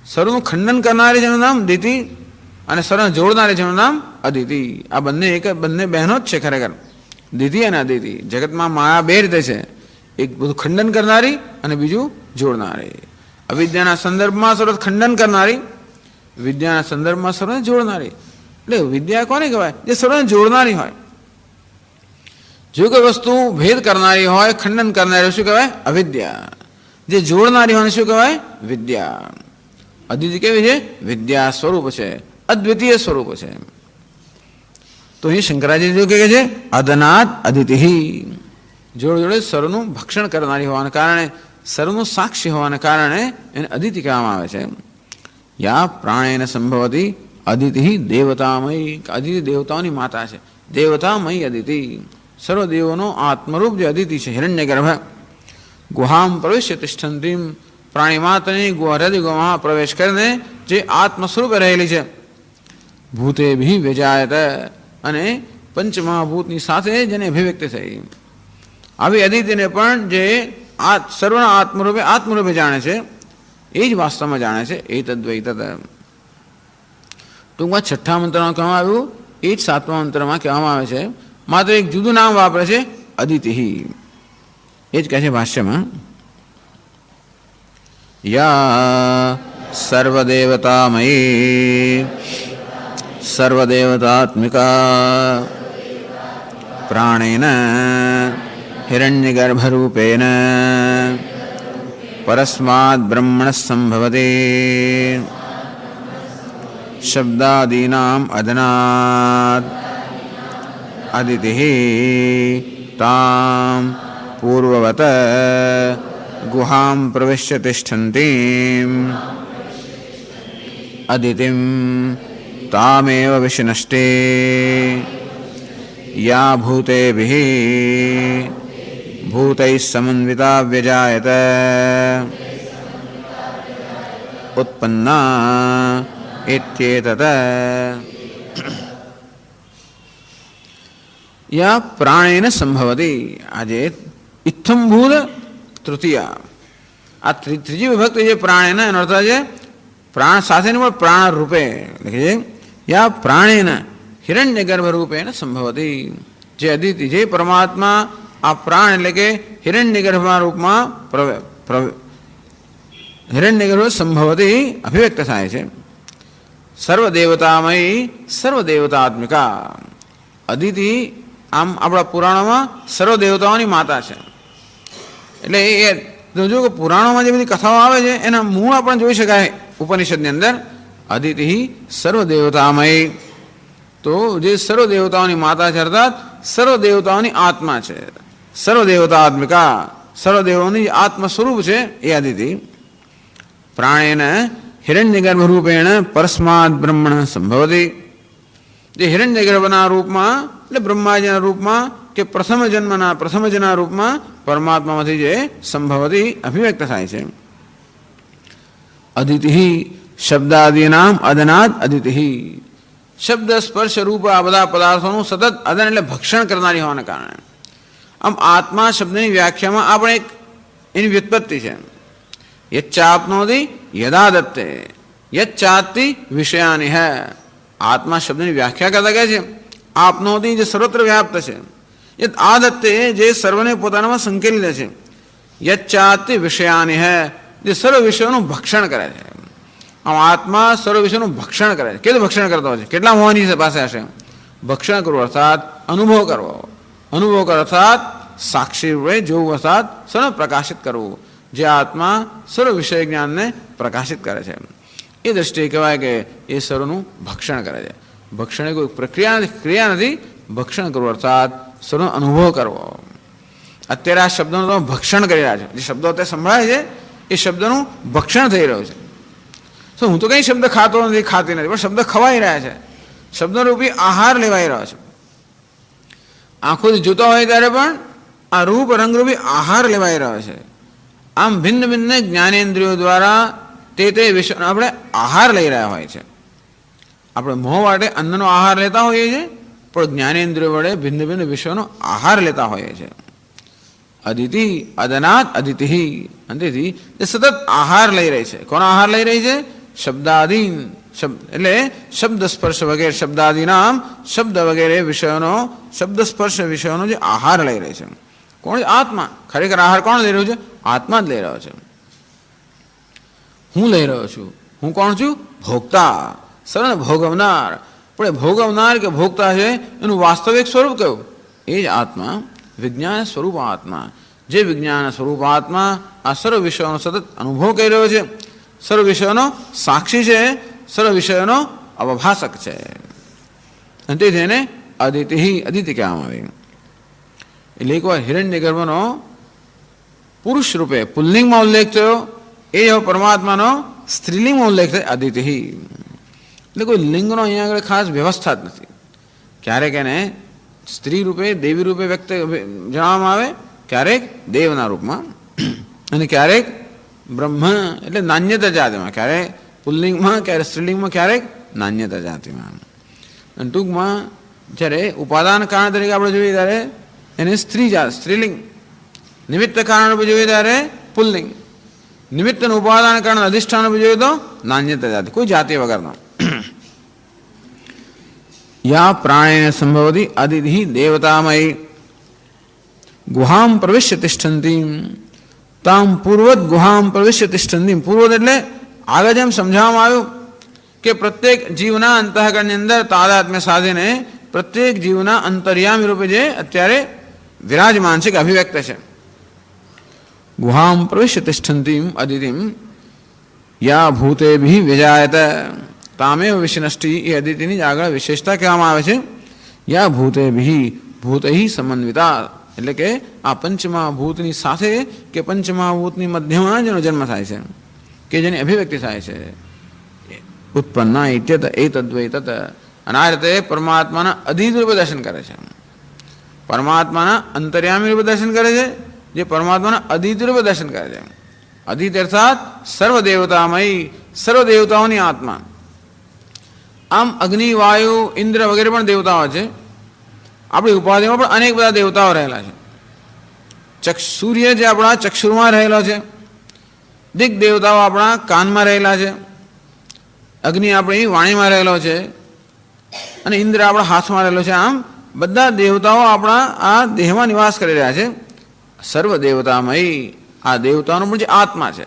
સર્વનું ખંડન કરનારી જેનું નામ દિતિ અને સર્વને જોડનારી જેનું નામ અદિતિ. આ બંને બહેનો જ છે ખરેખર, દિતિ અને અદિતિ. જગતમાં માયા બે રીતે છે, એક બધું ખંડન કરનારી અને બીજું જોડનારી. અવિદ્યાના સંદર્ભમાં સર્વ ખંડન કરનારી, વિદ્યાના સંદર્ભમાં સર્વને જોડનારી. એટલે વિદ્યા કોને કહેવાય? જે સર્વને જોડનારી હોય. જો કોઈ વસ્તુ ભેદ કરનારી હોય, ખંડન કરનારી શું કહેવાય? અવિદ્યા. જે જોડનારી હોય શું કહેવાય? વિદ્યા. અદિતિ કેવી છે? વિદ્યા સ્વરૂપ છે, અદ્વિતીય સ્વરૂપ છે. તો અહીં શંકરાચાર્ય કહે છે અદનાદ અદિતિ, જોડે જોડે સર્વનું ભક્ષણ કરનારી હોવાને કારણે, સર્વનું સાક્ષી હોવાને કારણે એને અદિતિ કહેવામાં આવે છે. યા પ્રાણેન સંભવતી અદિતિ દેવતામયી, અદિતિ દેવતાઓની માતા છે. દેવતામયી અદિતિ, સર્વદેવોનો આત્મરૂપ જે અદિતિ છે, હિરણ્યગર્ભ. ગુહામ પ્રવેશ્ય તિષ્ઠંતીમ, પ્રાણી માત્રની હૃદય ગુહામાં પ્રવેશ કરીને જે આત્મ સ્વરૂપે રહેલી છે. ભૂતે ભી વ્યજાયત, અને પંચમહાભૂતની સાથે જેને અભિવ્યક્તિ થઈ. આવી અદિતિને પણ જે સર્વના આત્મરૂપે જાણે છે, એ જ વાસ્તવમાં જાણે છે. એ તદ્વૈ તદ. ટૂંકમાં 6ઠ્ઠા મંત્રમાં કહેવામાં આવ્યું, એ જ 7મા મંત્રમાં કહેવામાં આવે છે. માત્ર એક જુદું નામ વાપરે છે, અદિતિ. એ જ કહે છે ભાષ્યમાં, યા સર્વદેવતામયી સર્વદેવતાત્મિકા પ્રાણેન હિરણ્યગર્ભરૂપેણ પરસ્માદ બ્રહ્મણ સંભવતી શબ્દાદીનામ અદનાદ અદિતિ તામ પૂર્વવત ગુહામ પ્રવિશ્ય તિષ્ઠંતીમ અદિતિમ તામેવ વિષ્ણષ્ટે યા ભૂતેભિઃ ભૂતૈઃ સમન્વિતા વ્યજાયત ઉત્પન્ના ઇત્યેતત. યા પ્રાણેન સંભવતી, આજે ઇત્થંભૂત તૃતીયા, આ ત્રીજી વિભક્તિ જે પ્રાણેન, એનો અર્થ છે પ્રાણ સાથેનું પણ પ્રાણ રૂપે લખે છે. યા પ્રાણેન હિરણ્યગર્ભ રૂપેણ સંભવતી, જે અદિતિ, જે પરમાત્મા આ પ્રાણ એટલે કે હિરણ્યગર્ભના રૂપમાં હિરણ્યગર્ભ સંભવતી અભિવ્યક્ત થાય છે. સર્વદેવતામયી સર્વદેવતાત્મિકા અદિતિ, આમ આપણા પુરાણોમાં સર્વદેવતાઓની માતા છે. એટલે એ જો કે પુરાણોમાં જે બધી કથાઓ આવે છે એના મૂળ આપણે જોઈ શકાય ઉપનિષદની અંદર. અદિતિ સર્વદેવતામયી, તો જે સર્વદેવતાઓની માતા છે, અર્થાત સર્વદેવતાઓની આત્મા છે. સર્વદેવતાત્મિકા, સર્વદેવોની આત્મ સ્વરૂપ છે એ અદિતિ. પ્રાણેન હિરણ્યગર્ભ રૂપેણ પરસ્માદ બ્રહ્મણ સંભવતી, જે હિરણ્યગર્ભના રૂપમાં એટલે બ્રહ્માજીના રૂપમાં કે પ્રથમજના રૂપમાં પરમાત્મામાંથી જે સંભવતી અભિવ્યક્ત થાય છે. અદિતિ શબ્દાદીનામ અદનાદ અદિતિ, શબ્દ સ્પર્શ રૂપ આ બધા પદાર્થોનું સતત અદન એટલે ભક્ષણ કરનારી હોવાને કારણે. આમ આત્મા શબ્દની વ્યાખ્યામાં આપણે એક એની વ્યુત્પત્તિ છે. યચ્ચાપ્નોતિ યદા દત્તે યચ્ચાતિ વિષયાની હૈ. આત્મા શબ્દની વ્યાખ્યા કરતા કહે છે આપનોતિ, જે સર્વત્ર વ્યાપ્ત છે. યદ આદત્તે, જે સર્વને પોતાનામાં સંકેલી લે છે. યચ્ચાતિ વિષયાની હૈ, જે સર્વ વિષયોનું ભક્ષણ કરે છે. આમ આત્મા સર્વ વિષયોનું ભક્ષણ કરે છે. કેટલું ભક્ષણ કરતો હોય છે? કેટલા મોહની પાસે હશે? ભક્ષણ કરવું અર્થાત અનુભવ કરવો. અનુભવ કરો અર્થાત સાક્ષી રૂપે જોવું, અર્થાત સર્વ પ્રકાશિત કરવું. જે આત્મા સર્વ વિષય જ્ઞાનને પ્રકાશિત કરે છે, એ દ્રષ્ટિએ કહેવાય કે એ સર્વનું ભક્ષણ કરે છે. ભક્ષણ એ કોઈ ક્રિયા નથી. ભક્ષણ કરવું અર્થાત સર્વનો અનુભવ કરવો. અત્યારે આ શબ્દનું તમે ભક્ષણ કરી રહ્યા છો. જે શબ્દો અત્યારે સંભળાય છે એ શબ્દનું ભક્ષણ થઈ રહ્યું છે. તો હું તો કંઈ શબ્દ ખાતો નથી, ખાતી નથી, પણ શબ્દ ખવાઈ રહ્યા છે. શબ્દરૂપી આહાર લેવાઈ રહ્યો છે. આંખોથી જોતા હોય ત્યારે પણ આ રૂપ રંગરૂપી આહાર લેવાઈ રહ્યો છે. આમ ભિન્ન ભિન્ન જ્ઞાનેન્દ્રિયો દ્વારા તે વિષયનો આપણે આહાર લઈ રહ્યા હોય છે. આપણે મોં માટે અન્નનો આહાર લેતા હોઈએ છીએ, પણ જ્ઞાનેન્દ્રિયો વડે ભિન્ન ભિન્ન વિષયોનો આહાર લેતા હોઈએ છીએ. અદિતિ અદનાત અદિતિ, અંતેથી એ સતત આહાર લઈ રહી છે. કોનો આહાર લઈ રહી છે? શબ્દાદીન, એટલે શબ્દ સ્પર્શ વગેરે શબ્દાદિનામ શબ્દ વગેરે વિષયોનો, શબ્દ સ્પર્શ વિષયોનો જે આહાર લઈ રહી છે. કોણ? આત્મા. ખરેખર આહાર કોણ લઈ રહ્યું છે? આત્મા જ લઈ રહ્યો છે. હું લઈ રહ્યો છું. હું કોણ છું? ભોગતા, સર્વને ભોગવનાર. પણ ભોગવનાર કે ભોગતા છે એનું વાસ્તવિક સ્વરૂપ કયું? એ જ આત્મા, વિજ્ઞાન સ્વરૂપ આત્મા. જે વિજ્ઞાન સ્વરૂપ આત્મા આ સર્વ વિષયોનો સતત અનુભવ કરી રહ્યો છે, સર્વ વિષયોનો સાક્ષી છે, સર્વ વિષયોનો અવભાષક છે. અને તેથી એને અદિતિ અદિતિ કહેવામાં આવે. એટલે એકવાર હિરણ્યગર્ભનો પુરુષ રૂપે પુલ્લિંગમાં ઉલ્લેખ થયો, એ પરમાત્માનો સ્ત્રીલિંગમાં ઉલ્લેખ થાય અદિતિ. એટલે કોઈ લિંગનો અહીંયા આગળ ખાસ વ્યવસ્થા જ નથી. ક્યારેક એને સ્ત્રી રૂપે દેવી રૂપે વ્યક્ત જણાવવામાં આવે, ક્યારેક દેવના રૂપમાં, અને ક્યારેક બ્રહ્મ એટલે નાન્યતા જાતિમાં, ક્યારેક પુલ્લિંગમાં, ક્યારેક સ્ત્રીલિંગમાં, ક્યારેક નાન્યતા જાતિમાં. અને ટૂંકમાં જ્યારે ઉપાદાન કારણ તરીકે આપણે જોઈએ ત્યારે એને સ્ત્રીલિંગ, નિમિત્ત કારણ રૂપે જોઈએ ત્યારે પુલ્લિંગ, નિમિત્ત અને ઉપાદાન કારણ અધિષ્ઠાન રૂપે જોઈએ તો નાન્યતા જાતિ, કોઈ જાતિ વગરનો. યા પ્રાણેન સંભવતી અદિતિ દેવતામયી ગુહામ પ્રવિશ્ય તિષ્ઠંતી તામ પૂર્વત ગુહામ પ્રવિશ્ય તિષ્ઠંતી. પૂર્વત એટલે આગળ જેમ સમજાવવામાં આવ્યું કે પ્રત્યેક જીવના અંતઃકરણની અંદર તાદાત્મ્ય સાધીને પ્રત્યેક જીવના અંતર્યામી રૂપે જે અત્યારે વિરાજમાન છે કે અભિવ્યક્ત છે. ગુહામ પ્રવિશ્ય તિષ્ઠંતી અદિતિમ યા ભૂતેભિ વ્યજાયત તામેવ વિષનષ્ટિ. એ અદિતિની જ આગળ વિશેષતા કહેવામાં આવે છે. યા ભૂતેભિ ભૂતૈ સમન્વિતા, એટલે કે આ પંચમહાભૂતની સાથે કે પંચમહાભૂતની મધ્યમાં જેનો જન્મ થાય છે, કે જેની અભિવ્યક્તિ થાય છે. ઉત્પન્ના ઇત્યત એતદ્વૈ તત. અને આ રીતે પરમાત્માના અધિત રૂપે દર્શન કરે છે, પરમાત્માના અંતર્યામી રૂપે દર્શન કરે છે, જે પરમાત્માના અધિત રૂપે દર્શન કરે છે. અધિત અર્થાત સર્વ દેવતામય, સર્વ દેવતાઓની આત્મા. આમ અગ્નિ, વાયુ, ઇન્દ્ર વગેરે પણ દેવતાઓ છે. આપણી ઉપાધિમાં પણ અનેક બધા દેવતાઓ રહેલા છે. સૂર્ય જે આપણા ચક્ષુરમાં રહેલો છે, દિગ દેવતાઓ આપણા કાનમાં રહેલા છે, અગ્નિ આપણી વાણીમાં રહેલો છે, અને ઇન્દ્ર આપણા હાથમાં રહેલો છે. આમ બધા દેવતાઓ આપણા આ દેહમાં નિવાસ કરી રહ્યા છે. સર્વ દેવતામય, આ દેવતાઓનો પણ જે આત્મા છે,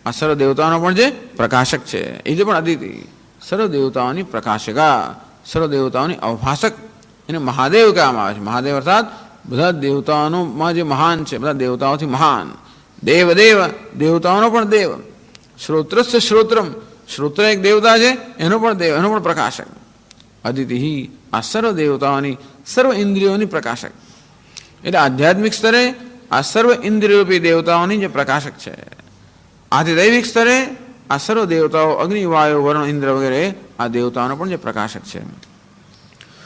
આ સર્વ દેવતાઓનો પણ જે પ્રકાશક છે, એ જે પણ અદિતિ, સર્વ દેવતાઓની પ્રકાશિકા, સર્વ દેવતાઓની અવભાષક, એને મહાદેવ કહેવામાં આવે છે. મહાદેવ અર્થાત બધા દેવતાઓમાં જે મહાન છે, બધા દેવતાઓથી મહાન. દેવદેવ, દેવતાઓનો પણ દેવ. શ્રોત્રસ્ય શ્રોત્રમ, શ્રોત્ર એક દેવતા છે, એનો પણ દેવ, એનો પણ પ્રકાશક. અદિતિ આ સર્વ દેવતાઓની, સર્વ ઇન્દ્રિયોની પ્રકાશક. એટલે આધ્યાત્મિક સ્તરે આ સર્વ ઇન્દ્રિયરૂપી દેવતાઓની જે પ્રકાશક છે. આધિદૈવિક સ્તરે આ સર્વ દેવતાઓ અગ્નિ, વાયુ, વરુણ, ઇન્દ્ર વગેરે આ દેવતાઓનો પણ જે પ્રકાશક છે.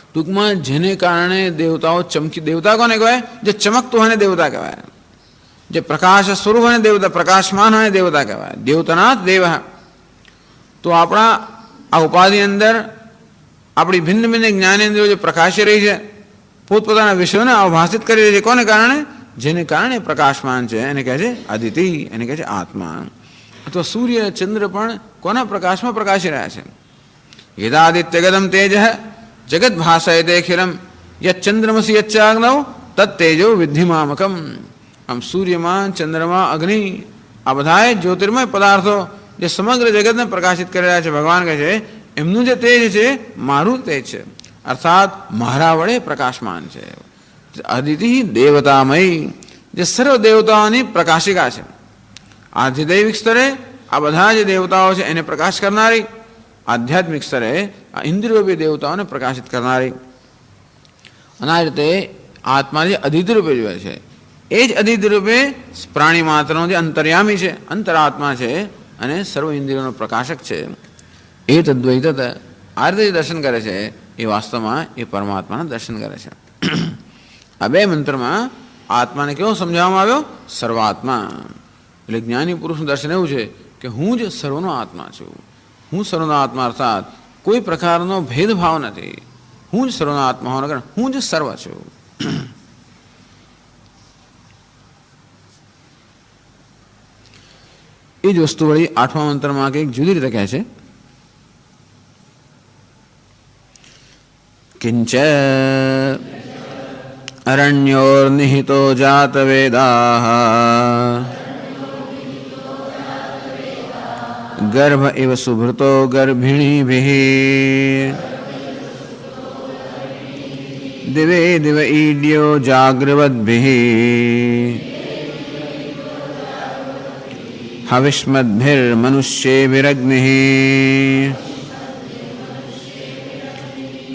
ટૂંકમાં જેને કારણે દેવતાઓ ચમકી, દેવતા કોને કહેવાય? જે ચમકતું હોય ને દેવતા કહેવાય, જે પ્રકાશ સ્વરૂપ હોય ને દેવતા, પ્રકાશમાન હોય દેવતા કહેવાય. દેવતનાથ દેવ. તો આપણા આ ઉપાધિ અંદર આપણી ભિન્ન ભિન્ન જ્ઞાનેન્દ્રિયો જે પ્રકાશી રહી છે, પોતપોતાના વિષયોને અવભાષિત કરી રહી છે. કોને કારણે? જેને કારણે પ્રકાશમાન છે, એને કહે છે અદિતિ, એને કહે છે આત્મા. અથવા સૂર્ય, ચંદ્ર પણ કોના પ્રકાશમાં પ્રકાશી રહ્યા છે? યદાદિત્યગદમ તેજ જગત ભાષયતે અખિલમ યચ્ચંદ્રમસી યચ્ચાગ્નૌ તત્તેજો વિદ્ધિમામકમ. આમ સૂર્યમાં, ચંદ્રમાં, અગ્નિ, આ બધાએ જ્યોતિર્મય પદાર્થો જે સમગ્ર જગતને પ્રકાશિત કરી રહ્યા છે. ભગવાન કહે છે એમનું જે તેજ છે મારું તેજ છે, અર્થાત મારા વડે પ્રકાશમાન છે. અદિતિ દેવતામય, જે સર્વ દેવતાઓની પ્રકાશિકા છે. આધિદૈવિક સ્તરે આ બધા જે દેવતાઓ છે એને પ્રકાશ કરનારી, આધ્યાત્મિક સ્તરે આ ઇન્દ્રિયોપી દેવતાઓને પ્રકાશિત કરનારી. અને આ રીતે આત્મા જે અદિતિ રૂપે જોઈએ છે, એ જ અદિતિ રૂપે પ્રાણી માત્રનો જે અંતર્યામી છે, અંતરાત્મા છે, અને સર્વ ઇન્દ્રિયોનો પ્રકાશક છે. એ તદ્વૈતત આ રીતે દર્શન કરે છે એ વાસ્તવમાં એ પરમાત્માના દર્શન કરે છે. આ બે મંત્રમાં આત્માને કેવો સમજાવવામાં આવ્યો? સર્વાત્મા. એટલે જ્ઞાની પુરુષનું દર્શન એવું છે કે હું જ સર્વનો આત્મા છું. હું સર્વનો આત્મા અર્થાત કોઈ પ્રકારનો ભેદભાવ નથી. હું જ સર્વનો આત્મા હોવાના કારણે હું જ સર્વ છું. એ જ વસ્તુ વળી 8મા મંત્રમાં કંઈક જુદી રીતે કહે છે. કિંચ અરણ્યોર્નિહિતો જાતવેદાઃ ગર્ભ ઇવ સુભૃતો ગર્ભિણીભિઃ દિવે દિવ ઈડ્યો જાગ્રવદ્ભિઃ હવિષ્મદ્ભિર્મનુષ્યેभिरग्નિः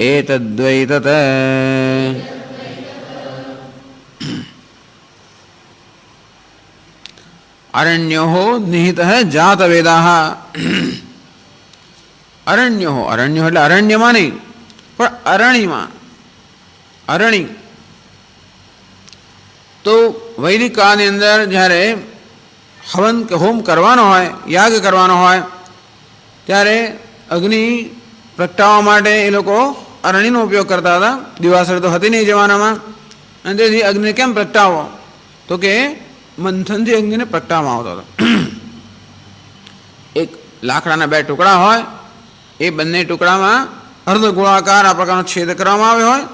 एतद्वै तत् अरण्यो निहितः जातवेदाः. અરણ્યો, અરણ્યો એટલે અરણ્યમાં નહીં પણ અરણીમાં. અરણી તો વૈદિક કાળની અંદર જ્યારે હવન કે હોમ કરવાનો હોય, યાગ કરવાનો હોય, ત્યારે અગ્નિ પ્રગટાવવા માટે એ લોકો અરણીનો ઉપયોગ કરતા હતા. દિવાસળ તો હતી નહીં એ જમાનામાં. અને તેથી અગ્નિને કેમ પ્રગટાવવો? તો કે મંથનથી અગ્નિને પ્રગટાવવામાં આવતો હતો. એક લાકડાના બે ટુકડા હોય, એ બંને ટુકડામાં અર્ધ ગોળાકાર આ પ્રકારનો છેદ કરવામાં આવ્યો હોય,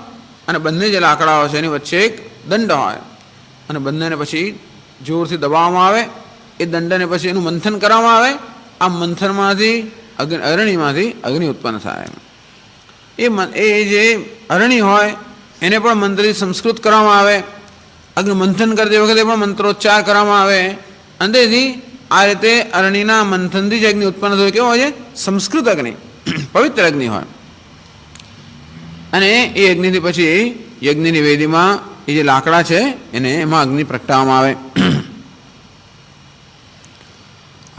અને બંને જે લાકડાઓ છે એની વચ્ચે એક દંડ હોય, અને બંનેને પછી જોરથી દબાવવામાં આવે. એ દંડને પછી એનું મંથન કરવામાં આવે. આ મંથનમાંથી અરણીમાંથી અગ્નિ ઉત્પન્ન થાય. એ જે અરણી હોય એને પણ મંત્રથી સંસ્કૃત કરવામાં આવે. અગ્નિ મંથન કરતી વખતે પણ મંત્રોચ્ચાર કરવામાં આવે. અને તેથી આ રીતે અરણીના મંથનથી જે અગ્નિ ઉત્પન્ન થયો કેવો હોય છે? સંસ્કૃત અગ્નિ, પવિત્ર અગ્નિ હોય. અને એ અગ્નિથી પછી યજ્ઞની વેદીમાં એ જે લાકડા છે એને એમાં અગ્નિ પ્રગટાવવામાં આવે.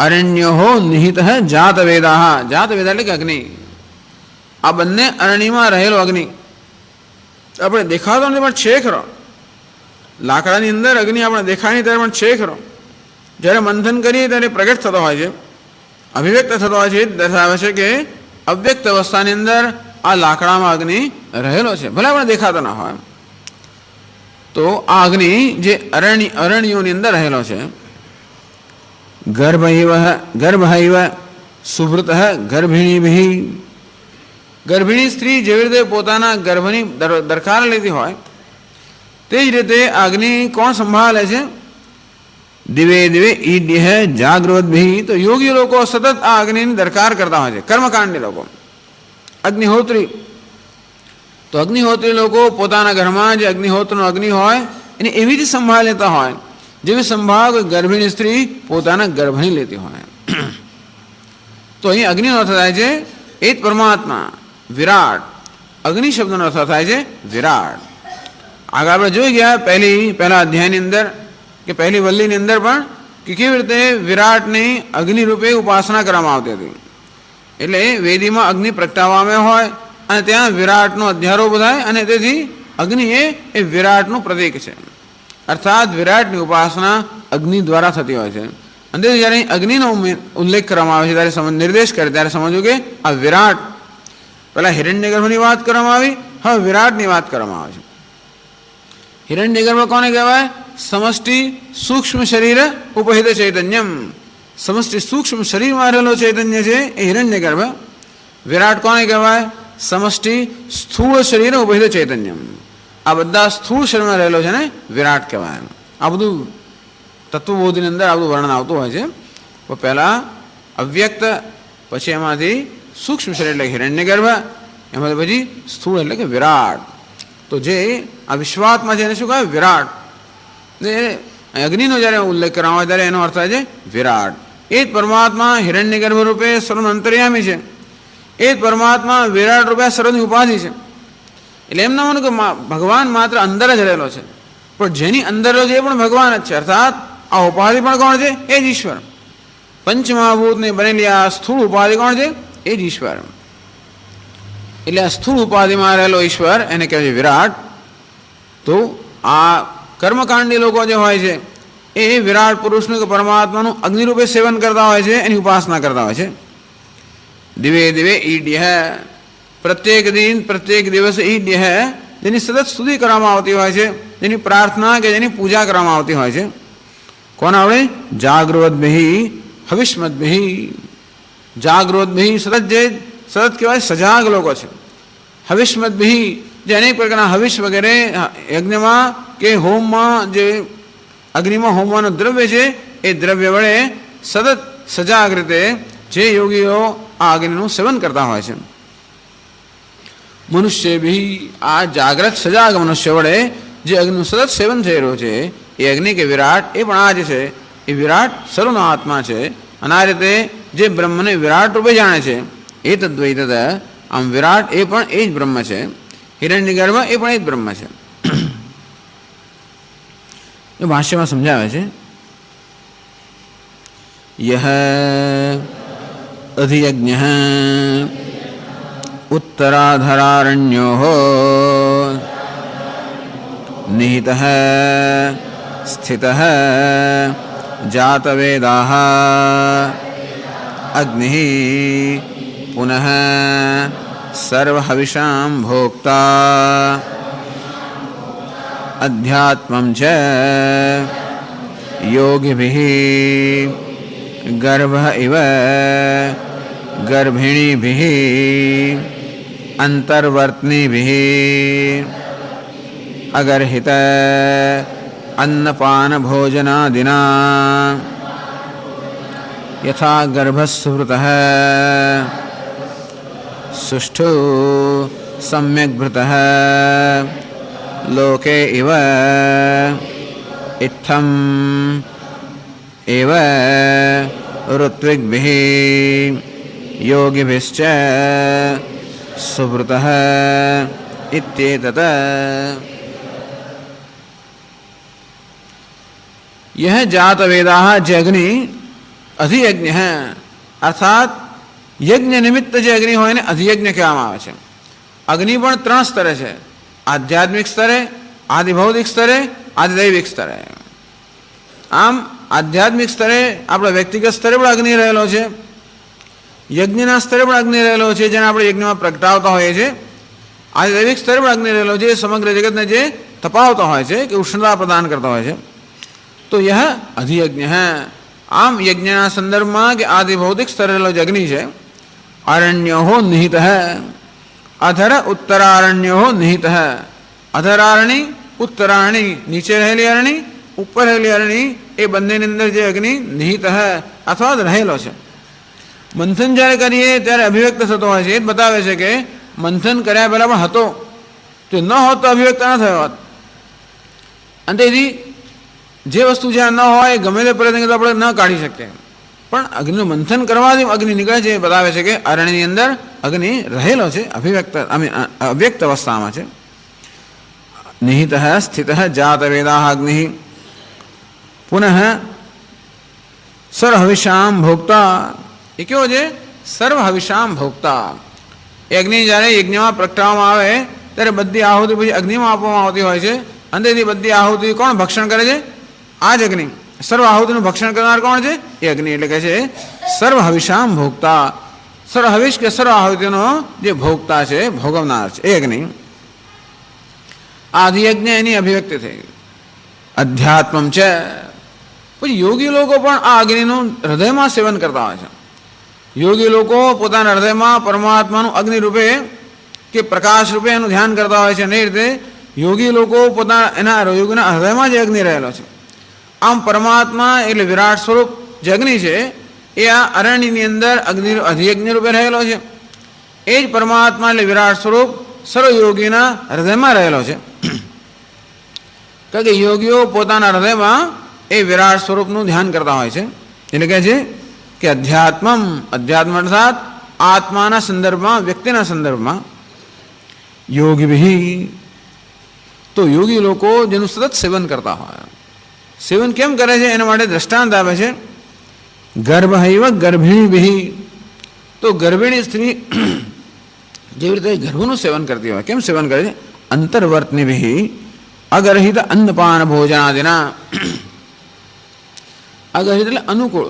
અરણ્યો નિહિત જાતવેદાઃ. જાતવેદા એટલે કે અગ્નિ. આ બંને અરણીમાં રહેલો અગ્નિ આપણે દેખાતો નથી પણ છે ખરો. લાકડાની અંદર અગ્નિ આપણે દેખાય નહીં ત્યારે પણ છે ખરો. જ્યારે મંથન કરીએ ત્યારે પ્રગટ થતો હોય છે, અભિવ્યક્ત થતો હોય છે. એ દર્શાવે છે કે અવ્યક્ત અવસ્થાની અંદર આ લાકડામાં અગ્નિ રહેલો છે, ભલે આપણે દેખાતો ના હોય. તો આ અગ્નિ જે અરણ્યોની અંદર રહેલો છે. ગર્ભૈવ સુભૃત ગર્ભિણીભિઃ. ગર્ભિણી સ્ત્રી જેવી રીતે પોતાના ગર્ભની દરકાર લેતી હોય તે જ રીતે અગ્નિ કોણ સંભાળે છે? દિવે દિવે ઈડ્ય જાગ્રવદ્ભિઃ. તો યોગી લોકો સતત આ અગ્નિની દરકાર કરતા હોય છે, કર્મકાંડી લોકો. અગ્નિહોત્રી, તો અગ્નિહોત્રી લોકો પોતાના ઘરમાં જે અગ્નિહોત્રનો અગ્નિ હોય એને એવી રીતે સંભાળ લેતા હોય જેવી સંભાળ કોઈ ગર્ભિણી સ્ત્રી પોતાના ગર્ભની લેતી હોય. તો અહીં અગ્નિનો અર્થ થાય છે એ જ પરમાત્મા વિરાટ. અગ્નિ શબ્દનો અર્થ થાય છે વિરાટ. આગળ આપણે જોઈ ગયા પહેલા અધ્યાયની અંદર કે પહેલી વલ્લીની અંદર પણ કે કેવી રીતે વિરાટની અગ્નિ રૂપે ઉપાસના કરવામાં આવતી હતી. એટલે વેદીમાં અગ્નિ પ્રગટાવવામાં હોય અને ત્યાં વિરાટનો અધ્યારોપ થાય, અને તેથી અગ્નિ એ વિરાટનું પ્રતીક છે. અર્થાત વિરાટની ઉપાસના અગ્નિ દ્વારા થતી હોય છે. અને જ્યારે અગ્નિનો ઉલ્લેખ કરવામાં આવે છે ત્યારે નિર્દેશ કરે ત્યારે સમજવું કે આ વિરાટ. પહેલાં હિરણ્યગર્ભની વાત કરવામાં આવી, હવે વિરાટની વાત કરવામાં આવે છે. હિરણ્યગર્ભ કોને કહેવાય? સમષ્ટિ સૂક્ષ્મ શરીર ઉપહિત ચૈતન્યમ. સમષ્ટિ સૂક્ષ્મ શરીરમાં રહેલો ચૈતન્ય છે એ હિરણ્યગર્ભ. વિરાટ કોને કહેવાય? સમષ્ટિ સ્થૂળ શરીર ઉપહિત ચૈતન્યમ. આ બધા સ્થૂળ શરીરમાં રહેલો છે ને વિરાટ કહેવાય. આ બધું તત્વબોધની અંદર આ બધું વર્ણન આવતું હોય છે. તો પહેલાં અવ્યક્ત, પછી એમાંથી સૂક્ષ્મ શરીર એટલે હિરણ્યગર્ભ, એમાંથી પછી સ્થૂળ એટલે કે વિરાટ. તો જે આ વિશ્વાત્મા છે એને શું કહેવાય? વિરાટ. અગ્નિનો જ્યારે ઉલ્લેખ કરવામાં આવે ત્યારે એનો અર્થ થાય છે વિરાટ. એ જ પરમાત્મા હિરણ્યગર્ભ રૂપે સર્વનું અંતર્યામી છે. એ જ પરમાત્મા વિરાટ રૂપે સર્વની ઉપાધિ છે. એટલે એમ ના માનું કે ભગવાન માત્ર અંદર જ રહેલો છે, પણ જેની અંદર છે એ પણ ભગવાન જ છે. અર્થાત આ ઉપાધિ પણ કોણ છે? એ જ ઈશ્વર. પંચમહાભૂતની બનેલી આ સ્થૂળ ઉપાધિ કોણ છે? એ જ ઈશ્વર. એટલે આ સ્થૂળ ઉપાધિમાં રહેલો ઈશ્વર એને કહેવાય છે વિરાટ. તો આ કર્મકાંડી લોકો જે હોય છે એ વિરાટ પુરુષનું કે પરમાત્માનું અગ્નિરૂપે સેવન કરતા હોય છે, એની ઉપાસના કરતા હોય છે. દિવે દિવે ઈડ્ય, પ્રત્યેક દિન પ્રત્યેક દિવસ ઈડ્ય, જેની સતત સ્તુતિ કરવામાં આવતી હોય છે, જેની પ્રાર્થના કે જેની પૂજા કરવામાં આવતી હોય છે. કોણ આવડે? જાગૃતભિ હવિષ્મદ્ભિ. જાગૃતભિ સતત કહેવાય સજાગ લોકો છે. હવિષ્મદ્ભિ જે અનેક પ્રકારના હવિષ વગેરે યજ્ઞમાં કે હોમમાં જે અગ્નિમાં હોમવાનું દ્રવ્ય છે એ દ્રવ્ય વડે સતત સજાગ રીતે જે યોગીઓ આ અગ્નિનું સેવન કરતા હોય છે. મનુષ્ય બી આ જાગ્રત સજાગ મનુષ્ય વડે જે અગ્નિનું સતત સેવન થઈ રહ્યું છે એ અગ્નિ કે વિરાટ એ પણ આ જે છે એ વિરાટ સર્વનો આત્મા છે. અને આ રીતે જે બ્રહ્મને વિરાટ રૂપે જાણે છે એ તદ્વૈ તદ, આમ વિરાટ એ પણ એ જ બ્રહ્મ છે. હિરણ્યગર્ભ એ પણ એ જ બ્રહ્મ છે. એ ભાષ્યમાં સમજાવે છે. યહ અધિયજ્ઞ ઉત્તરાધરારણ્યો નિહિતઃ સ્થિતઃ જાતવેદાઃ અગ્નિઃ પુનઃ સર્વહવિષાં ભોક્તા અધ્યાત્મં ચ યોગિભિઃ ગર્ભ ઇવ ગર્ભિણીભિઃ અંતર્વર્ત્નીભિઃ અગર્હિત અન્નપાનભોજનાદિના યથા ગર્ભસ્ફુરતઃ સુષ્ઠુ સમ્યક ભૃતઃ લોકે ઇવ ઇત્થમ એવ ઋત્વિગ્ભિઃ યોગિભિશ્ચ સુભૃતઃ ઇત્યેતત. यह जात वेदाः જે અગ્નિ અધિયજ્ઞ અર્થાત યજ્ઞ નિમિત્ત જે અગ્નિ હોય એને અધિયજ્ઞ કહેવામાં આવે છે. અગ્નિ પણ 3 સ્તરે છે: આધ્યાત્મિક સ્તરે, આદિભૌતિક સ્તરે, આદિદૈવિક સ્તરે. આમ આધ્યાત્મિક સ્તરે આપણે વ્યક્તિગત સ્તરે પણ અગ્નિ રહેલો છે, યજ્ઞના સ્તરે પણ અગ્નિ રહેલો છે જેને આપણે યજ્ઞમાં પ્રગટાવતા હોઈએ છીએ. આદિદૈવિક સ્તરે પણ અગ્નિ રહેલો છે સમગ્ર જગતને જે તપાવતા હોય છે કે ઉષ્ણતા પ્રદાન કરતા હોય છે. તો यह અધિયજ્ઞ આમ યજ્ઞના સંદર્ભમાં કે આદિભૌતિક સ્તરે રહેલો જે અગ્નિ છે. અરણ્યો નિહિત અધર ઉત્તરારણ્યો નિહિત. અધરારણી ઉત્તરારણી નીચે રહેલી અરણી ઉપર રહેલી અરણી એ બંનેની અંદર જે અગ્નિ નિહિત અથવા રહેલો છે. મંથન જ્યારે કરીએ ત્યારે અભિવ્યક્ત થતો હોય છે. એ જ બતાવે છે કે મંથન કર્યા પહેલાં પણ હતો, તો ન હોત તો અભિવ્યક્ત ન થયો હોત. અને તેથી જે વસ્તુ જ્યાં ન હોય ગમે તે પ્રયત્ન તો આપણે ન કાઢી શકીએ, પણ અગ્નિનું મંથન કરવાથી અગ્નિ નીકળે છે. એ બતાવે છે કે અરણ્યની અંદર અગ્નિ રહેલો છે, અવ્યક્ત અવસ્થામાં છે. નિહિત સ્થિત જાતવેદાઃ અગ્નિ પુનઃ સર્વહવિષાં ભોક્તા. એ કેવો છે? સર્વહવિષાં ભોક્તા. એ અગ્નિ જ્યારે યજ્ઞમાં પ્રગટાવવામાં આવે ત્યારે બધી આહુતિ પછી અગ્નિમાં આપવામાં આવતી હોય છે. અંતેથી બધી આહુતિ કોણ ભક્ષણ કરે છે? આ જ અગ્નિ. સર્વ આહુતિનું ભક્ષણ કરનાર કોણ છે? એ અગ્નિ. એટલે કહે છે સર્વહવિષાં ભોક્તા. સર્વ હવિષ કે સર્વ આહુતિનો જે ભોગતા છે, ભોગવનાર છે, એ અગ્નિ. આધિયજ્ઞ એની અભિવ્યક્તિ થઈ. અધ્યાત્મમ છે. પછી યોગી લોકો પણ આ અગ્નિનું હૃદયમાં સેવન કરતા હોય છે. યોગી લોકો પોતાના હૃદયમાં પરમાત્માનું અગ્નિ રૂપે કે પ્રકાશ રૂપે એનું ધ્યાન કરતા હોય છે. અને એ રીતે યોગી લોકો પોતાના એના યોગીના હૃદયમાં જે અગ્નિ રહેલો છે. આમ પરમાત્મા એટલે વિરાટ સ્વરૂપ જે અગ્નિ છે એ આ અરણ્યની અંદર અગ્નિ અધિયજ્ઞ રૂપે રહેલો છે. એ જ પરમાત્મા એટલે વિરાટ સ્વરૂપ સર્વયોગીના હૃદયમાં રહેલો છે. કારણ કે યોગીઓ પોતાના હૃદયમાં એ વિરાટ સ્વરૂપનું ધ્યાન કરતા હોય છે. એટલે કહે છે કે અધ્યાત્મ અર્થાત આત્માના સંદર્ભમાં, વ્યક્તિના સંદર્ભમાં. યોગી તો યોગી લોકો જેનું સતત સેવન કરતા હોય. સેવન કેમ કરે છે એના માટે દ્રષ્ટાંત આપે છે. ગર્ભ હૈવ ગર્ભિણી. તો ગર્ભિણી સ્ત્રી જેવી રીતે ગર્ભનું સેવન કરતી હોય. કેમ સેવન કરે છે? અંતર્વર્તનિભિ અગરહિત અન્નપાન ભોજનાદિના. અગરહિત એટલે અનુકૂળ,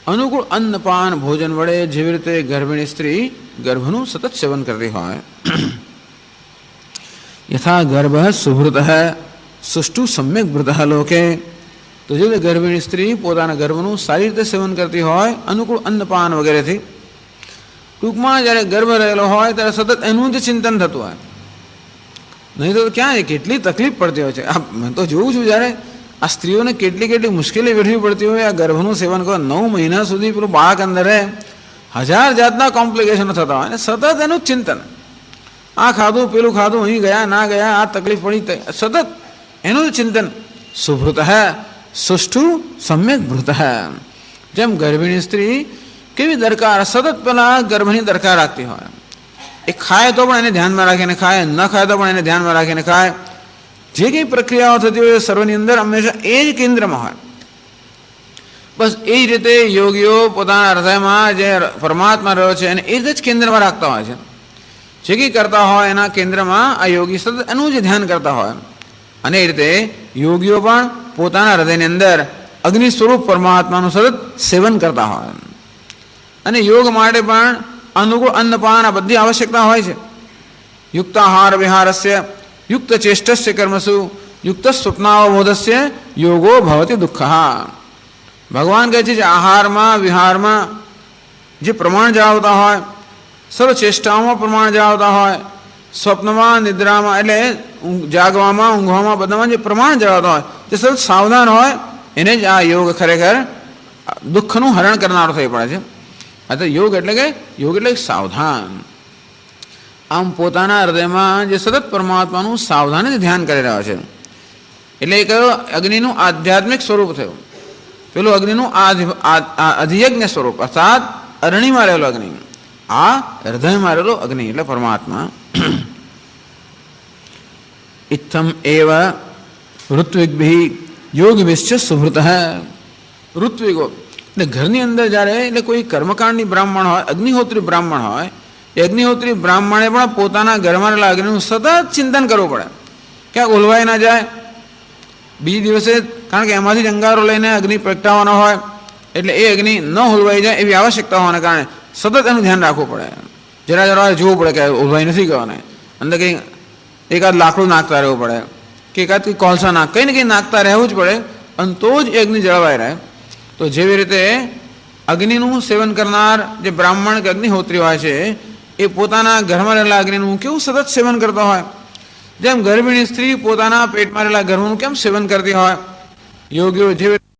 અનુકૂળ અન્નપાન ભોજન વડે જેવી રીતે ગર્ભિણી સ્ત્રી ગર્ભનું સતત સેવન કરતી હોય. યથા ગર્ભ સુભૃત સુષ્ટુ સમ્યક વૃત લોકે. તો જેવી રીતે ગર્ભિણી સ્ત્રી પોતાના ગર્ભનું સારી રીતે સેવન કરતી હોય અનુકૂળ અન્નપાન વગેરેથી. ટૂંકમાં જ્યારે ગર્ભ રહેલો હોય ત્યારે સતત એનું જ ચિંતન થતું હોય. નહીં તો ક્યાં કેટલી તકલીફ પડતી હોય છે. આ મેં તો જોઉં છું જ્યારે આ સ્ત્રીઓને કેટલી મુશ્કેલી વેઠવી પડતી હોય આ ગર્ભનું સેવન કરો. 9 મહિના સુધી પેલું બાળક અંદર રહે, 1000 જાતના કોમ્પ્લિકેશનો થતા હોય અને સતત એનું જ ચિંતન. આ ખાધું પેલું ખાધું, અહીં ગયા ના ગયા, આ તકલીફ પડી, સતત એનું જ ચિંતન. સુભૃત સુષ્ઠુ સમ્યક ભૃત. જેમ ગર્ભિણી સ્ત્રી કેવી દરકાર સતત પેલા ગર્ભની દરકાર રાખતી હોય. એ ખાય તો પણ એને ધ્યાનમાં રાખીને ખાય, ન ખાય તો પણ એને ધ્યાનમાં રાખીને ખાય. જે કંઈ પ્રક્રિયાઓ થતી હોય સર્વની અંદર હંમેશા એ જ કેન્દ્રમાં હોય. બસ એ જ રીતે યોગીઓ પોતાના હૃદયમાં જે પરમાત્મા રહ્યો છે એને એ જ કેન્દ્રમાં રાખતા હોય છે. જે કંઈ કરતા હોય એના કેન્દ્રમાં આ યોગી સતત એનું જ ધ્યાન કરતા હોય. અને એ રીતે યોગીઓ પણ પોતાના હૃદયની અંદર અગ્નિ સ્વરૂપ પરમાત્માનું સતત સેવન કરતા હોય. અને યોગ માટે પણ અનુકૂળ અન્નપાન આ બધી આવશ્યકતા હોય છે. યુક્ત આહાર વિહારસ્ય યુક્ત ચેષ્ટસ્ય કર્મસુ યુક્ત સ્વપ્નાવબોધસ્ય યોગો ભવતી દુઃખ. ભગવાન કહે છે કે આહારમાં વિહારમાં જે પ્રમાણ જાળવતા હોય, સર્વ ચેષ્ટાઓમાં પ્રમાણ જાળવતા હોય, સ્વપ્નમાં નિદ્રામાં એટલે જાગવામાં ઊંઘવામાં બધામાં જે પ્રમાણ જાળવતા હોય, જે સતત સાવધાન હોય એને જ આ યોગ ખરેખર દુઃખનું હરણ કરનારો થઈ પડે છે. આ તો યોગ એટલે સાવધાન. આમ પોતાના હૃદયમાં જે સતત પરમાત્માનું સાવધાનીથી ધ્યાન કરી રહ્યા છે એટલે એ કયો અગ્નિનું આધ્યાત્મિક સ્વરૂપ થયું. પેલું અગ્નિનું અધિયજ્ઞ સ્વરૂપ અર્થાત અરણીમાં રહેલો અગ્નિ, આ હૃદયમાં રહેલો અગ્નિ એટલે પરમાત્મા. ઇત્થમ એવ ઋત્વિગ્ભિ યોગિભિશ્ચ સુહૃત. ઋત્વિગો એટલે ઘરની અંદર જ્યારે એટલે કોઈ કર્મકાંડની બ્રાહ્મણ હોય, અગ્નિહોત્રી બ્રાહ્મણ હોય, એ અગ્નિહોત્રી બ્રાહ્મણે પણ પોતાના ઘરમાં રહેલા અગ્નિનું સતત ચિંતન કરવું પડે. ક્યાંક ઓલવાઈ ના જાય. બીજા દિવસે કારણ કે એમાંથી જ અંગારો લઈને અગ્નિ પ્રગટાવવાનો હોય એટલે એ અગ્નિ ન હોલવાઈ જાય એવી આવશ્યકતા હોવાને કારણે સતત એનું ધ્યાન રાખવું પડે. જરા જોવું પડે કે ઓલવાઈ નથી ગવાને. અંદર કંઈ એકાદ લાકડું નાખતા રહેવું પડે કે એકાદ કંઈ કોલસા કંઈ ને કંઈ નાખતા રહેવું જ પડે અને તો જ એ અગ્નિ જળવાઈ રહે. તો જેવી રીતે અગ્નિનું સેવન કરનાર જે બ્રાહ્મણ કે અગ્નિહોત્રી હોય છે એ પોતાના ઘરમાં રહેલા અગ્નિનું કેવું સતત સેવન કરતો હોય, જેમ ગર્ભિણી સ્ત્રી પોતાના પેટમાં રહેલા ગર્ભનું કેમ સેવન કરતી હોય, યોગીઓ જેવી